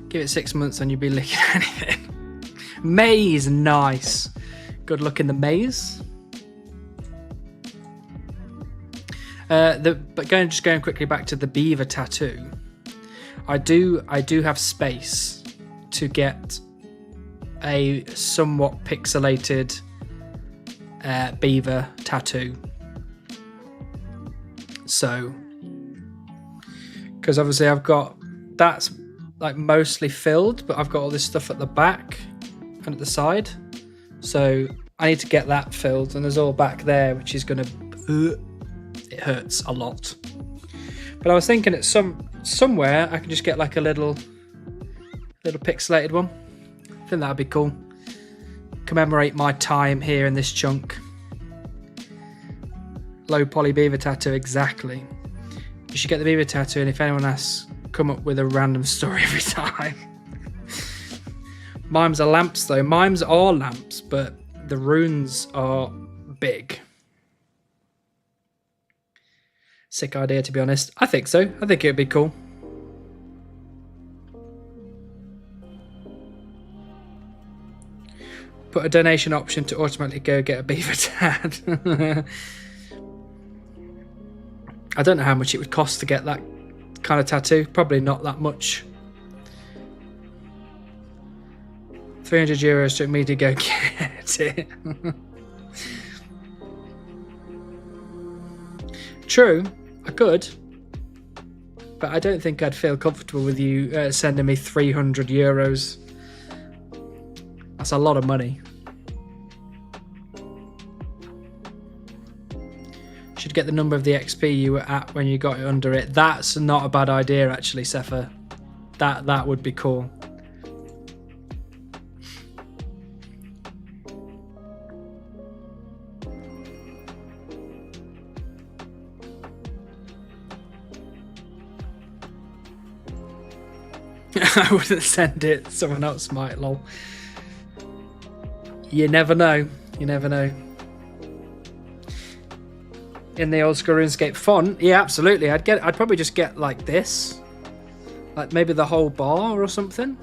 S1: Give it 6 months and you'll be licking anything. Maze, nice. Good luck in the maze. But going quickly back to the beaver tattoo. I do have space to get a somewhat pixelated beaver tattoo. So, because obviously I've got that's like mostly filled, but I've got all this stuff at the back and at the side, so I need to get that filled, and there's all back there which is gonna it hurts a lot. But I was thinking at somewhere I can just get like a little pixelated one. I think that'd be cool. Commemorate my time here in this chunk. Low poly beaver tattoo, exactly. You should get the beaver tattoo, and if anyone asks, come up with a random story every time. Mimes are lamps though. Mimes are lamps, but the runes are big. Sick idea, to be honest. I think so. I think it would be cool. Put a donation option to automatically go get a beaver tat. I don't know how much it would cost to get that kind of tattoo. Probably not that much. 300 euros took me to go get it. True, I could. But I don't think I'd feel comfortable with you sending me 300 euros. That's a lot of money. Should get the number of the XP you were at when you got it under it. That's not a bad idea, actually, Sepha. That would be cool. I wouldn't send it. Someone else might, lol. You never know. You never know. In the old school RuneScape font, yeah, absolutely. I'd probably just get like this, like maybe the whole bar or something,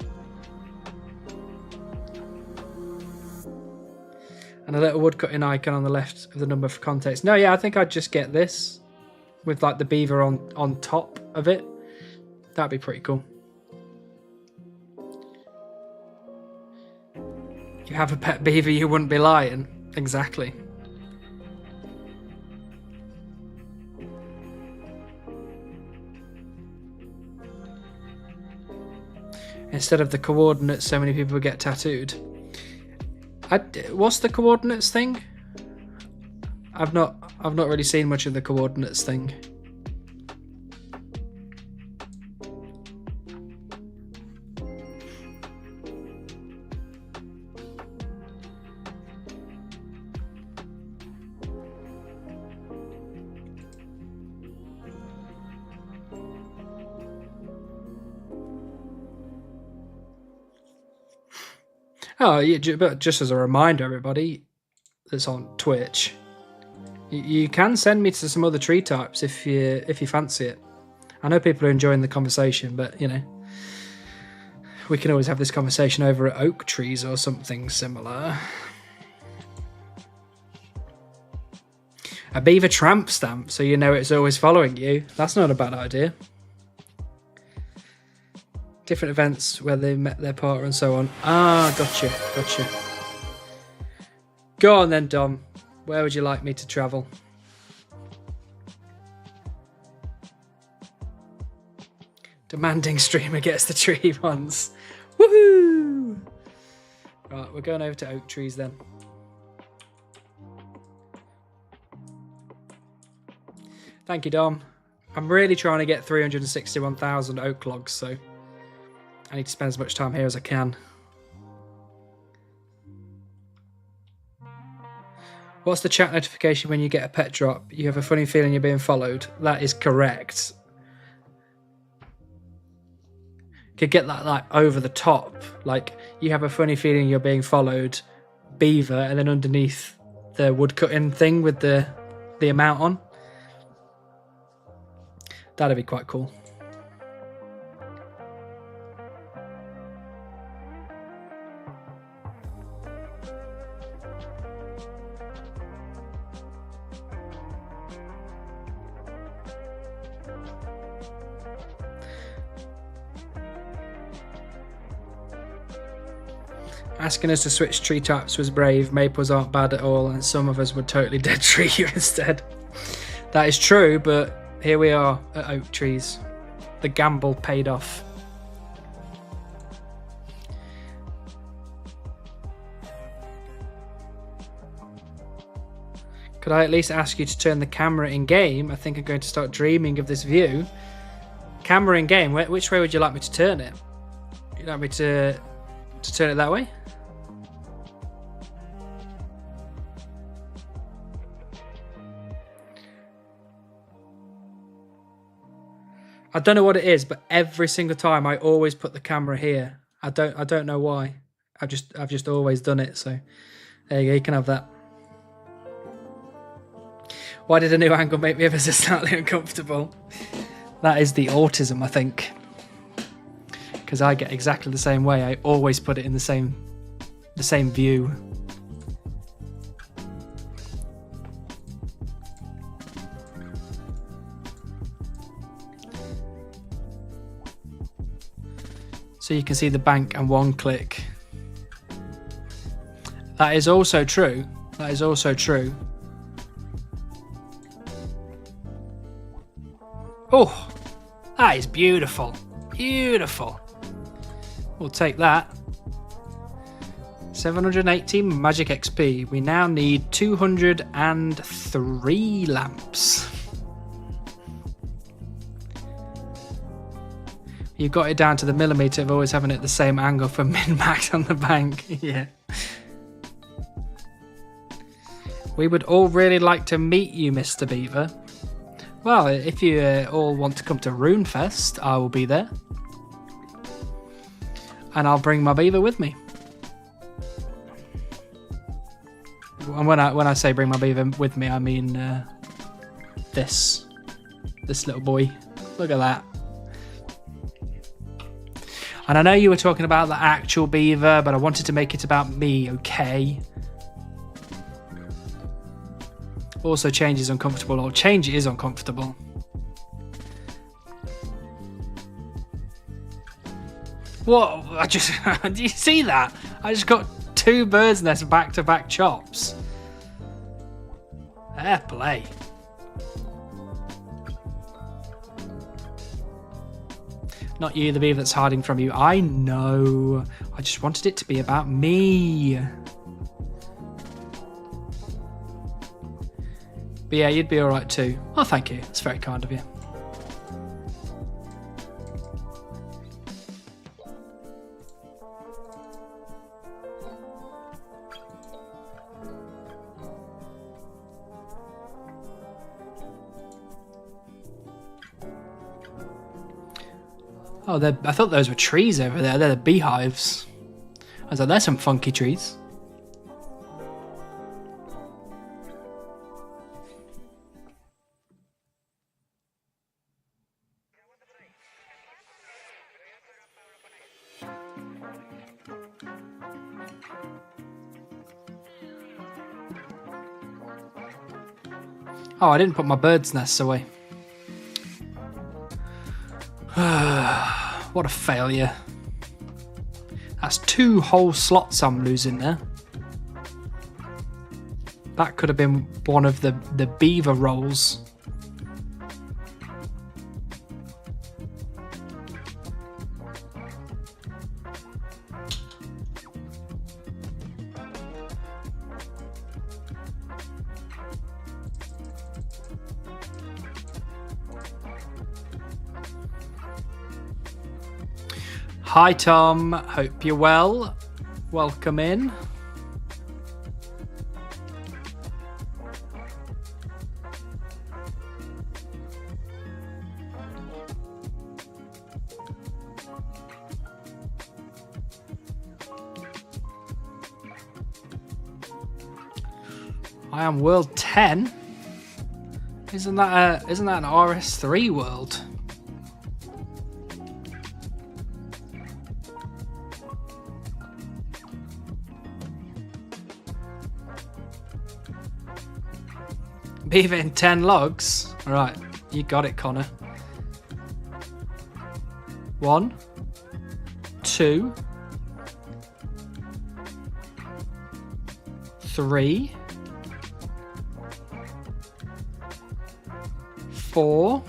S1: and a little woodcutting icon on the left of the number for context. No, yeah, I think I'd just get this with like the beaver on top of it. That'd be pretty cool. You have a pet beaver, you wouldn't be lying. Exactly. Instead of the coordinates, so many people get tattooed. What's the coordinates thing? I've not really seen much of the coordinates thing. Oh, yeah, but just as a reminder, everybody that's on Twitch, you can send me to some other tree types if you fancy it. I know people are enjoying the conversation, but you know, we can always have this conversation over at oak trees or something similar. A beaver tramp stamp, so you know it's always following you. That's not a bad idea. Different events where they met their partner and so on. Ah, gotcha. Go on then, Dom. Where would you like me to travel? Demanding streamer gets the tree once. Woohoo! Right, we're going over to oak trees then. Thank you, Dom. I'm really trying to get 361,000 oak logs, so I need to spend as much time here as I can. What's the chat notification when you get a pet drop? You have a funny feeling you're being followed. That is correct. Could get that like over the top. Like you have a funny feeling you're being followed, beaver, and then underneath the woodcutting thing with the amount on. That'd be quite cool. Asking us to switch tree types was brave. Maples aren't bad at all, and some of us would totally dead tree you instead. That is true, but here we are at oak trees. The gamble paid off. Could I at least ask you to turn the camera in game? I think I'm going to start dreaming of this view. Camera in game. Which way would you like me to turn it? You'd like me to turn it that way? I don't know what it is, but every single time I always put the camera here. I don't know why. I've just always done it. So there you go. You can have that. Why did a new angle make me ever so slightly uncomfortable? That is the autism, I think. Because I get exactly the same way. I always put it in the same view. So you can see the bank and one click. That is also true. That is also true. Oh, that is beautiful. Beautiful. We'll take that. 718 magic XP. We now need 203 lamps. You've got it down to the millimetre of always having it the same angle for min-max on the bank. Yeah. We would all really like to meet you, Mr. Beaver. Well, if you all want to come to Runefest, I will be there. And I'll bring my beaver with me. And when I say bring my beaver with me, I mean this little boy. Look at that. And I know you were talking about the actual beaver, but I wanted to make it about me, okay? Also, change is uncomfortable, or change is uncomfortable. What? Do you see that? I just got 2 birds' nests back-to-back chops. Fair play. Not you, the beaver that's hiding from you. I know. I just wanted it to be about me. But yeah, you'd be alright too. Oh, thank you. That's very kind of you. Oh, I thought those were trees over there. They're the beehives. I was like, there's some funky trees. Oh, I didn't put my bird's nests away. What a failure. That's 2 whole slots I'm losing there. That could have been one of the beaver rolls. Hi Tom, hope you're well. Welcome in. I am world 10. Isn't that an RS3 world? Beaver in 10 logs. Right, you got it, Connor. 1, 2, 3, 4,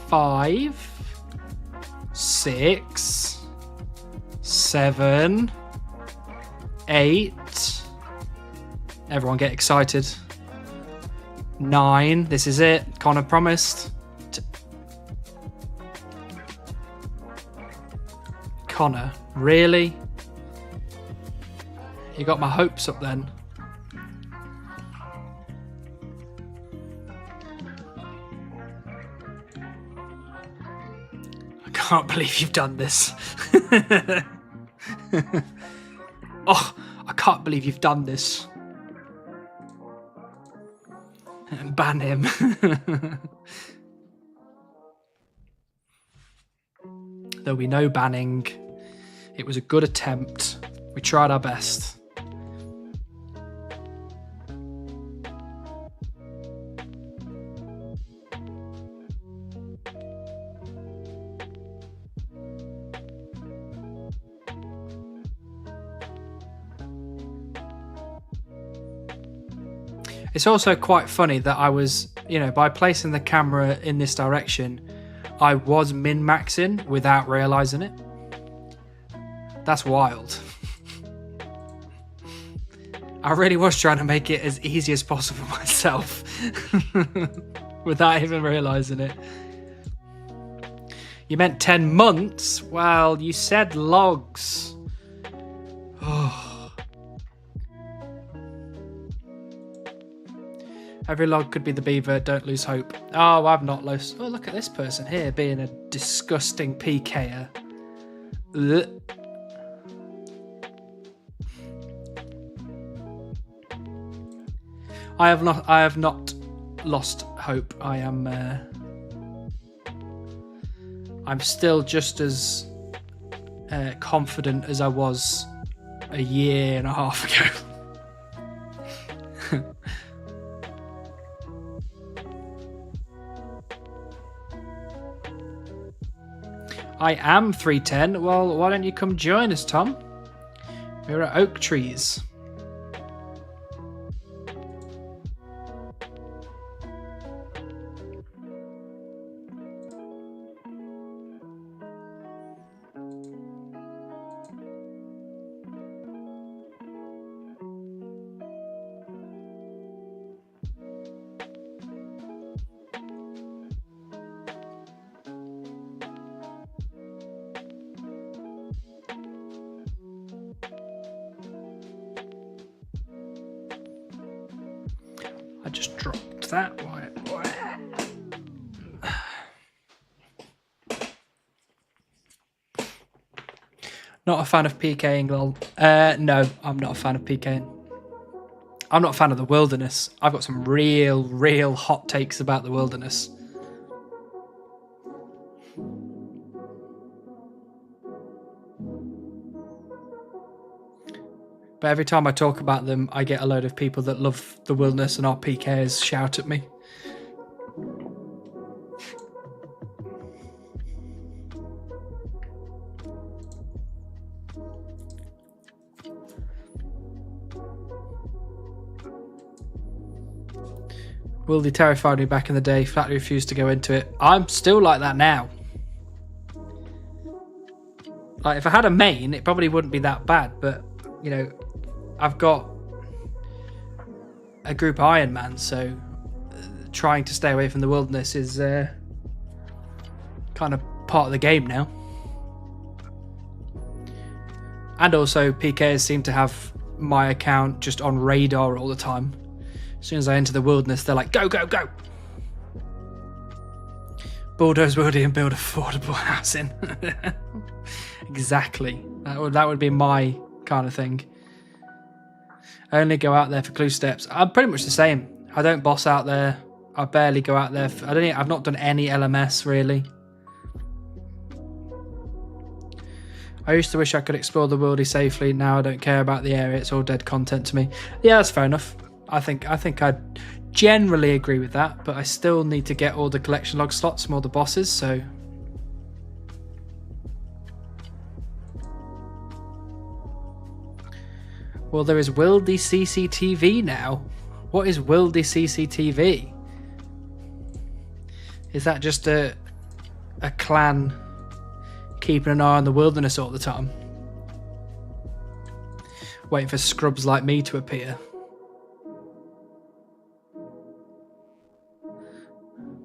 S1: 5, 6, 7, 8. Everyone get excited. 9. This is it. Connor promised. Connor, really? You got my hopes up then. I can't believe you've done this. Oh, I can't believe you've done this. Ban him. There'll be no banning. It was a good attempt. We tried our best. It's also quite funny that I was, by placing the camera in this direction, I was min-maxing without realising it. That's wild. I really was trying to make it as easy as possible myself without even realising it. You meant 10 months? Well, you said logs. Oh. Every log could be the beaver, don't lose hope. Oh, I've not lost. Oh, look at this person here being a disgusting PKer. Ugh. I have not lost hope. I'm still just as confident as I was a year and a half ago. I am 310. Well, why don't you come join us, Tom? We're at Oak Trees. I just dropped that. Why? Not a fan of PKing, lol. No, I'm not a fan of PKing. I'm not a fan of the wilderness. I've got some real hot takes about the wilderness. But every time I talk about them, I get a load of people that love the wilderness and are PKs shout at me. Wildy terrified me back in the day, flatly refused to go into it. I'm still like that now. Like, if I had a main, it probably wouldn't be that bad, but, you know, I've got a group Iron Man, so trying to stay away from the wilderness is kind of part of the game now. And also, PKs seem to have my account just on radar all the time. As soon as I enter the wilderness, they're like, go, go, go. Bulldoze Wildy and build affordable housing. Exactly. That would be my kind of thing. I only go out there for clue steps. I'm pretty much the same. I don't boss out there. I barely go out there. I've not done any LMS really. I used to wish I could explore the worldy safely. Now I don't care about the area. It's all dead content to me. Yeah, that's fair enough. I think I generally agree with that, but I still need to get all the collection log slots from all the bosses, so... Well, there is Wildy CCTV now. What is Wildy CCTV? Is that just a clan keeping an eye on the wilderness all the time? Waiting for scrubs like me to appear?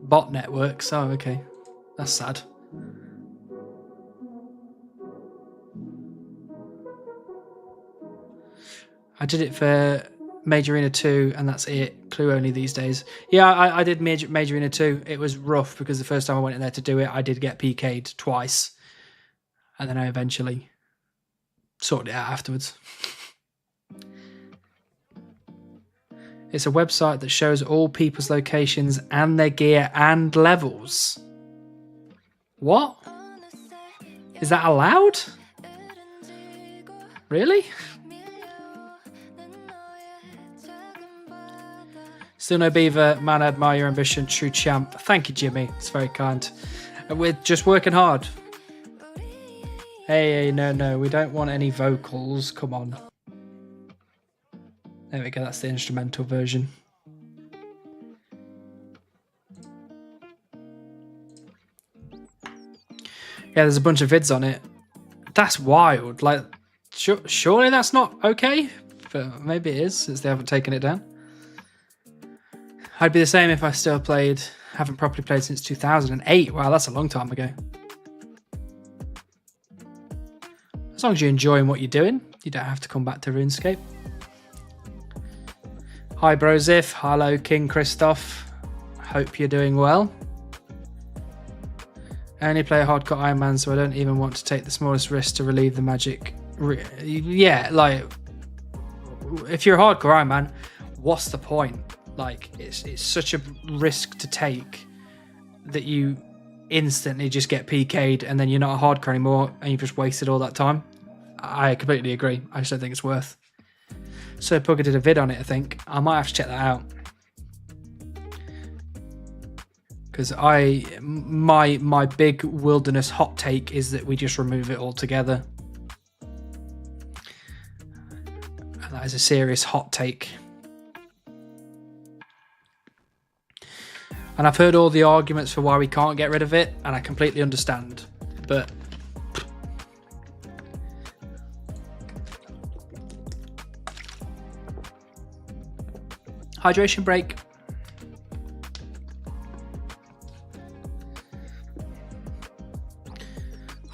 S1: Bot networks. Oh, okay. That's sad. I did it for Major Arena 2 and that's it. Clue only these days. Yeah, I did Major Arena 2. It was rough because the first time I went in there to do it, I did get PK'd twice. And then I eventually sorted it out afterwards. It's a website that shows all people's locations and their gear and levels. What? Is that allowed? Really? Still no beaver. Man, I admire your ambition. True champ. Thank you, Jimmy. It's very kind. We're just working hard. Hey, no. We don't want any vocals. Come on. There we go, that's the instrumental version. Yeah, there's a bunch of vids on it. That's wild. Like, surely that's not okay? But maybe it is, since they haven't taken it down. I'd be the same if I still played, haven't properly played since 2008. Wow, that's a long time ago. As long as you're enjoying what you're doing, you don't have to come back to RuneScape. Hi Brozif, hello King Christoph, hope you're doing well. I only play a hardcore Iron Man, so I don't even want to take the smallest risk to relieve the magic. Yeah, like, if you're a hardcore Iron Man, what's the point? Like, it's such a risk to take that you instantly just get PK'd and then you're not a hardcore anymore and you've just wasted all that time. I completely agree, I just don't think it's worth. So Pugger did a vid on it, I think. I might have to check that out. Because my big wilderness hot take is that we just remove it altogether. And that is a serious hot take. And I've heard all the arguments for why we can't get rid of it, and I completely understand. But hydration break.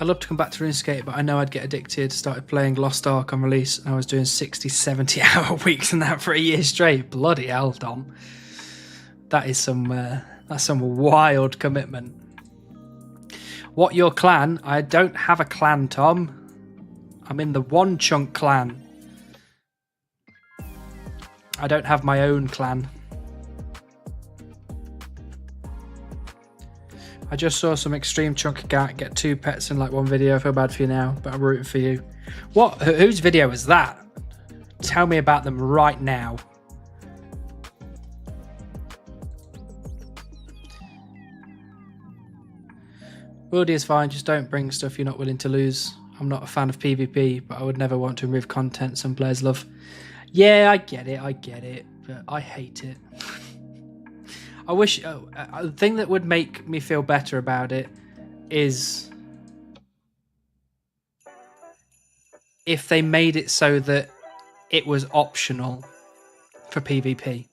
S1: I'd love to come back to RuneScape, but I know I'd get addicted. Started playing Lost Ark on release, and I was doing 60, 70 hour weeks and that for a year straight. Bloody hell, Dom. That is that's some wild commitment. What your clan? I don't have a clan, Tom. I'm in the One Chunk clan. I don't have my own clan. I just saw some extreme chunk gat get 2 pets in like one video. I feel bad for you now, but I'm rooting for you. What? Whose video was that? Tell me about them right now. Worldy is fine, just don't bring stuff you're not willing to lose. I'm not a fan of PvP, but I would never want to remove content some players love. Yeah, I get it, but I hate it. I wish... the thing that would make me feel better about it is if they made it so that it was optional for PvP.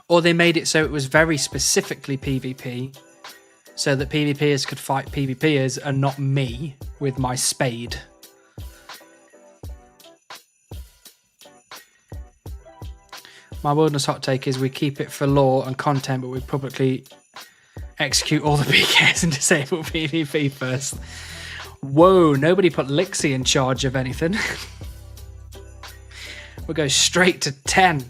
S1: Or they made it so it was very specifically PvP, so that PvPers could fight PvPers and not me with my spade. My wilderness hot take is we keep it for lore and content, but we publicly execute all the PKs and disable PvP first. Whoa, nobody put Lixie in charge of anything. We'll go straight to 10.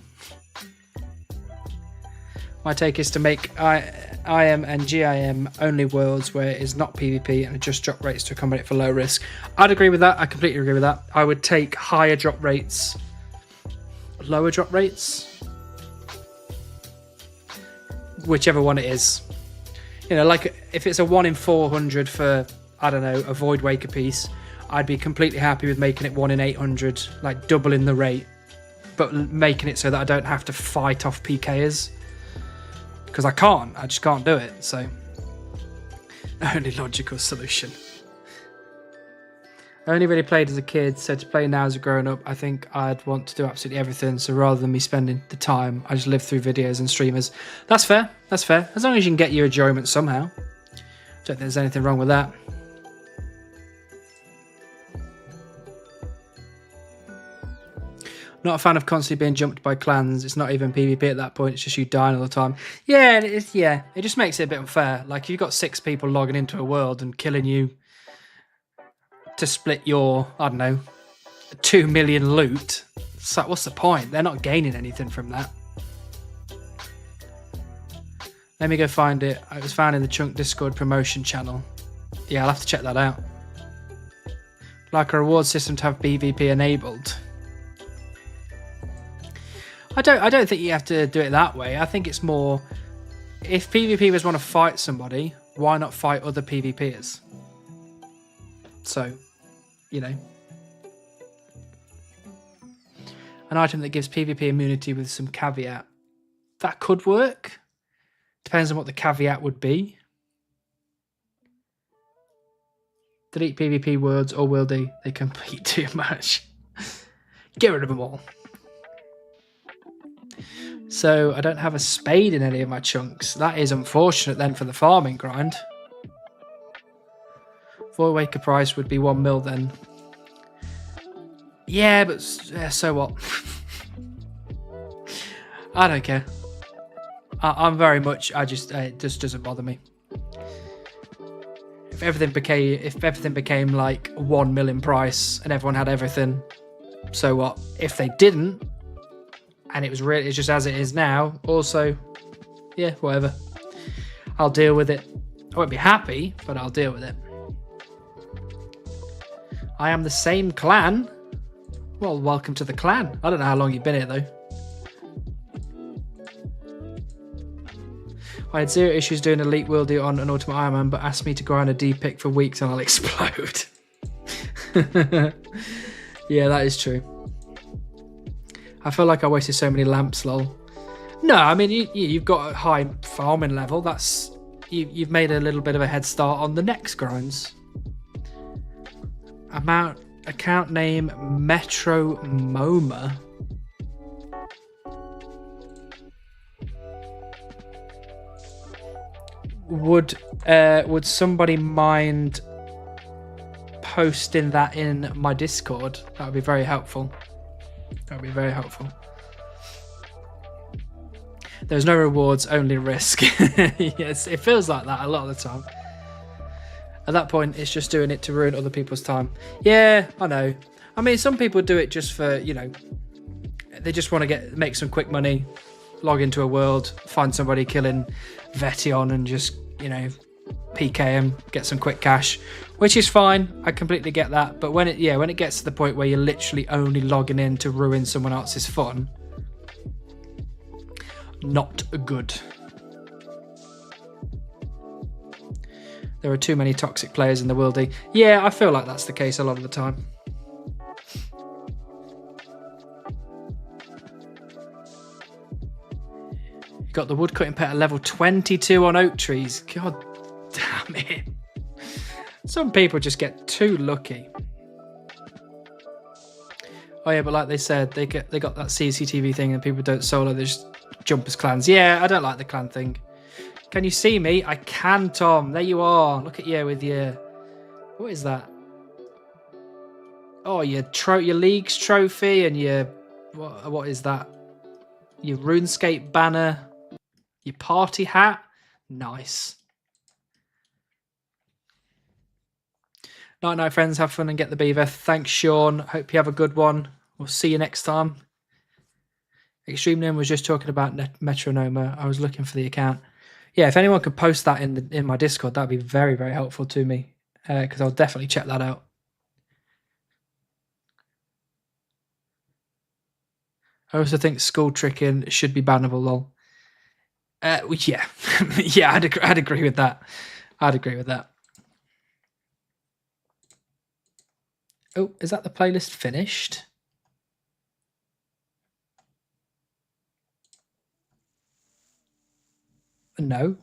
S1: My take is to make IM and GIM only worlds where it is not PvP and adjust drop rates to accommodate for low risk. I'd agree with that. I completely agree with that. I would take higher drop rates, lower drop rates, whichever one it is. You know, like if it's a 1 in 400 for, I don't know, a Void Waker piece, I'd be completely happy with making it 1 in 800, like doubling the rate, but making it so that I don't have to fight off PKers. Because I just can't do it, so only logical solution. I only really played as a kid, so to play now as a grown up, I think I'd want to do absolutely everything, so rather than me spending the time, I just live through videos and streamers. That's fair, as long as you can get your enjoyment somehow. Don't think there's anything wrong with that. Not a fan of constantly being jumped by clans. It's not even PvP at that point. It's just you dying all the time. Yeah, it just makes it a bit unfair. Like, you've got 6 people logging into a world and killing you to split your, I don't know, 2 million loot. So what's the point? They're not gaining anything from that. Let me go find it. It was found in the Chunk Discord promotion channel. Yeah, I'll have to check that out. Like a reward system to have PvP enabled. I don't think you have to do it that way. I think it's more, if PvPers want to fight somebody, why not fight other PvPers? So, you know. An item that gives PvP immunity with some caveat. That could work. Depends on what the caveat would be. Delete PvP words or Wildy. They compete too much. Get rid of them all. So I don't have a spade in any of my chunks. That is unfortunate then for the farming grind. Void Waker price would be 1 mil then. Yeah, but so what? I don't care. I'm very much, it just doesn't bother me. If everything became like 1 million price and everyone had everything, so what? If they didn't, and it's just as it is now, also, yeah, whatever. I'll deal with it. I won't be happy, but I'll deal with it. I am the same clan. Well, welcome to the clan. I don't know how long you've been here, though. I had 0 issues doing Elite Worldy on an Ultimate Iron Man, but asked me to grind a D pick for weeks and I'll explode. Yeah, that is true. I feel like I wasted so many lamps, lol. No, I mean, you've got a high farming level. That's you've made a little bit of a head start on the next grinds. Account name Metro MoMA. Would somebody mind posting that in my Discord? That would be very helpful. That would be very helpful. There's no rewards, only risk. Yes, it feels like that a lot of the time. At that point, it's just doing it to ruin other people's time. Yeah, I know. I mean, some people do it just for, you know, they just want to make some quick money, log into a world, find somebody killing Vetion and just, you know, PK him, get some quick cash, which is fine. I completely get that. But when it gets to the point where you're literally only logging in to ruin someone else's fun, not good. There are too many toxic players in the world. Yeah, I feel like that's the case a lot of the time. You got the woodcutting pet at level 22 on oak trees. God damn it. Some people just get too lucky. Oh yeah, but like they said, they got that CCTV thing and people don't solo, they just jump as clans. Yeah, I don't like the clan thing. Can you see me? I can, Tom. There you are. Look at you with your... What is that? Oh, your League's trophy and your... What is that? Your RuneScape banner. Your party hat. Nice. Night, friends. Have fun and get the beaver. Thanks, Sean. Hope you have a good one. We'll see you next time. Extreme Nim was just talking about Metronoma. I was looking for the account. Yeah, if anyone could post that in my Discord, that'd be very, very helpful to me, because I'll definitely check that out. I also think school tricking should be bannable, lol. Yeah, yeah, I'd agree with that. I'd agree with that. Oh, is that the playlist finished? No.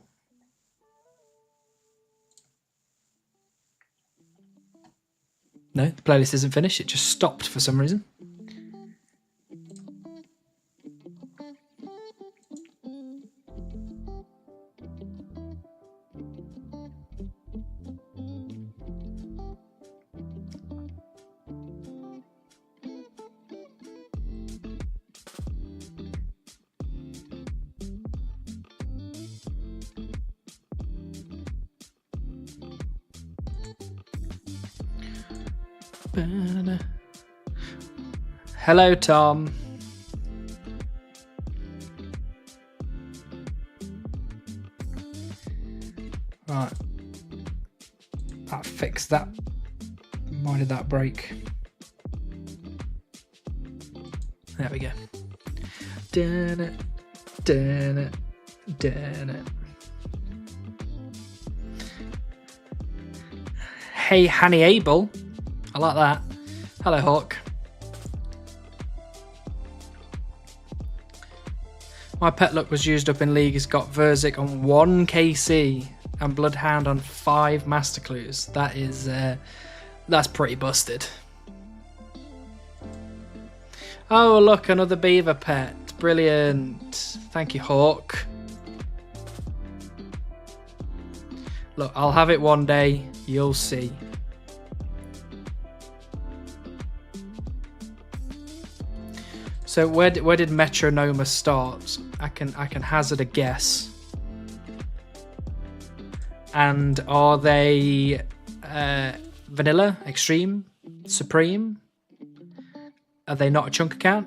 S1: No, the playlist isn't finished. It just stopped for some reason. Hello, Tom. Right. That fixed that. Why did that break? There we go. Dun it, dun it, dun it. Hey, Hanny Abel. I like that. Hello, Hawk. My pet luck was used up in League. It's got Verzik on 1 KC and Bloodhound on 5 Master Clues. That is, that's pretty busted. Oh, look, another beaver pet. Brilliant. Thank you, Hawk. Look, I'll have it one day. You'll see. So where did Metronoma start? I can hazard a guess. And are they vanilla, extreme, supreme? Are they not a chunk account?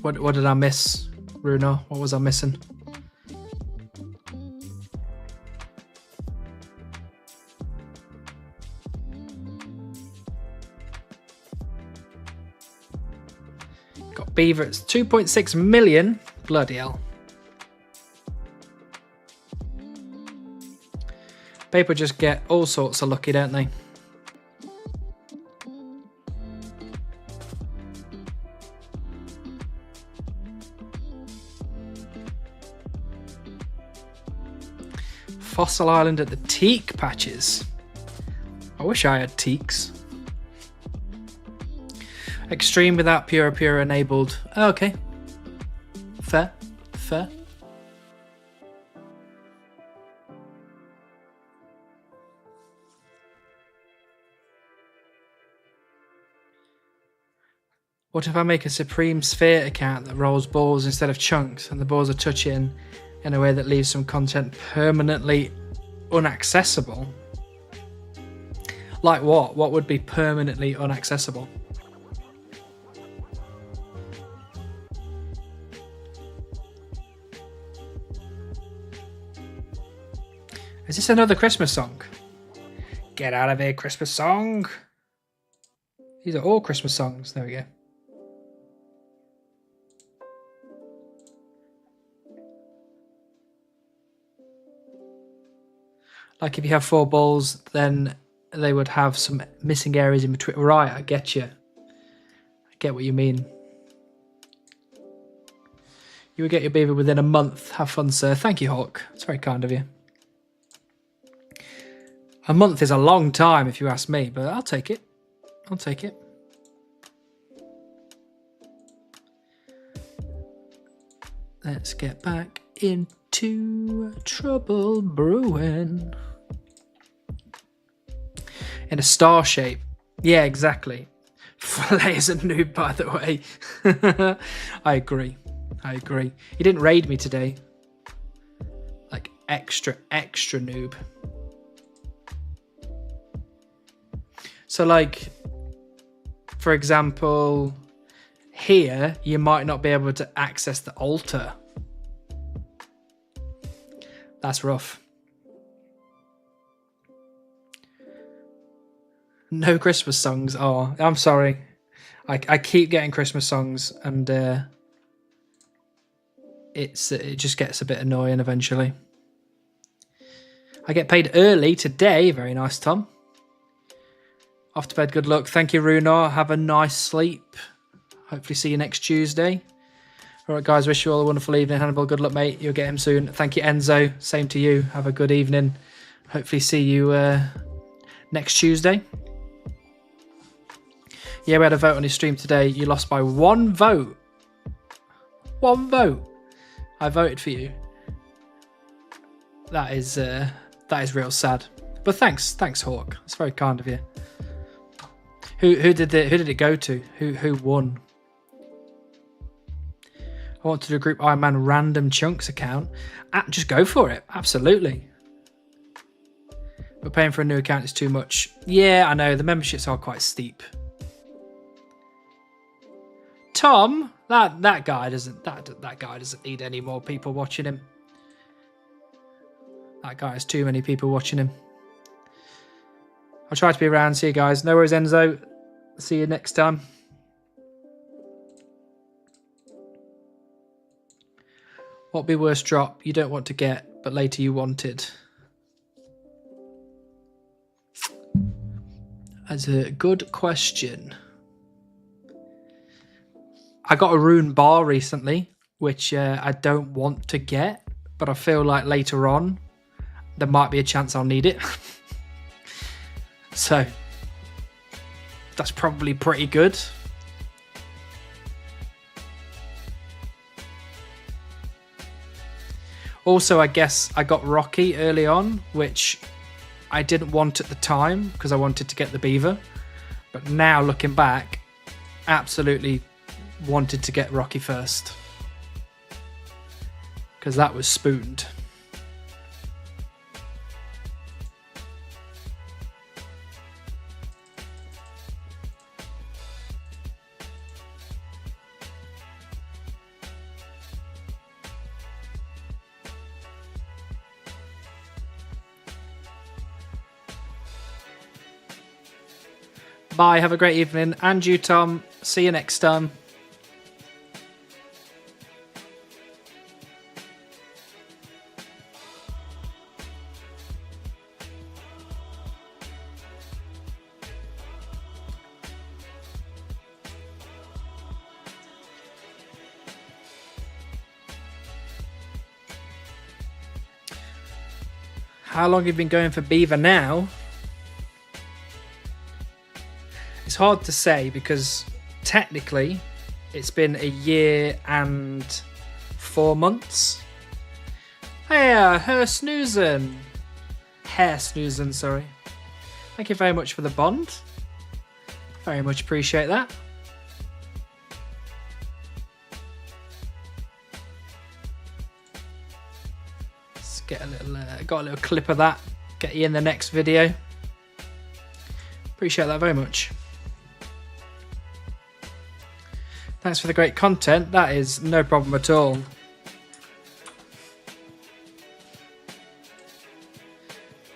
S1: What did I miss, Runo? What was I missing? Got Beaver, it's 2.6 million. Bloody hell. People just get all sorts of lucky, don't they? Fossil Island at the teak patches. I wish I had teaks. Extreme without Pura enabled. Oh, okay. Fair. Fair. What if I make a Supreme Sphere account that rolls balls instead of chunks and the balls are touching in a way that leaves some content permanently unaccessible? Like what? What would be permanently inaccessible? Is this another Christmas song? Get out of here, Christmas song. These are all Christmas songs. There we go. Like if you have 4 balls, then they would have some missing areas in between. Right, I get you. I get what you mean. You will get your beaver within a month. Have fun, sir. Thank you, Hawk. It's very kind of you. A month is a long time if you ask me, but I'll take it. I'll take it. Let's get back into trouble brewing. In a star shape. Yeah, exactly. Filet is a noob, by the way. I agree. I agree. He didn't raid me today. Like, extra noob. So, like, for example, here, you might not be able to access the altar. That's rough. No Christmas songs. Oh, I'm sorry. I keep getting Christmas songs, and it just gets a bit annoying eventually. I get paid early today. Very nice, Tom. Off to bed. Good luck. Thank you, Runar. Have a nice sleep. Hopefully see you next Tuesday. All right, guys. Wish you all a wonderful evening. Hannibal, good luck, mate. You'll get him soon. Thank you, Enzo. Same to you. Have a good evening. Hopefully see you next Tuesday. Yeah, we had a vote on his stream today. You lost by 1 vote. 1 vote. I voted for you. That is real sad. But thanks, Hawk. It's very kind of you. Who did it go to? Who won? I want to do a group Iron Man random chunks account. Just go for it. Absolutely. But paying for a new account is too much. Yeah, I know. The memberships are quite steep. Tom, that guy doesn't need any more people watching him. That guy has too many people watching him. I'll try to be around. See you guys. No worries, Enzo. See you next time. What would be worst drop you don't want to get, but later you wanted? That's a good question. I got a rune bar recently, which I don't want to get, but I feel like later on there might be a chance I'll need it. So that's probably pretty good. Also, I guess I got Rocky early on, which I didn't want at the time because I wanted to get the beaver. But now looking back, absolutely wanted to get Rocky first. Because that was spooned. Bye, have a great evening. And you, Tom. See you next time. How long have you been going for beaver now? It's hard to say because technically it's been a year and 4 months. Hey, Herr Snoozen, sorry. Thank you very much for the bond. Very much appreciate that. Let's get a little, got a little clip of that. Get you in the next video. Appreciate that very much. Thanks for the great content. That is no problem at all.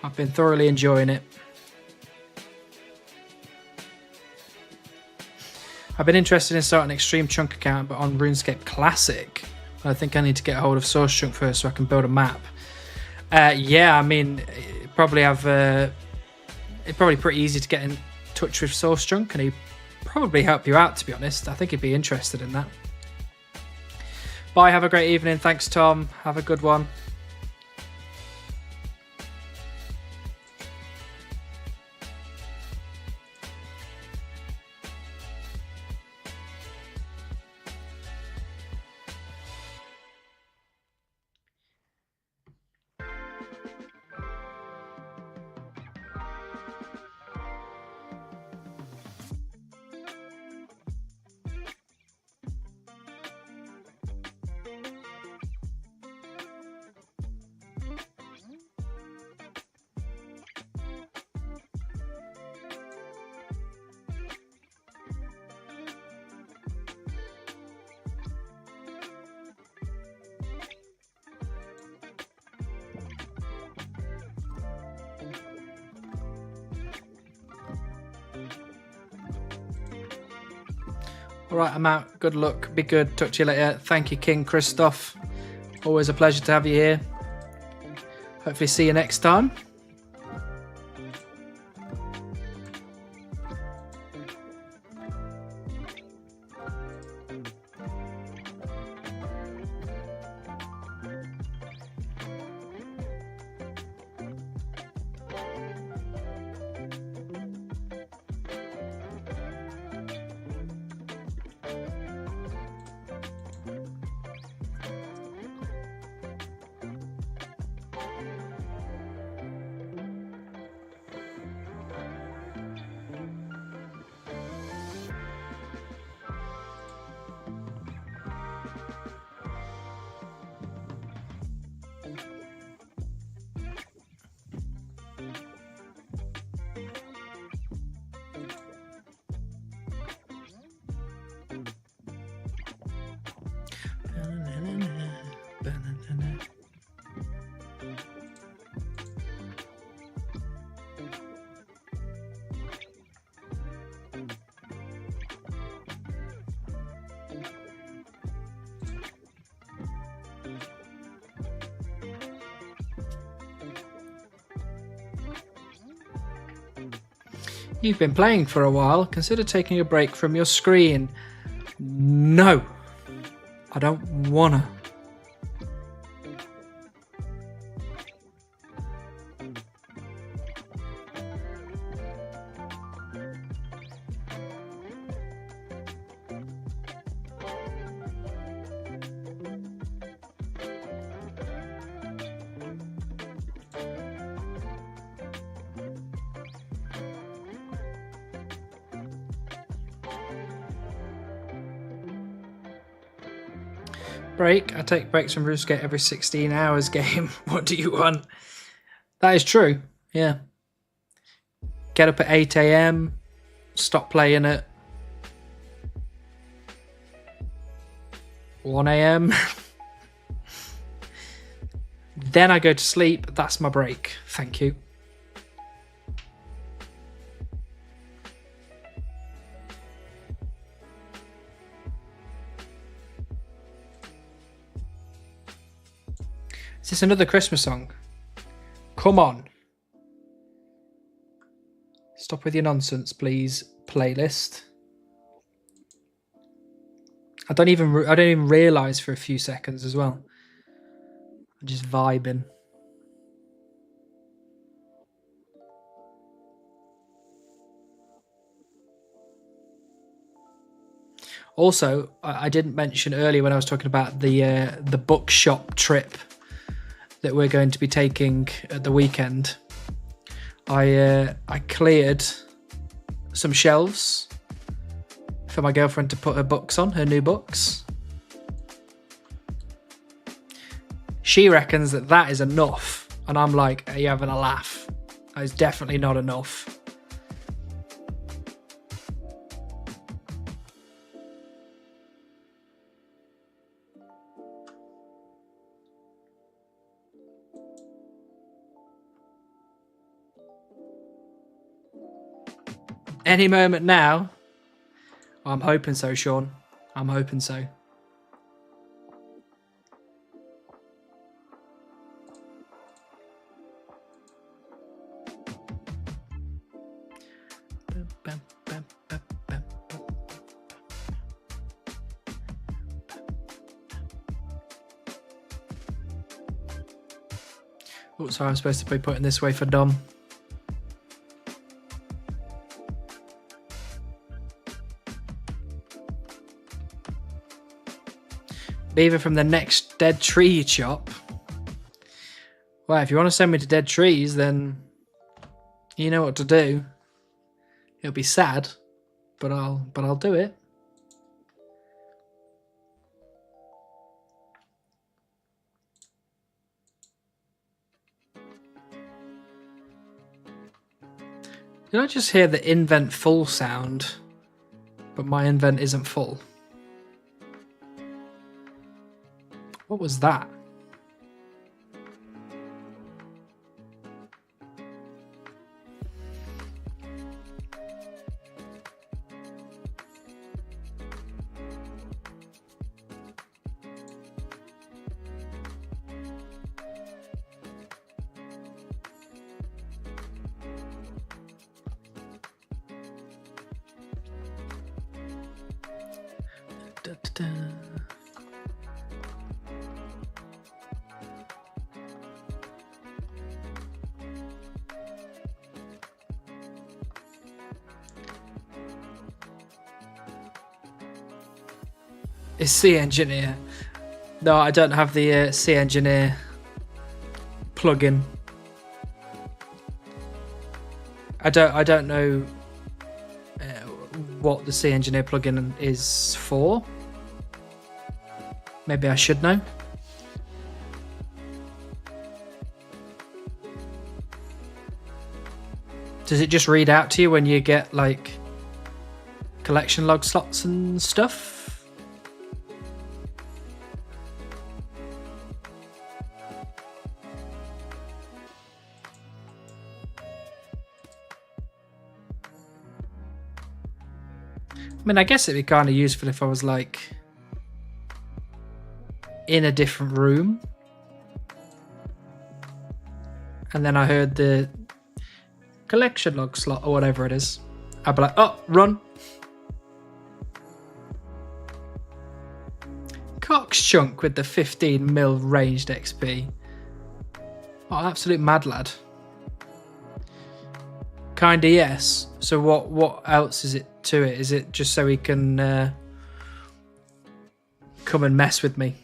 S1: I've been thoroughly enjoying it. I've been interested in starting an Extreme Chunk account, but on RuneScape Classic. I think I need to get a hold of Source Chunk first so I can build a map. Yeah, I mean, it'd probably pretty easy to get in touch with Source Chunk, and he'd probably help you out, to be honest. I think he'd be interested in that. Bye, have a great evening. Thanks, Tom. Have a good one. All right, I'm out. Good luck. Be good. Talk to you later. Thank you, King Christoph. Always a pleasure to have you here. Hopefully see you next time. You've been playing for a while. Consider taking a break from your screen. No, I don't wanna. Break. I take breaks from RuneScape every 16 hours game. What do you want? That is true. Yeah. Get up at 8 AM. Stop playing at 1 AM. Then I go to sleep. That's my break. Thank you. Is this another Christmas song? Come on. Stop with your nonsense, please. Playlist. I don't even realize for a few seconds as well. I'm just vibing. Also, I didn't mention earlier when I was talking about the bookshop trip that we're going to be taking at the weekend. I cleared some shelves for my girlfriend to put her books on, her new books. She reckons that is enough, and I'm like, are you having a laugh? That is definitely not enough. Any moment now. I'm hoping so, Sean. I'm hoping so. Oh, sorry, I'm supposed to be putting this way for Dom. Beaver from the next dead tree chop. Well, if you want to send me to dead trees, then you know what to do. It'll be sad, but I'll do it. Did I just hear the invent full sound, but my invent isn't full? What was that? Is C Engineer? No, I don't have the C Engineer plugin. I don't know what the C Engineer plugin is for. Maybe I should know. Does it just read out to you when you get like collection log slots and stuff? I mean, I guess it'd be kind of useful if I was like in a different room and then I heard the collection log slot or whatever it is. I'd be like, oh, run. Cox Chunk with the 15 mil ranged XP. Oh, absolute mad lad. Kinda yes. So what else is it to it? Is it just so he can come and mess with me?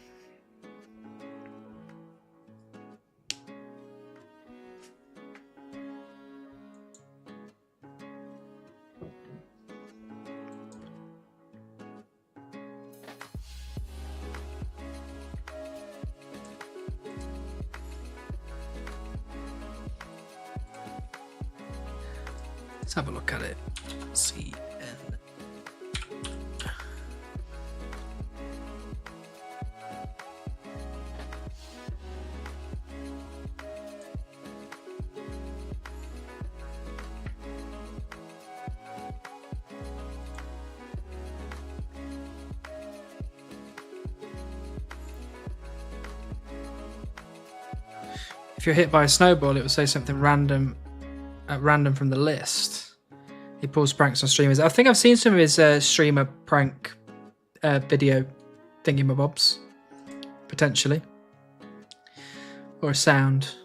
S1: Let's have a look at it. CN. If you're hit by a snowball, it will say something random at random from the list. He pulls pranks on streamers. I think I've seen some of his streamer prank video thingy-mabobs, potentially. Or a sound.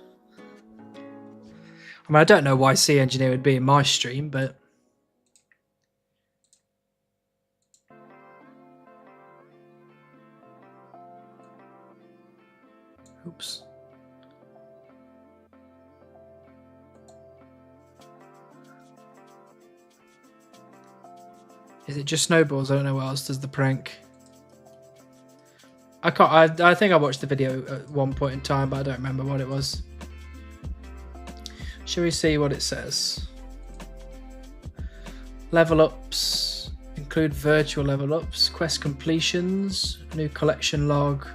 S1: I mean, I don't know why C Engineer would be in my stream, but... Oops. Is it just snowballs? I don't know what else does the prank. I can't. I think I watched the video at one point in time, but I don't remember what it was. Shall we see what it says? Level ups include virtual level ups, quest completions, new collection log.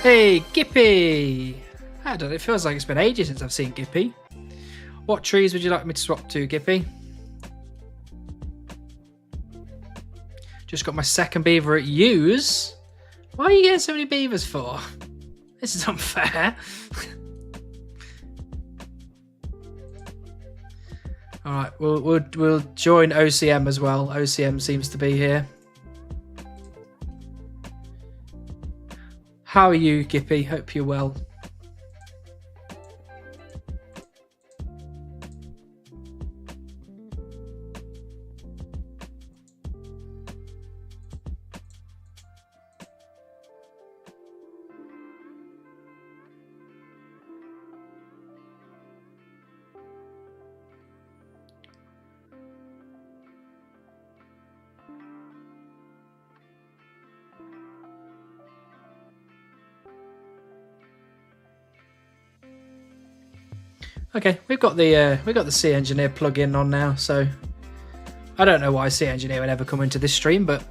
S1: Hey, Gippy! I don't know. It feels like it's been ages since I've seen Gippy. What trees would you like me to swap to, Gippy? Just got my second beaver at use. Why are you getting so many beavers for? This is unfair. All right, we'll join OCM as well. OCM seems to be here. How are you, Gippy? Hope you're well. Okay, we've got the Sea Engineer plugin on now, so I don't know why Sea Engineer would ever come into this stream, but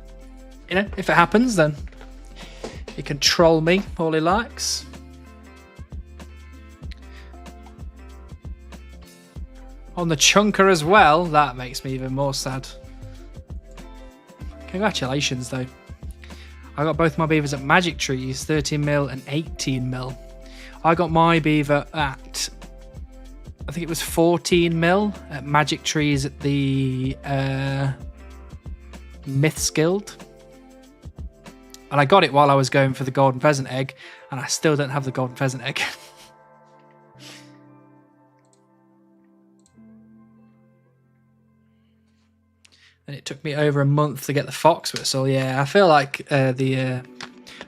S1: you know, if it happens, then he can troll me all he likes. On the chunker as well, that makes me even more sad. Congratulations, though. I got both my beavers at Magic Trees, 13mm and 18mm. I got my beaver at, I think it was 14mm at Magic Trees at the Myths Guild. And I got it while I was going for the Golden Pheasant Egg, and I still don't have the Golden Pheasant Egg. And it took me over a month to get the Fox Whistle. Yeah, I feel like the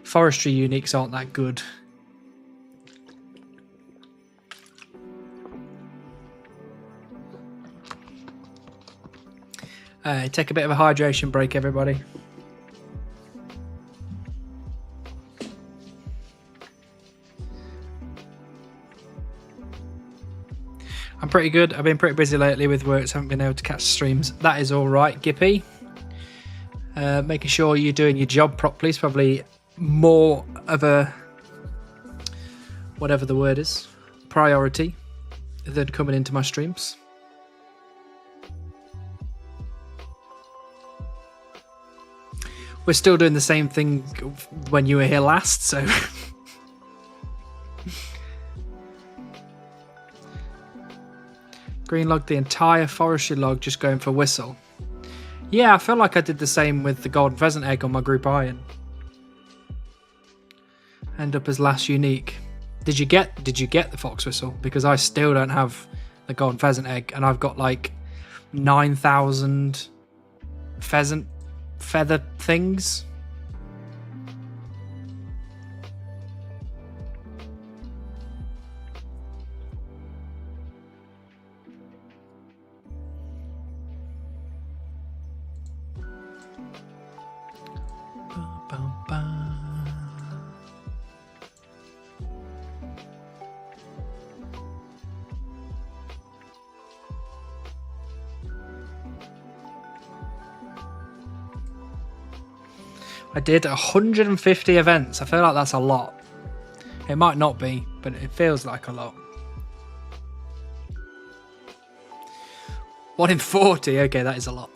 S1: forestry uniques aren't that good. Take a bit of a hydration break, everybody. I'm pretty good. I've been pretty busy lately with work, so I haven't been able to catch streams. That is all right, Gippy. Making sure you're doing your job properly is probably more of a, whatever the word is, priority than coming into my streams. We're still doing the same thing when you were here last, so... Green logged the entire forestry log just going for whistle. Yeah, I feel like I did the same with the Golden Pheasant Egg on my group iron. End up as last unique. Did you get the Fox Whistle? Because I still don't have the Golden Pheasant Egg, and I've got like 9,000 pheasant feather things. I did 150 events. I feel like that's a lot. It might not be, but it feels like a lot. 1 in 40? Okay, that is a lot.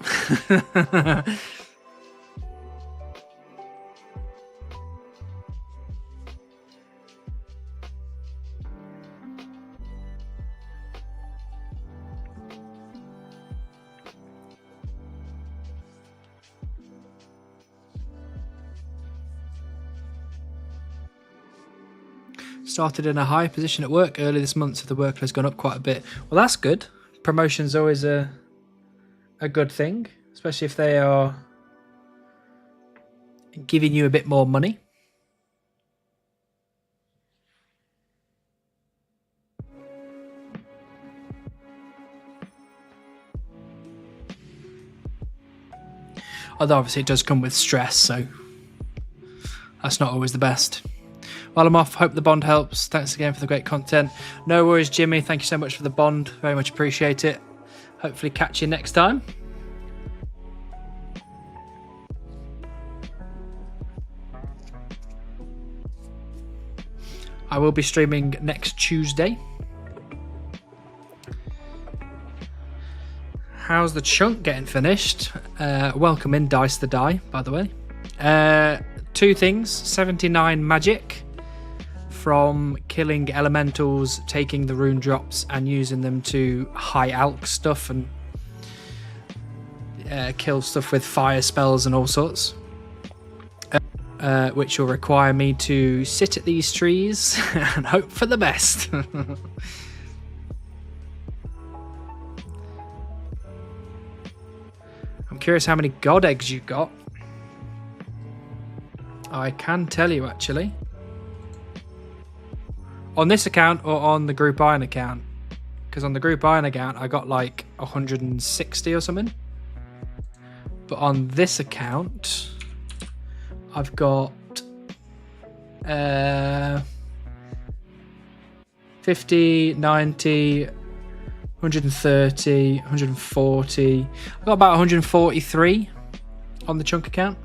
S1: Started in a high position at work early this month, so the workload has gone up quite a bit. Well, that's good. Promotion's always a good thing, especially if they are giving you a bit more money. Although obviously it does come with stress, so that's not always the best. Well, I'm off. Hope the bond helps. Thanks again for the great content. No worries, Jimmy. Thank you so much for the bond. Very much appreciate it. Hopefully catch you next time. I will be streaming next Tuesday. how's the chunk getting finished? Welcome in Dice the Die, by the way. 2 things, 79 magic from killing elementals, taking the rune drops and using them to high alch stuff and kill stuff with fire spells and all sorts. Which will require me to sit at these trees and hope for the best. I'm curious how many god eggs you got. I can tell you actually. On this account or on the Group Iron account? Because on the Group Iron account I got like 160 or something. But on this account I've got 50, 90, 130, 140. I've got about 143 on the chunk account.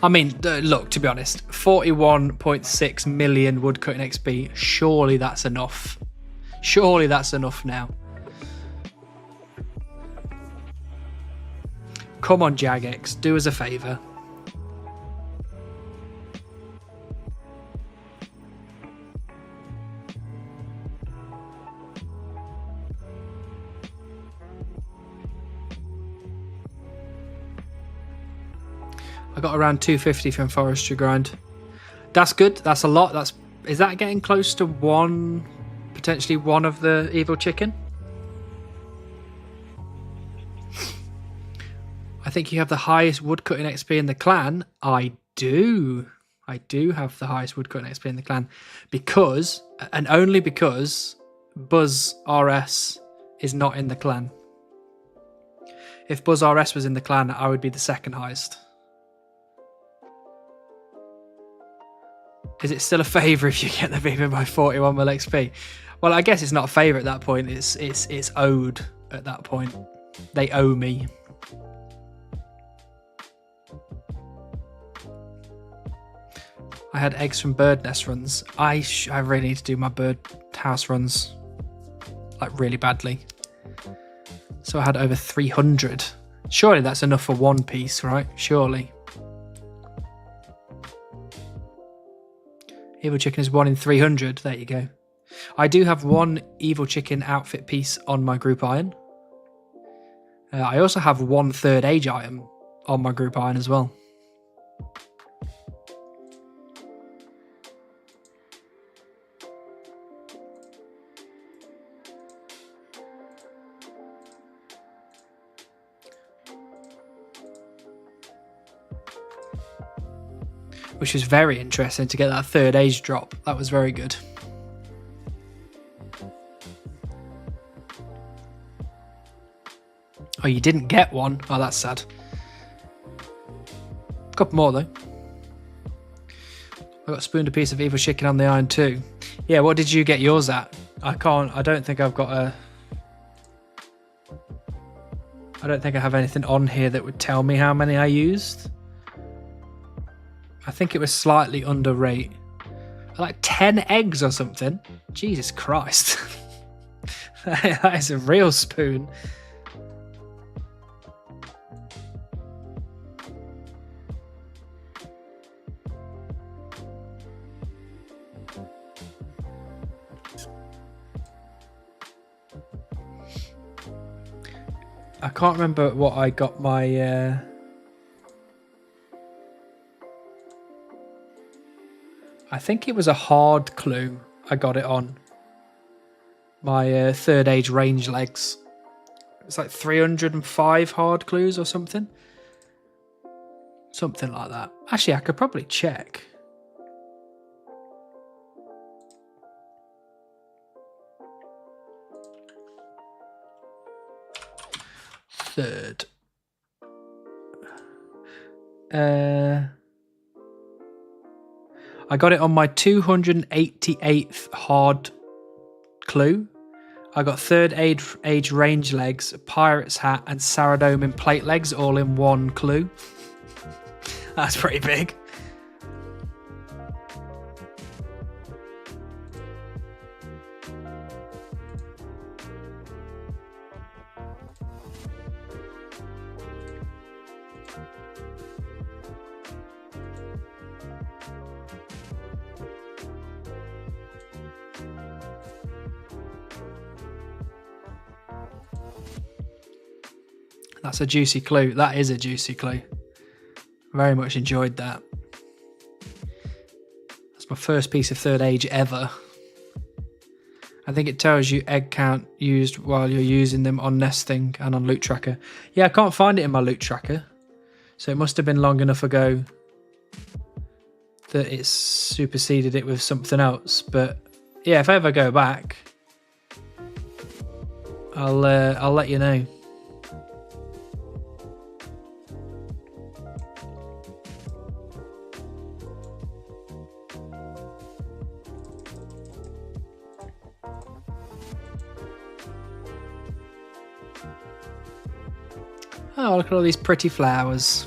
S1: I mean, look, to be honest, 41.6 million woodcutting XP, surely that's enough. Surely that's enough now. Come on, Jagex, do us a favour. I got around 250 from forestry grind. That's good. That's a lot. Is that getting close to potentially one of the evil chicken? I think you have the highest woodcutting XP in the clan. I do. I do have the highest woodcutting XP in the clan because, and only because, Buzz RS is not in the clan. If Buzz RS was in the clan, I would be the second highest. Is it still a favour if you get the Viva by 41 mil XP? Well, I guess it's not a favour at that point. It's owed at that point. They owe me. I had eggs from bird nest runs. I really need to do my bird house runs like really badly. So I had over 300. Surely that's enough for one piece, right? Surely. Evil chicken is 1 in 300. There you go. I do have 1 evil chicken outfit piece on my group iron. I also have 1 third age item on my group iron as well. Which was very interesting to get that third age drop. That was very good. Oh, you didn't get one? Oh, that's sad. A couple more though. I got spooned a piece of evil chicken on the iron too. Yeah, what did you get yours at? I don't think I've got a... I don't think I have anything on here that would tell me how many I used. I think it was slightly under rate. Like 10 eggs or something. Jesus Christ. That is a real spoon. I can't remember what I got my... I think it was a hard clue I got it on. My third age range legs. It's like 305 hard clues or something. Something like that. Actually, I could probably check. Third. I got it on my 288th hard clue. I got third age range legs, pirate's hat, and Saradomin plate legs all in one clue. That's pretty big. That's a juicy clue. That is a juicy clue. Very much enjoyed that. That's my first piece of third age ever. I think it tells you egg count used while you're using them on nesting and on loot tracker. Yeah, I can't find it in my loot tracker. So it must have been long enough ago that it's superseded it with something else. But yeah, if I ever go back, I'll let you know. Oh, look at all these pretty flowers.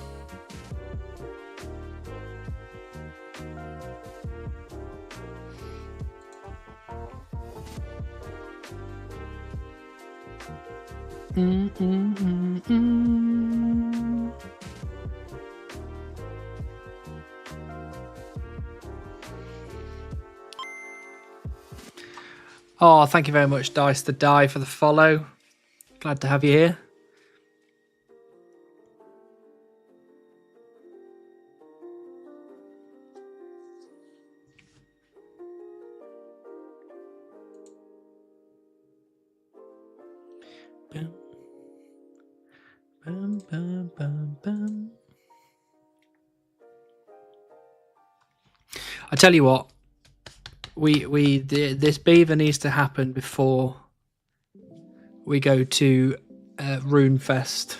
S1: Oh, thank you very much, Dice the Die, for the follow. Glad to have you here. Bum, bum, bum, bum. I tell you what, this beaver needs to happen before we go to Runefest.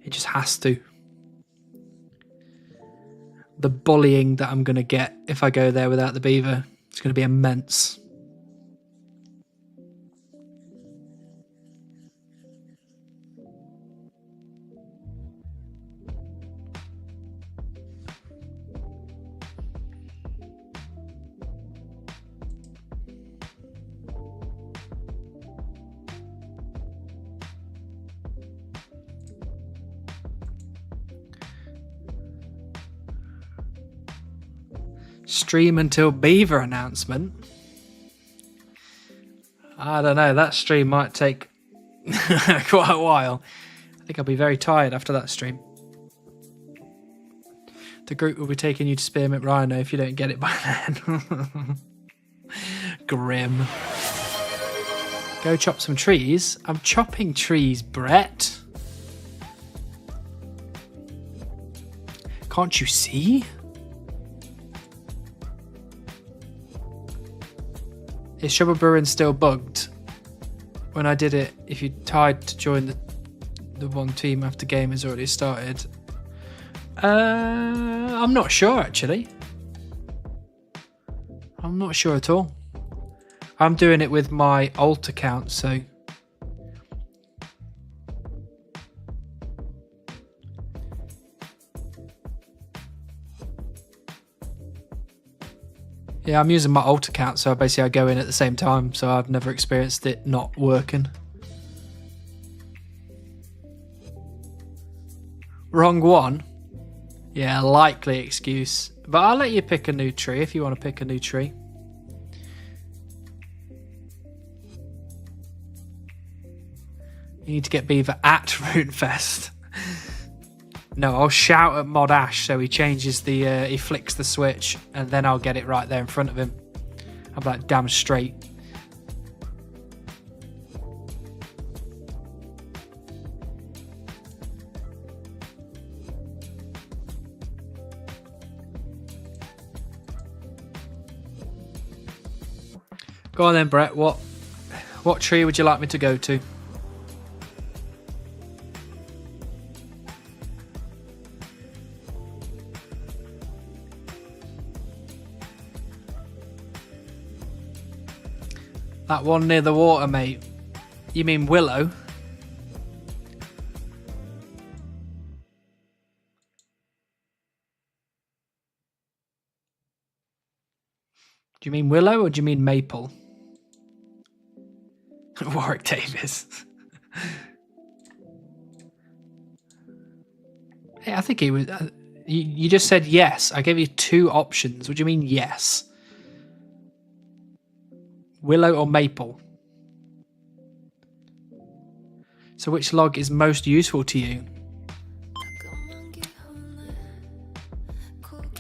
S1: It just has to. The bullying that I'm going to get if I go there without the beaver, it's going to be immense. Stream until beaver announcement. I don't know, that stream might take quite a while. I think I'll be very tired after that stream. The group will be taking you to Spearmint Rhino if you don't get it by then. Grim. Go chop some trees. I'm chopping trees, Brett. Can't you see? Is Shubba Bruin still bugged? When I did it, if you tried to join the one team after game has already started. I'm not sure actually. I'm not sure at all. I'm doing it with my alt account, so yeah, I'm using my alt account, so basically I go in at the same time, so I've never experienced it not working. Wrong one? Yeah, likely excuse. But I'll let you pick a new tree if you want to pick a new tree. You need to get Beaver at Runefest. No, I'll shout at Mod Ash so he changes the, he flicks the switch, and then I'll get it right there in front of him. I'm like, damn straight. Go on then, Brett. What tree would you like me to go to? That one near the water, mate. You mean Willow? Do you mean Willow or do you mean Maple? Warwick Davis. Hey, I think he was... you just said yes. I gave you 2 options. What do you mean yes? Willow or Maple? So which log is most useful to you?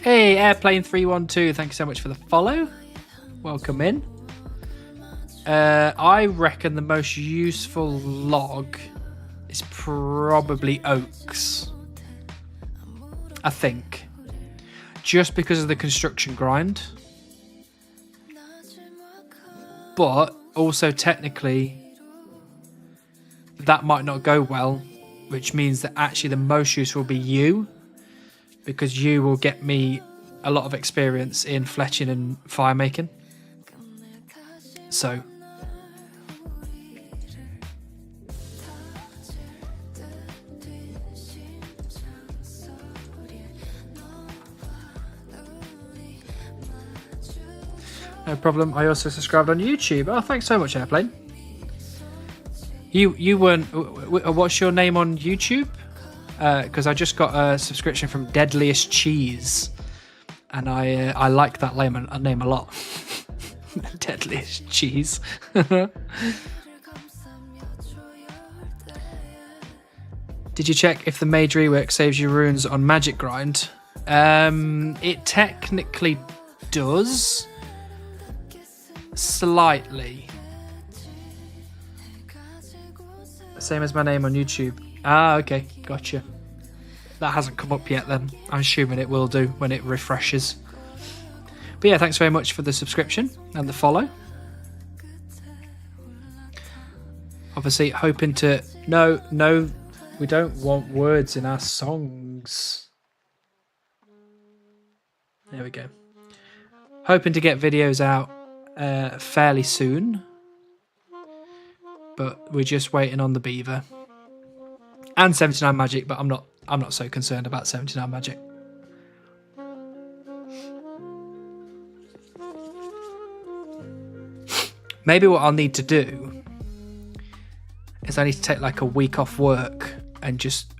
S1: Hey, Airplane 312, thank you so much for the follow. Welcome in. I reckon the most useful log is probably Oaks. I think. Just because of the construction grind. But also technically that might not go well, which means that actually the most useful will be you, because you will get me a lot of experience in fletching and fire making. So no problem. I also subscribed on YouTube. Oh, thanks so much, Airplane. You weren't... What's your name on YouTube? Because I just got a subscription from Deadliest Cheese, and I like that name a lot. Deadliest Cheese. Did you check if the Mage rework saves you runes on Magic Grind? It technically does. Slightly. Same as my name on YouTube. Ah, okay, gotcha. That hasn't come up yet then. I'm assuming it will do when it refreshes. But yeah, thanks very much for the subscription and the follow. Obviously, hoping to... No, we don't want words in our songs. There we go. Hoping to get videos out fairly soon. But we're just waiting on the Beaver. And 79 Magic, but I'm not so concerned about 79 Magic. Maybe what I'll need to do is I need to take like a week off work and just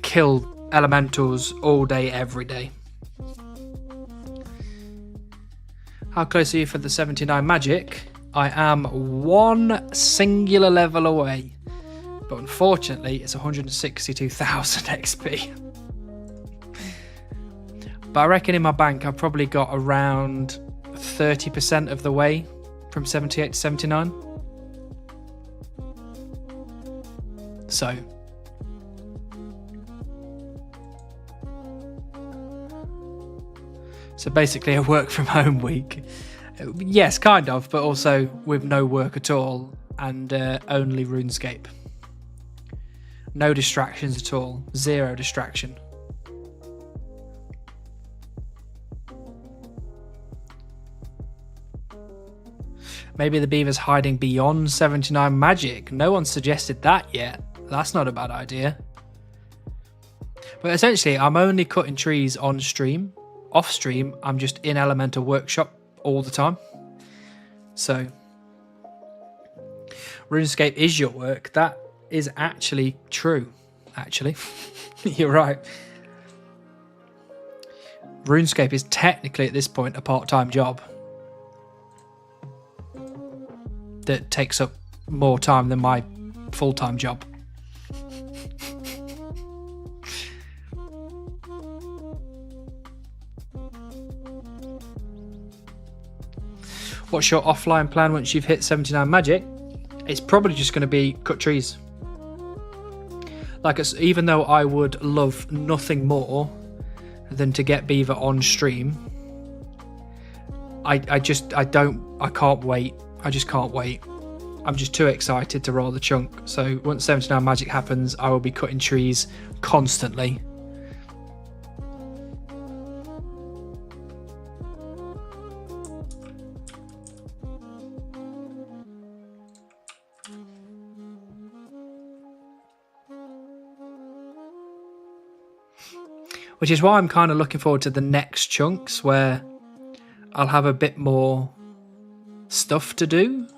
S1: kill elementals all day, every day. How close are you for the 79 Magic? I am 1 singular level away, but unfortunately it's 162,000 XP. But I reckon in my bank I've probably got around 30% of the way from 78 to 79. So basically a work from home week. Yes, kind of, but also with no work at all and only RuneScape. No distractions at all. 0 distraction. Maybe the Beaver's hiding beyond 79 Magic. No one suggested that yet. That's not a bad idea. But essentially, I'm only cutting trees on stream. Off stream, I'm just in Elemental Workshop all the time. So RuneScape is your work. That is actually true. Actually, you're right. RuneScape is technically at this point a part-time job that takes up more time than my full-time job. What's your offline plan once you've hit 79 Magic? It's probably just going to be cut trees. Like, even though I would love nothing more than to get Beaver on stream, I can't wait. I just can't wait. I'm just too excited to roll the chunk. So once 79 Magic happens, I will be cutting trees constantly. Which is why I'm kind of looking forward to the next chunks where I'll have a bit more stuff to do,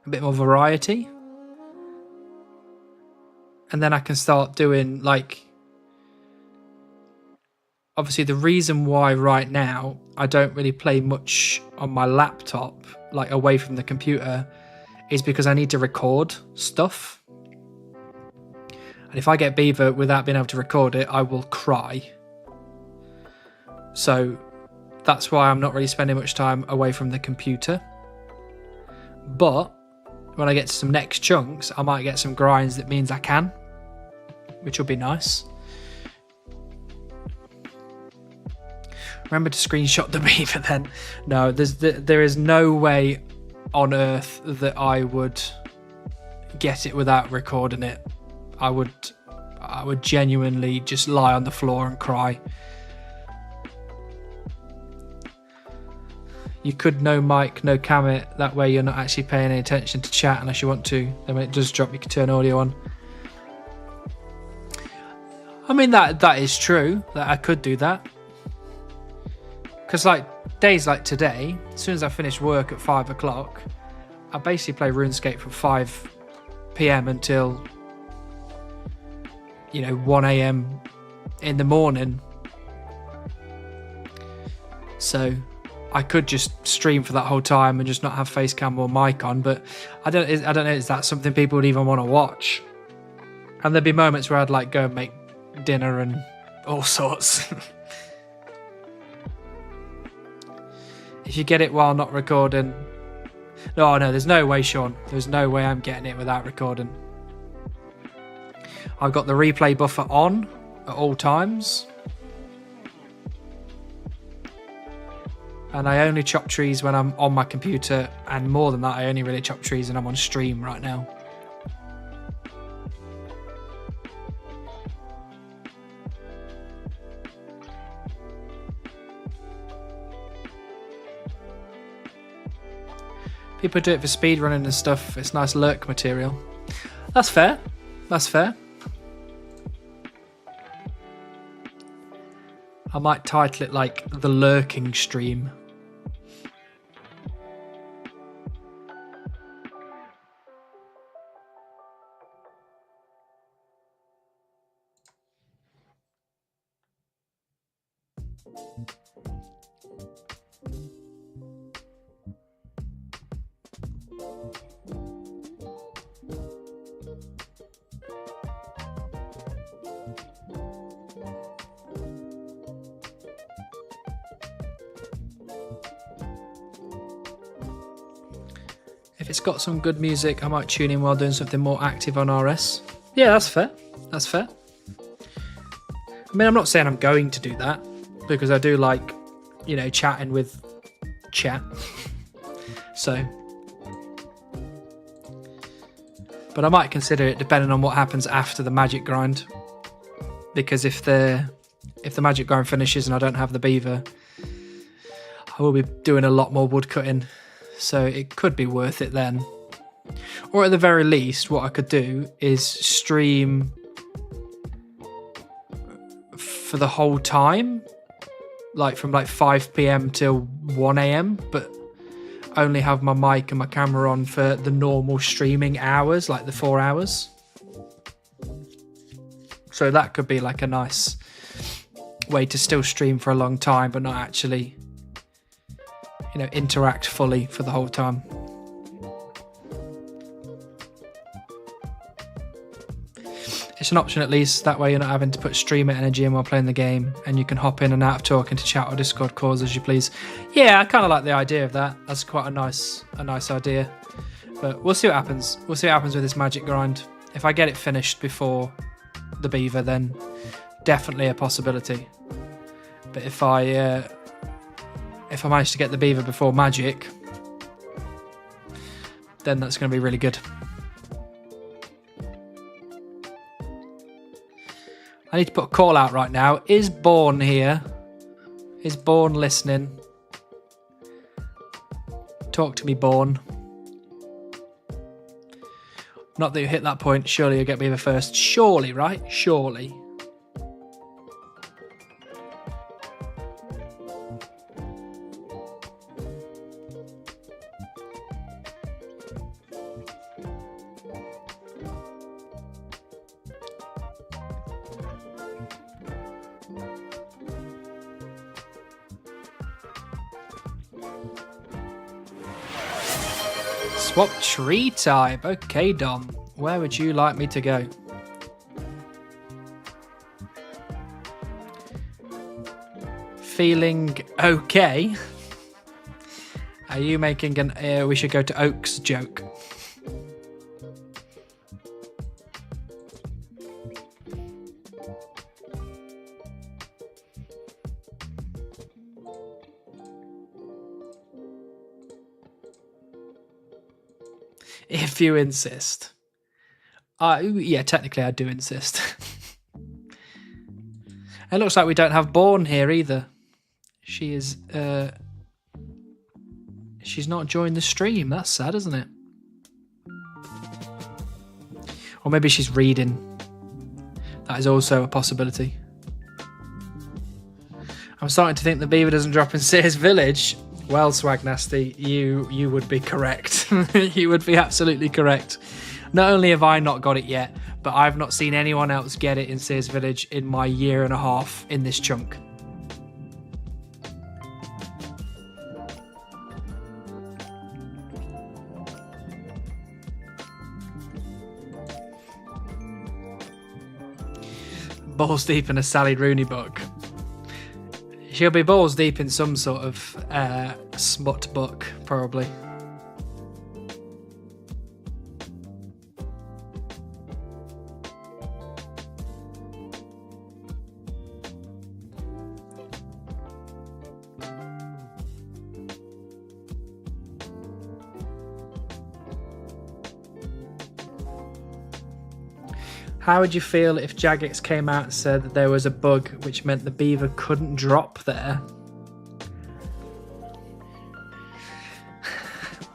S1: a bit more variety. And then I can start doing, like, obviously the reason why right now I don't really play much on my laptop, like away from the computer, is because I need to record stuff. And if I get Beaver without being able to record it, I will cry. So that's why I'm not really spending much time away from the computer. But when I get to some next chunks, I might get some grinds that means I can, which will be nice. Remember to screenshot the Beaver then. No, there is no way on earth that I would get it without recording it. I would genuinely just lie on the floor and cry. You could no mic, no cam it. That way you're not actually paying any attention to chat unless you want to. Then when it does drop, you can turn audio on. I mean, that is true, that I could do that. Because like days like today, as soon as I finish work at 5 o'clock, I basically play RuneScape from 5 p.m. until 1 a.m. in the morning. So I could just stream for that whole time and just not have face cam or mic on, but I don't know, is that something people would even want to watch? And there'd be moments where I'd like go and make dinner and all sorts. If you get it while not recording, no, there's no way, Sean. There's no way I'm getting it without recording. I've got the replay buffer on at all times. And I only chop trees when I'm on my computer, and more than that, I only really chop trees when I'm on stream right now. People do it for speedrunning and stuff. It's nice lurk material. That's fair. That's fair. I might title it like the lurking stream. If it's got some good music, I might tune in while doing something more active on RS. Yeah, that's fair. That's fair. I mean, I'm not saying I'm going to do that, because I do like, chatting with chat. So, but I might consider it depending on what happens after the magic grind. Because if the magic grind finishes and I don't have the Beaver, I will be doing a lot more wood cutting. So it could be worth it then. Or at the very least, what I could do is stream for the whole time, like from 5 p.m. till 1 a.m, but only have my mic and my camera on for the normal streaming hours, like the 4 hours. So that could be like a nice way to still stream for a long time, but not actually, interact fully for the whole time. It's an option at least. That way you're not having to put streamer energy in while playing the game, and you can hop in and out of talking to chat or Discord calls as you please. Yeah, I kind of like the idea of that. That's quite a nice idea. But we'll see what happens. We'll see what happens with this magic grind. If I get it finished before the Beaver, then definitely a possibility. But if I manage to get the Beaver before magic, then that's going to be really good. I need to put a call out right now. Is Born here? Is Born listening? Talk to me, Born. Not that you hit that point. Surely you'll get Beaver first. Surely, right? Surely. Swap tree type. Okay, Dom. Where would you like me to go? Feeling okay? Are you making an we should go to Oaks joke? If you insist. Yeah, technically I do insist. It looks like we don't have Born here either. She is, she's not joined the stream. That's sad, isn't it? Or maybe she's reading. That is also a possibility. I'm starting to think the beaver doesn't drop in Sears Village. Well, Swag Nasty, you would be correct. You would be absolutely correct. Not only have I not got it yet, but I've not seen anyone else get it in Sears Village in my 1.5 years in this chunk. Balls deep in a Sally Rooney book. She'll be balls deep in some sort of smut book, probably. How would you feel if Jagex came out and said that there was a bug which meant the beaver couldn't drop there?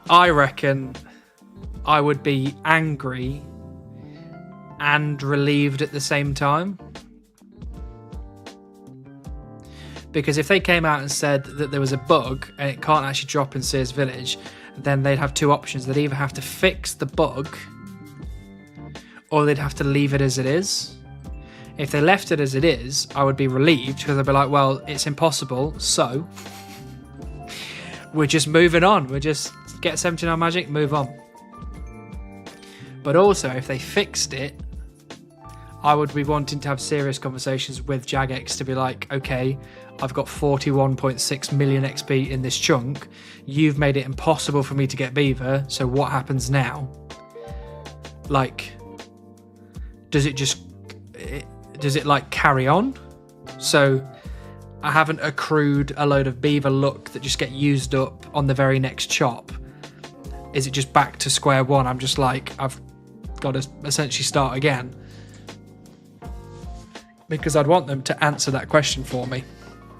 S1: I reckon I would be angry and relieved at the same time. Because if they came out and said that there was a bug and it can't actually drop in Sears Village, then they'd have two options. They'd either have to fix the bug or they'd have to leave it as it is. If they left it as it is, I would be relieved because I'd be like, well, it's impossible, so we're just moving on. We're just get 79 magic, move on. But also, if they fixed it, I would be wanting to have serious conversations with Jagex to be like, okay, I've got 41.6 million XP in this chunk. You've made it impossible for me to get beaver, so what happens now? Like, does it like carry on? So I haven't accrued a load of beaver luck that just get used up on the very next chop. Is it just back to square one? I'm just like, I've got to essentially start again. Because I'd want them to answer that question for me.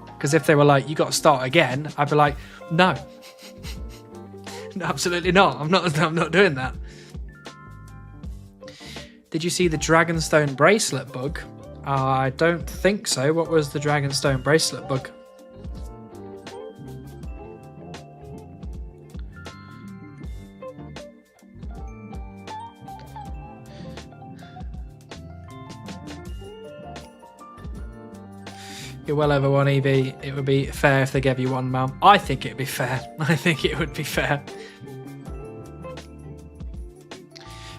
S1: Because if they were like, you got to start again, I'd be like, no. No, absolutely not. I'm not doing that. Did you see the Dragonstone bracelet bug? I don't think so. What was the Dragonstone bracelet bug? You're well over 1 EV. It would be fair if they gave you 1 mil. I think it'd be fair. I think it would be fair.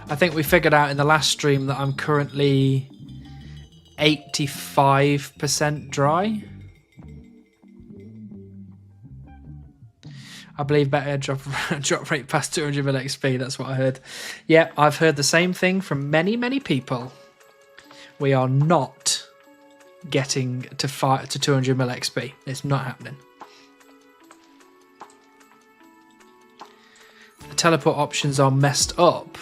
S1: I think we figured out in the last stream that I'm currently 85% dry. I believe better drop rate past 200 mil XP. That's what I heard. Yeah, I've heard the same thing from many, many people. We are not getting to 200 mil XP. It's not happening. The teleport options are messed up.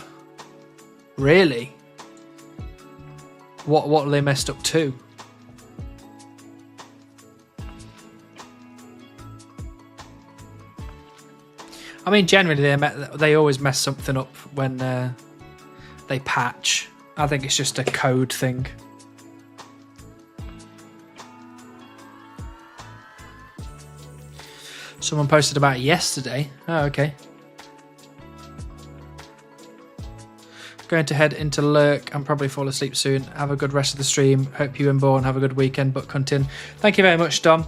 S1: Really? What are they messed up to? I mean, generally they always mess something up when they patch. I think it's just a code thing. Someone posted about it yesterday. Oh, okay. Going to head into Lurk and probably fall asleep soon. Have a good rest of the stream. Hope you and Born have a good weekend, book hunting. Thank you very much, Dom.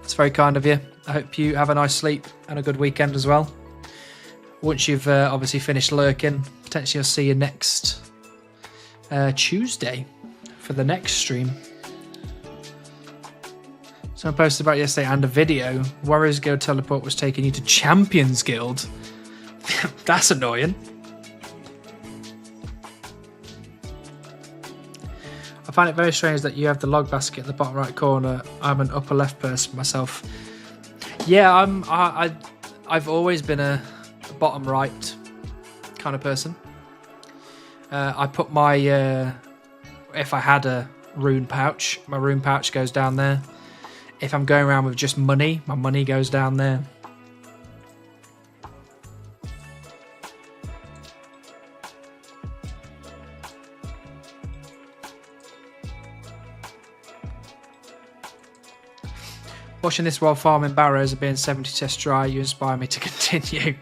S1: That's very kind of you. I hope you have a nice sleep and a good weekend as well. once you've obviously finished lurking, potentially I'll see you next Tuesday for the next stream. Someone posted about it yesterday and a video. Warriors Guild teleport was taking you to Champions Guild. That's annoying. I find it very strange that you have the log basket in the bottom right corner. I'm an upper left person myself. Yeah, I've always been a bottom right kind of person. I put my if I had a rune pouch, my rune pouch goes down there. If I'm going around with just money, my money goes down there. Watching this while farming barrows and being 70 test dry, you inspire me to continue.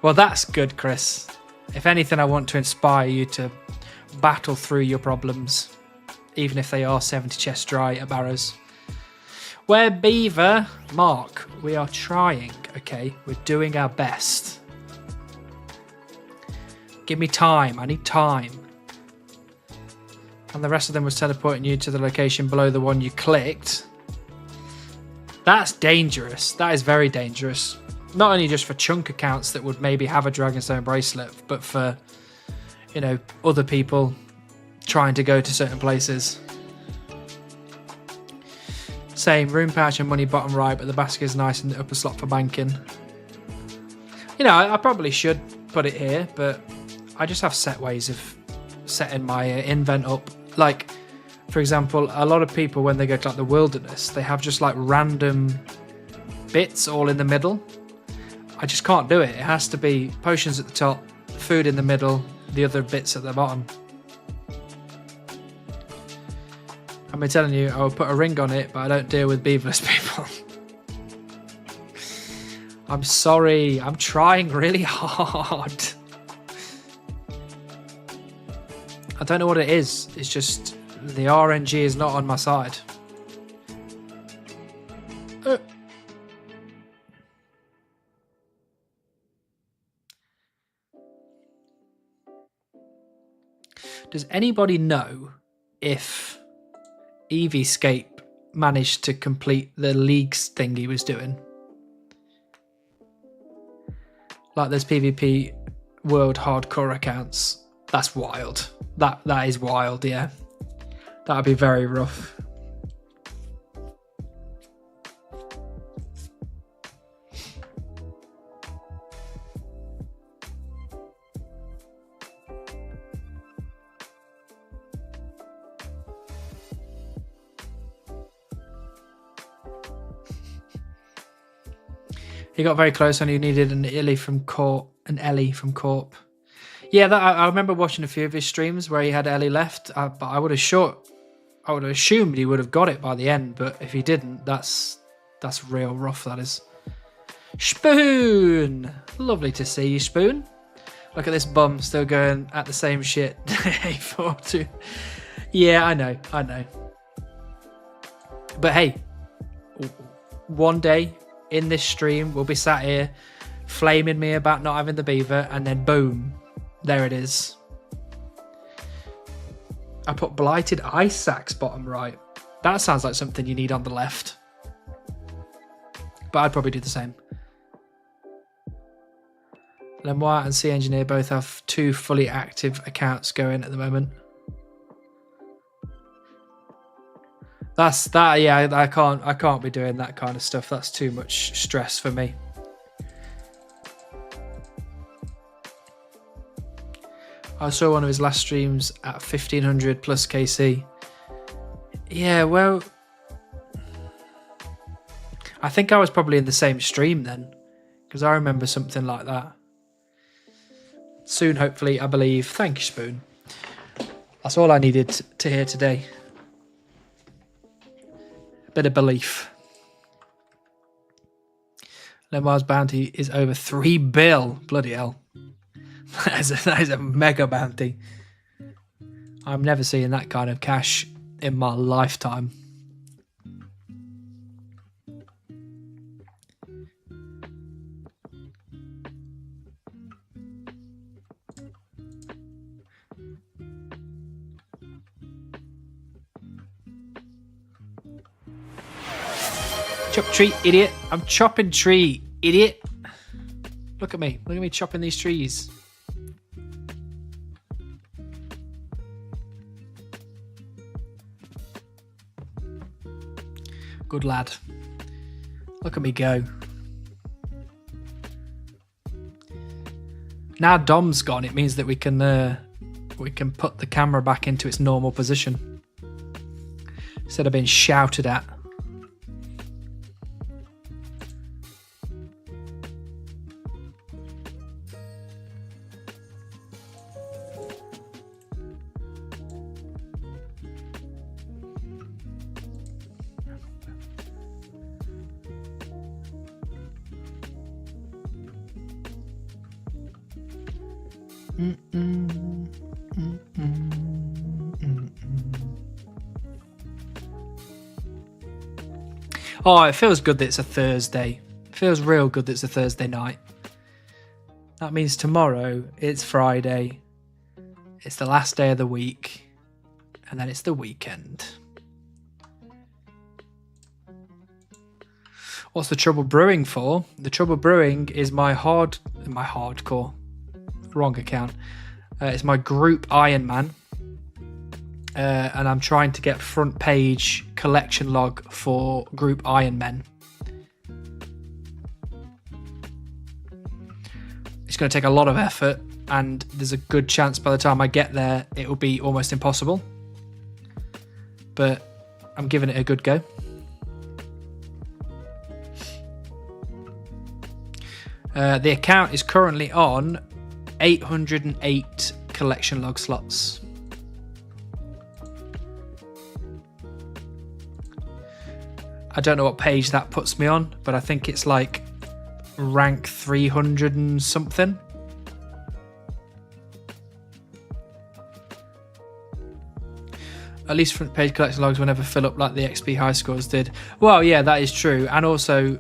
S1: Well, that's good, Chris. If anything, I want to inspire you to battle through your problems, even if they are 70 chest dry at barrows. Where Beaver, Mark, we are trying, okay? We're doing our best. Give me time, I need time. And the rest of them was teleporting you to the location below the one you clicked. That's dangerous. That is very dangerous. Not only just for chunk accounts that would maybe have a Dragonstone bracelet, but for, you know, other people trying to go to certain places. Same, room pouch and money bottom right, but the basket is nice in the upper slot for banking. You know, I probably should put it here, but I just have set ways of setting my invent up. Like, for example, a lot of people, when they go to like the wilderness, they have just like random bits all in the middle. I just can't do it. It has to be potions at the top, food in the middle, the other bits at the bottom. I'm telling you, I will put a ring on it, but I don't deal with beaverless people. I'm sorry. I'm trying really hard. I don't know what it is. It's just the RNG is not on my side. Does anybody know if Eevescape managed to complete the leagues thing he was doing? Like there's PvP World Hardcore accounts. That's wild. That is wild, yeah. That'd be very rough. He got very close and he needed an Ellie from Corp. Yeah, I remember watching a few of his streams where he had Ellie left, but I would have assumed he would have got it by the end, but if he didn't, that's real rough, that is. Spoon! Lovely to see you, Spoon. Look at this bum still going at the same shit. A42. Yeah, I know. But hey, one day in this stream, we'll be sat here flaming me about not having the beaver, and then boom, there it is. I put Blighted Ice Sacks bottom right. That sounds like something you need on the left. But I'd probably do the same. Lemoire and Sea Engineer both have 2 fully active accounts going at the moment. Yeah, I can't be doing that kind of stuff. That's too much stress for me. I saw one of his last streams at 1500 plus KC. Yeah, well, I think I was probably in the same stream then, because I remember something like that. Soon, hopefully, I believe. Thank you, Spoon. That's all I needed to hear today. A bit of belief. Lemoire's bounty is over 3 bill. Bloody hell. That is a mega bounty. I'm never seeing that kind of cash in my lifetime. Chop tree, idiot. I'm chopping tree, idiot. Look at me. Look at me chopping these trees. Good lad. Look at me go. Now Dom's gone, it means that we can put the camera back into its normal position instead of being shouted at. Oh, it feels good that it's a Thursday. It feels real good that it's a Thursday night. That means tomorrow it's Friday. It's the last day of the week. And then it's the weekend. What's the Trouble Brewing for? The Trouble Brewing is my hardcore. Wrong account. It's my group Iron Man. And I'm trying to get front page collection log for Group Iron Men. It's going to take a lot of effort, and there's a good chance by the time I get there it will be almost impossible. But I'm giving it a good go. The account is currently on 808 collection log slots. I don't know what page that puts me on, but I think it's like rank 300 and something. At least front page collection logs will never fill up like the XP high scores did. Well, yeah, that is true. And also,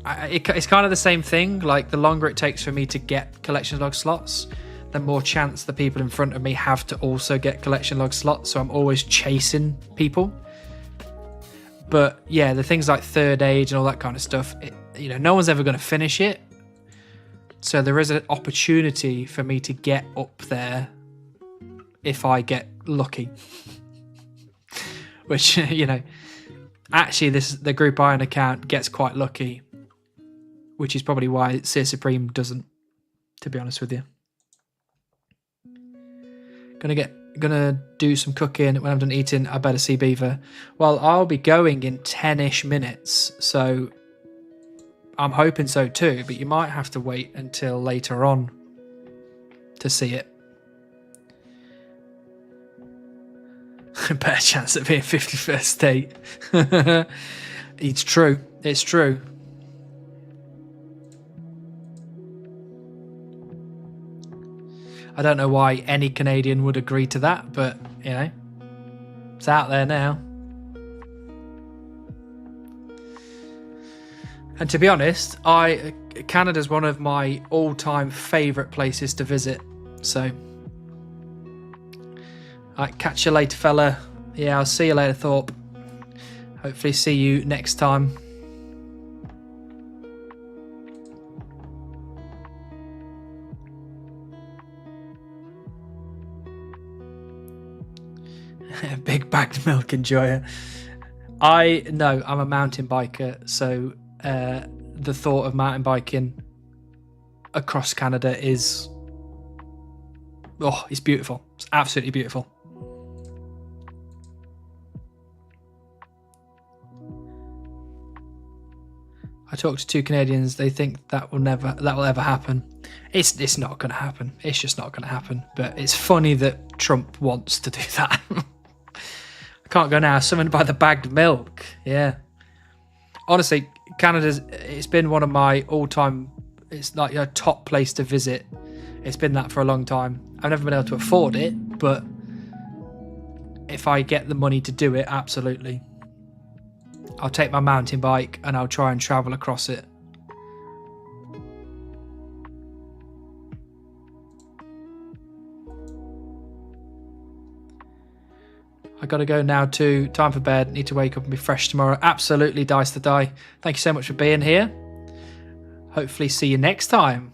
S1: it's kind of the same thing. Like, the longer it takes for me to get collection log slots, the more chance the people in front of me have to also get collection log slots. So I'm always chasing people. But yeah, the things like third age and all that kind of stuff, no one's ever going to finish it. So there is an opportunity for me to get up there if I get lucky. Which, actually the Group Iron account gets quite lucky. Which is probably why Seer Supreme doesn't, to be honest with you. Gonna do some cooking. When I'm done eating, I better see Beaver. Well, I'll be going in 10-ish minutes, so I'm hoping so too, but you might have to wait until later on to see it. Better chance of being 51st state. It's true. It's true. I don't know why any Canadian would agree to that, but, it's out there now. And to be honest, Canada's one of my all-time favourite places to visit. So, catch you later, fella. Yeah, I'll see you later, Thorpe. Hopefully see you next time. Big bagged milk enjoyer. I'm a mountain biker, so the thought of mountain biking across Canada is it's beautiful. It's absolutely beautiful. I talked to 2 Canadians. They think that will ever happen. It's not going to happen. It's just not going to happen. But it's funny that Trump wants to do that. I can't go now. Summoned by the bagged milk. Yeah. Honestly, it's been one of my all-time. It's like a top place to visit. It's been that for a long time. I've never been able to afford it, but if I get the money to do it, absolutely. I'll take my mountain bike and I'll try and travel across it. I got to go now too. Time for bed. Need to wake up and be fresh tomorrow. Absolutely, Dice to Die. Thank you so much for being here. Hopefully see you next time.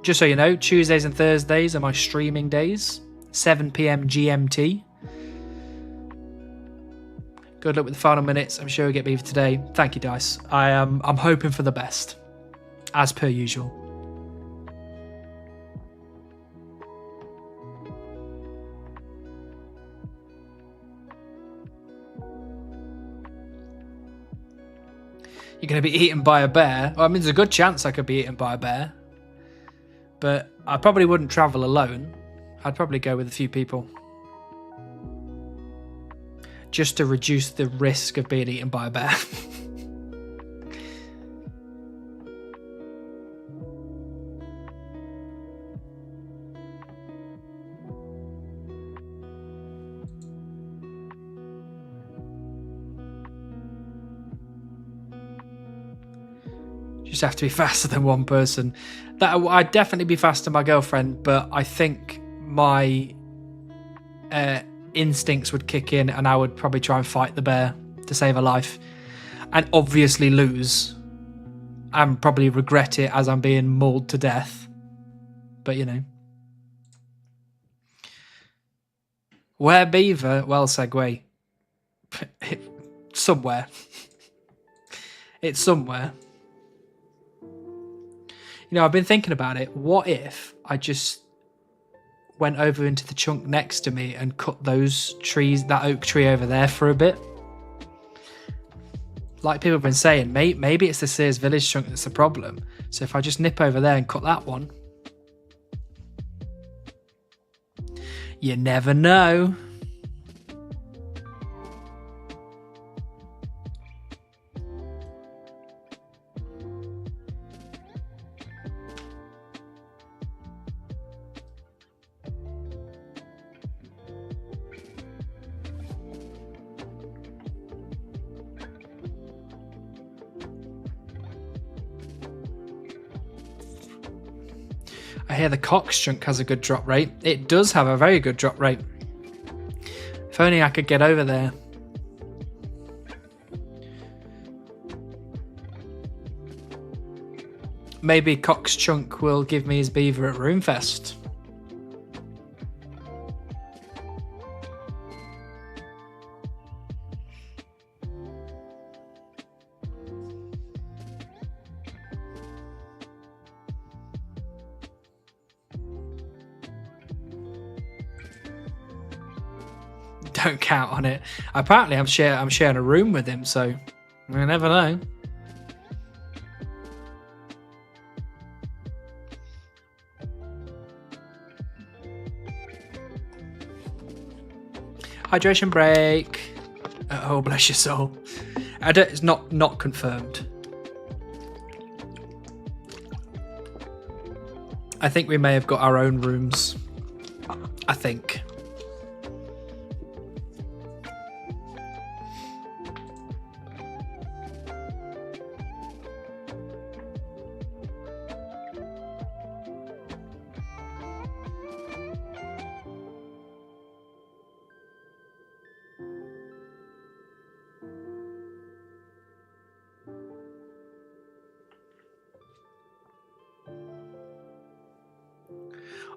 S1: Just so you know, Tuesdays and Thursdays are my streaming days. 7 p.m. GMT. Good luck with the final minutes. I'm sure we'll get beaver today. Thank you, Dice. I'm hoping for the best, as per usual. You're going to be eaten by a bear. Well, I mean, there's a good chance I could be eaten by a bear. But I probably wouldn't travel alone. I'd probably go with a few people. Just to reduce the risk of being eaten by a bear. Just have to be faster than one person. That I'd definitely be faster than my girlfriend, but I think my instincts would kick in and I would probably try and fight the bear to save her life, and obviously lose and probably regret it as I'm being mauled to death. But you know, where beaver? Well, segue. Somewhere. It's somewhere. You know, I've been thinking about it. What if I just went over into the chunk next to me and cut those trees, that oak tree over there for a bit? Like people have been saying, maybe it's the Sears Village chunk that's the problem. So if I just nip over there and cut that one. You never know. I hear the Cox chunk has a good drop rate. It does have a very good drop rate. If only I could get over there. Maybe Cox chunk will give me his beaver at Roomfest. Don't count on it. Apparently, I'm sharing a room with him, so I never know. Hydration break. Oh, bless your soul. It's not confirmed. I think we may have got our own rooms. I think.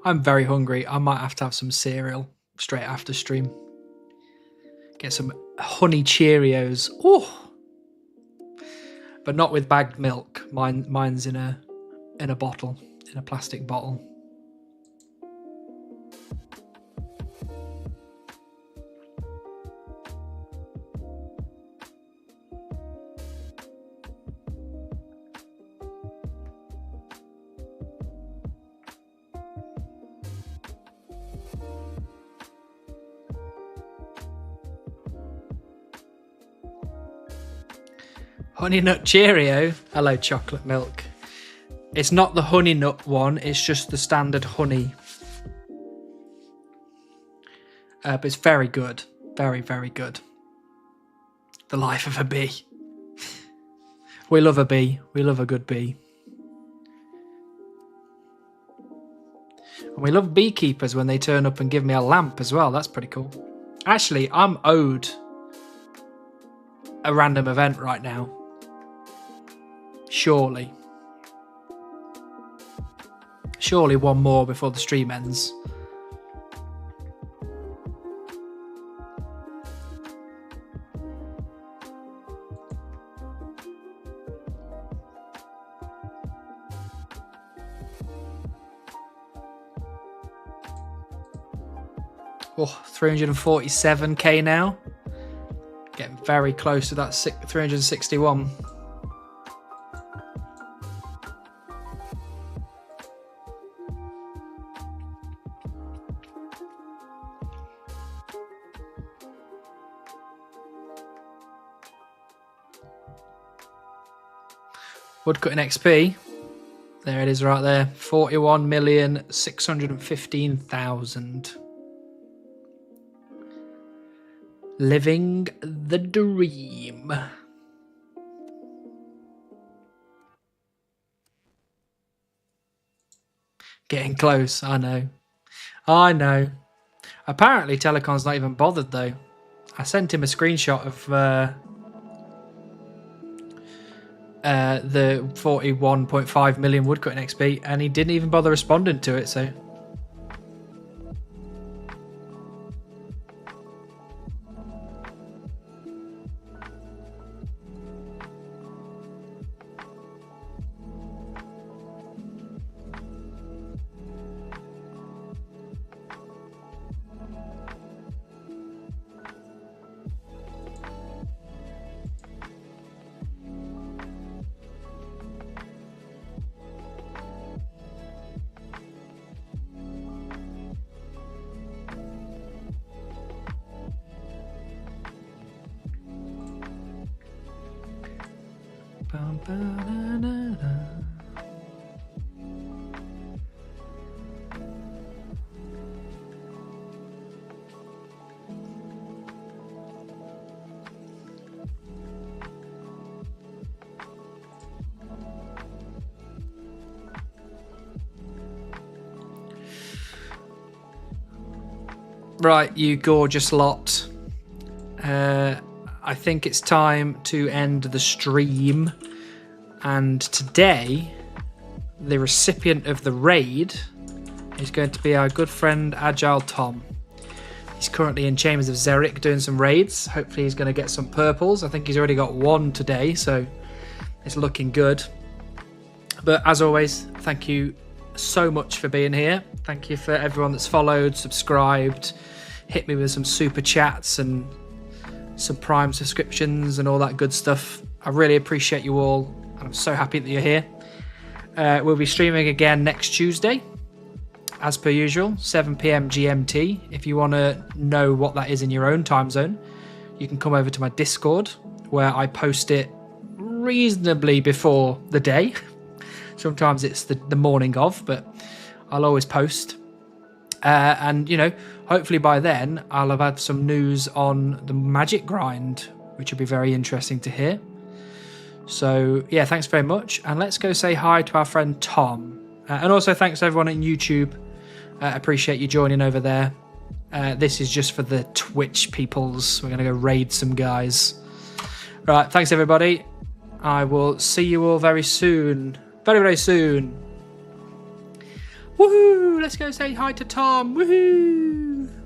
S1: I'm very hungry. I might have to have some cereal straight after stream. Get some honey Cheerios. Oh, but not with bagged milk. Mine's in a bottle, in a plastic bottle. Honey Nut Cheerio. Hello, chocolate milk. It's not the honey nut one. It's just the standard honey. But it's very good. Very, very good. The life of a bee. We love a bee. We love a good bee. And we love beekeepers when they turn up and give me a lamp as well. That's pretty cool. Actually, I'm owed a random event right now. Surely. Surely one more before the stream ends. Oh, 347k now. Getting very close to that 361. Woodcutting XP. There it is right there. 41,615,000. Living the dream. Getting close, I know. I know. Apparently Telecon's not even bothered though. I sent him a screenshot of the 41.5 million woodcutting XP and he didn't even bother responding to it, so... Right, you gorgeous lot. I think it's time to end the stream. And today, the recipient of the raid is going to be our good friend Agile Tom. He's currently in Chambers of Xeric doing some raids. Hopefully he's going to get some purples. I think he's already got one today, so it's looking good. But as always, thank you so much for being here. Thank you for everyone that's followed, subscribed, hit me with some super chats and some Prime subscriptions and all that good stuff. I really appreciate you all. I'm so happy that you're here. We'll be streaming again next Tuesday, as per usual, 7 p.m. GMT. If you want to know what that is in your own time zone, you can come over to my Discord, where I post it reasonably before the day. Sometimes it's the morning of, but I'll always post. And, you know, hopefully by then I'll have had some news on the Magic Grind, which will be very interesting to hear. So, yeah, thanks very much. And let's go say hi to our friend Tom. And also thanks to everyone on YouTube. Appreciate you joining over there. This is just for the Twitch peoples. We're going to go raid some guys. Right, thanks everybody. I will see you all very soon. Very, very soon. Woohoo! Let's go say hi to Tom. Woohoo!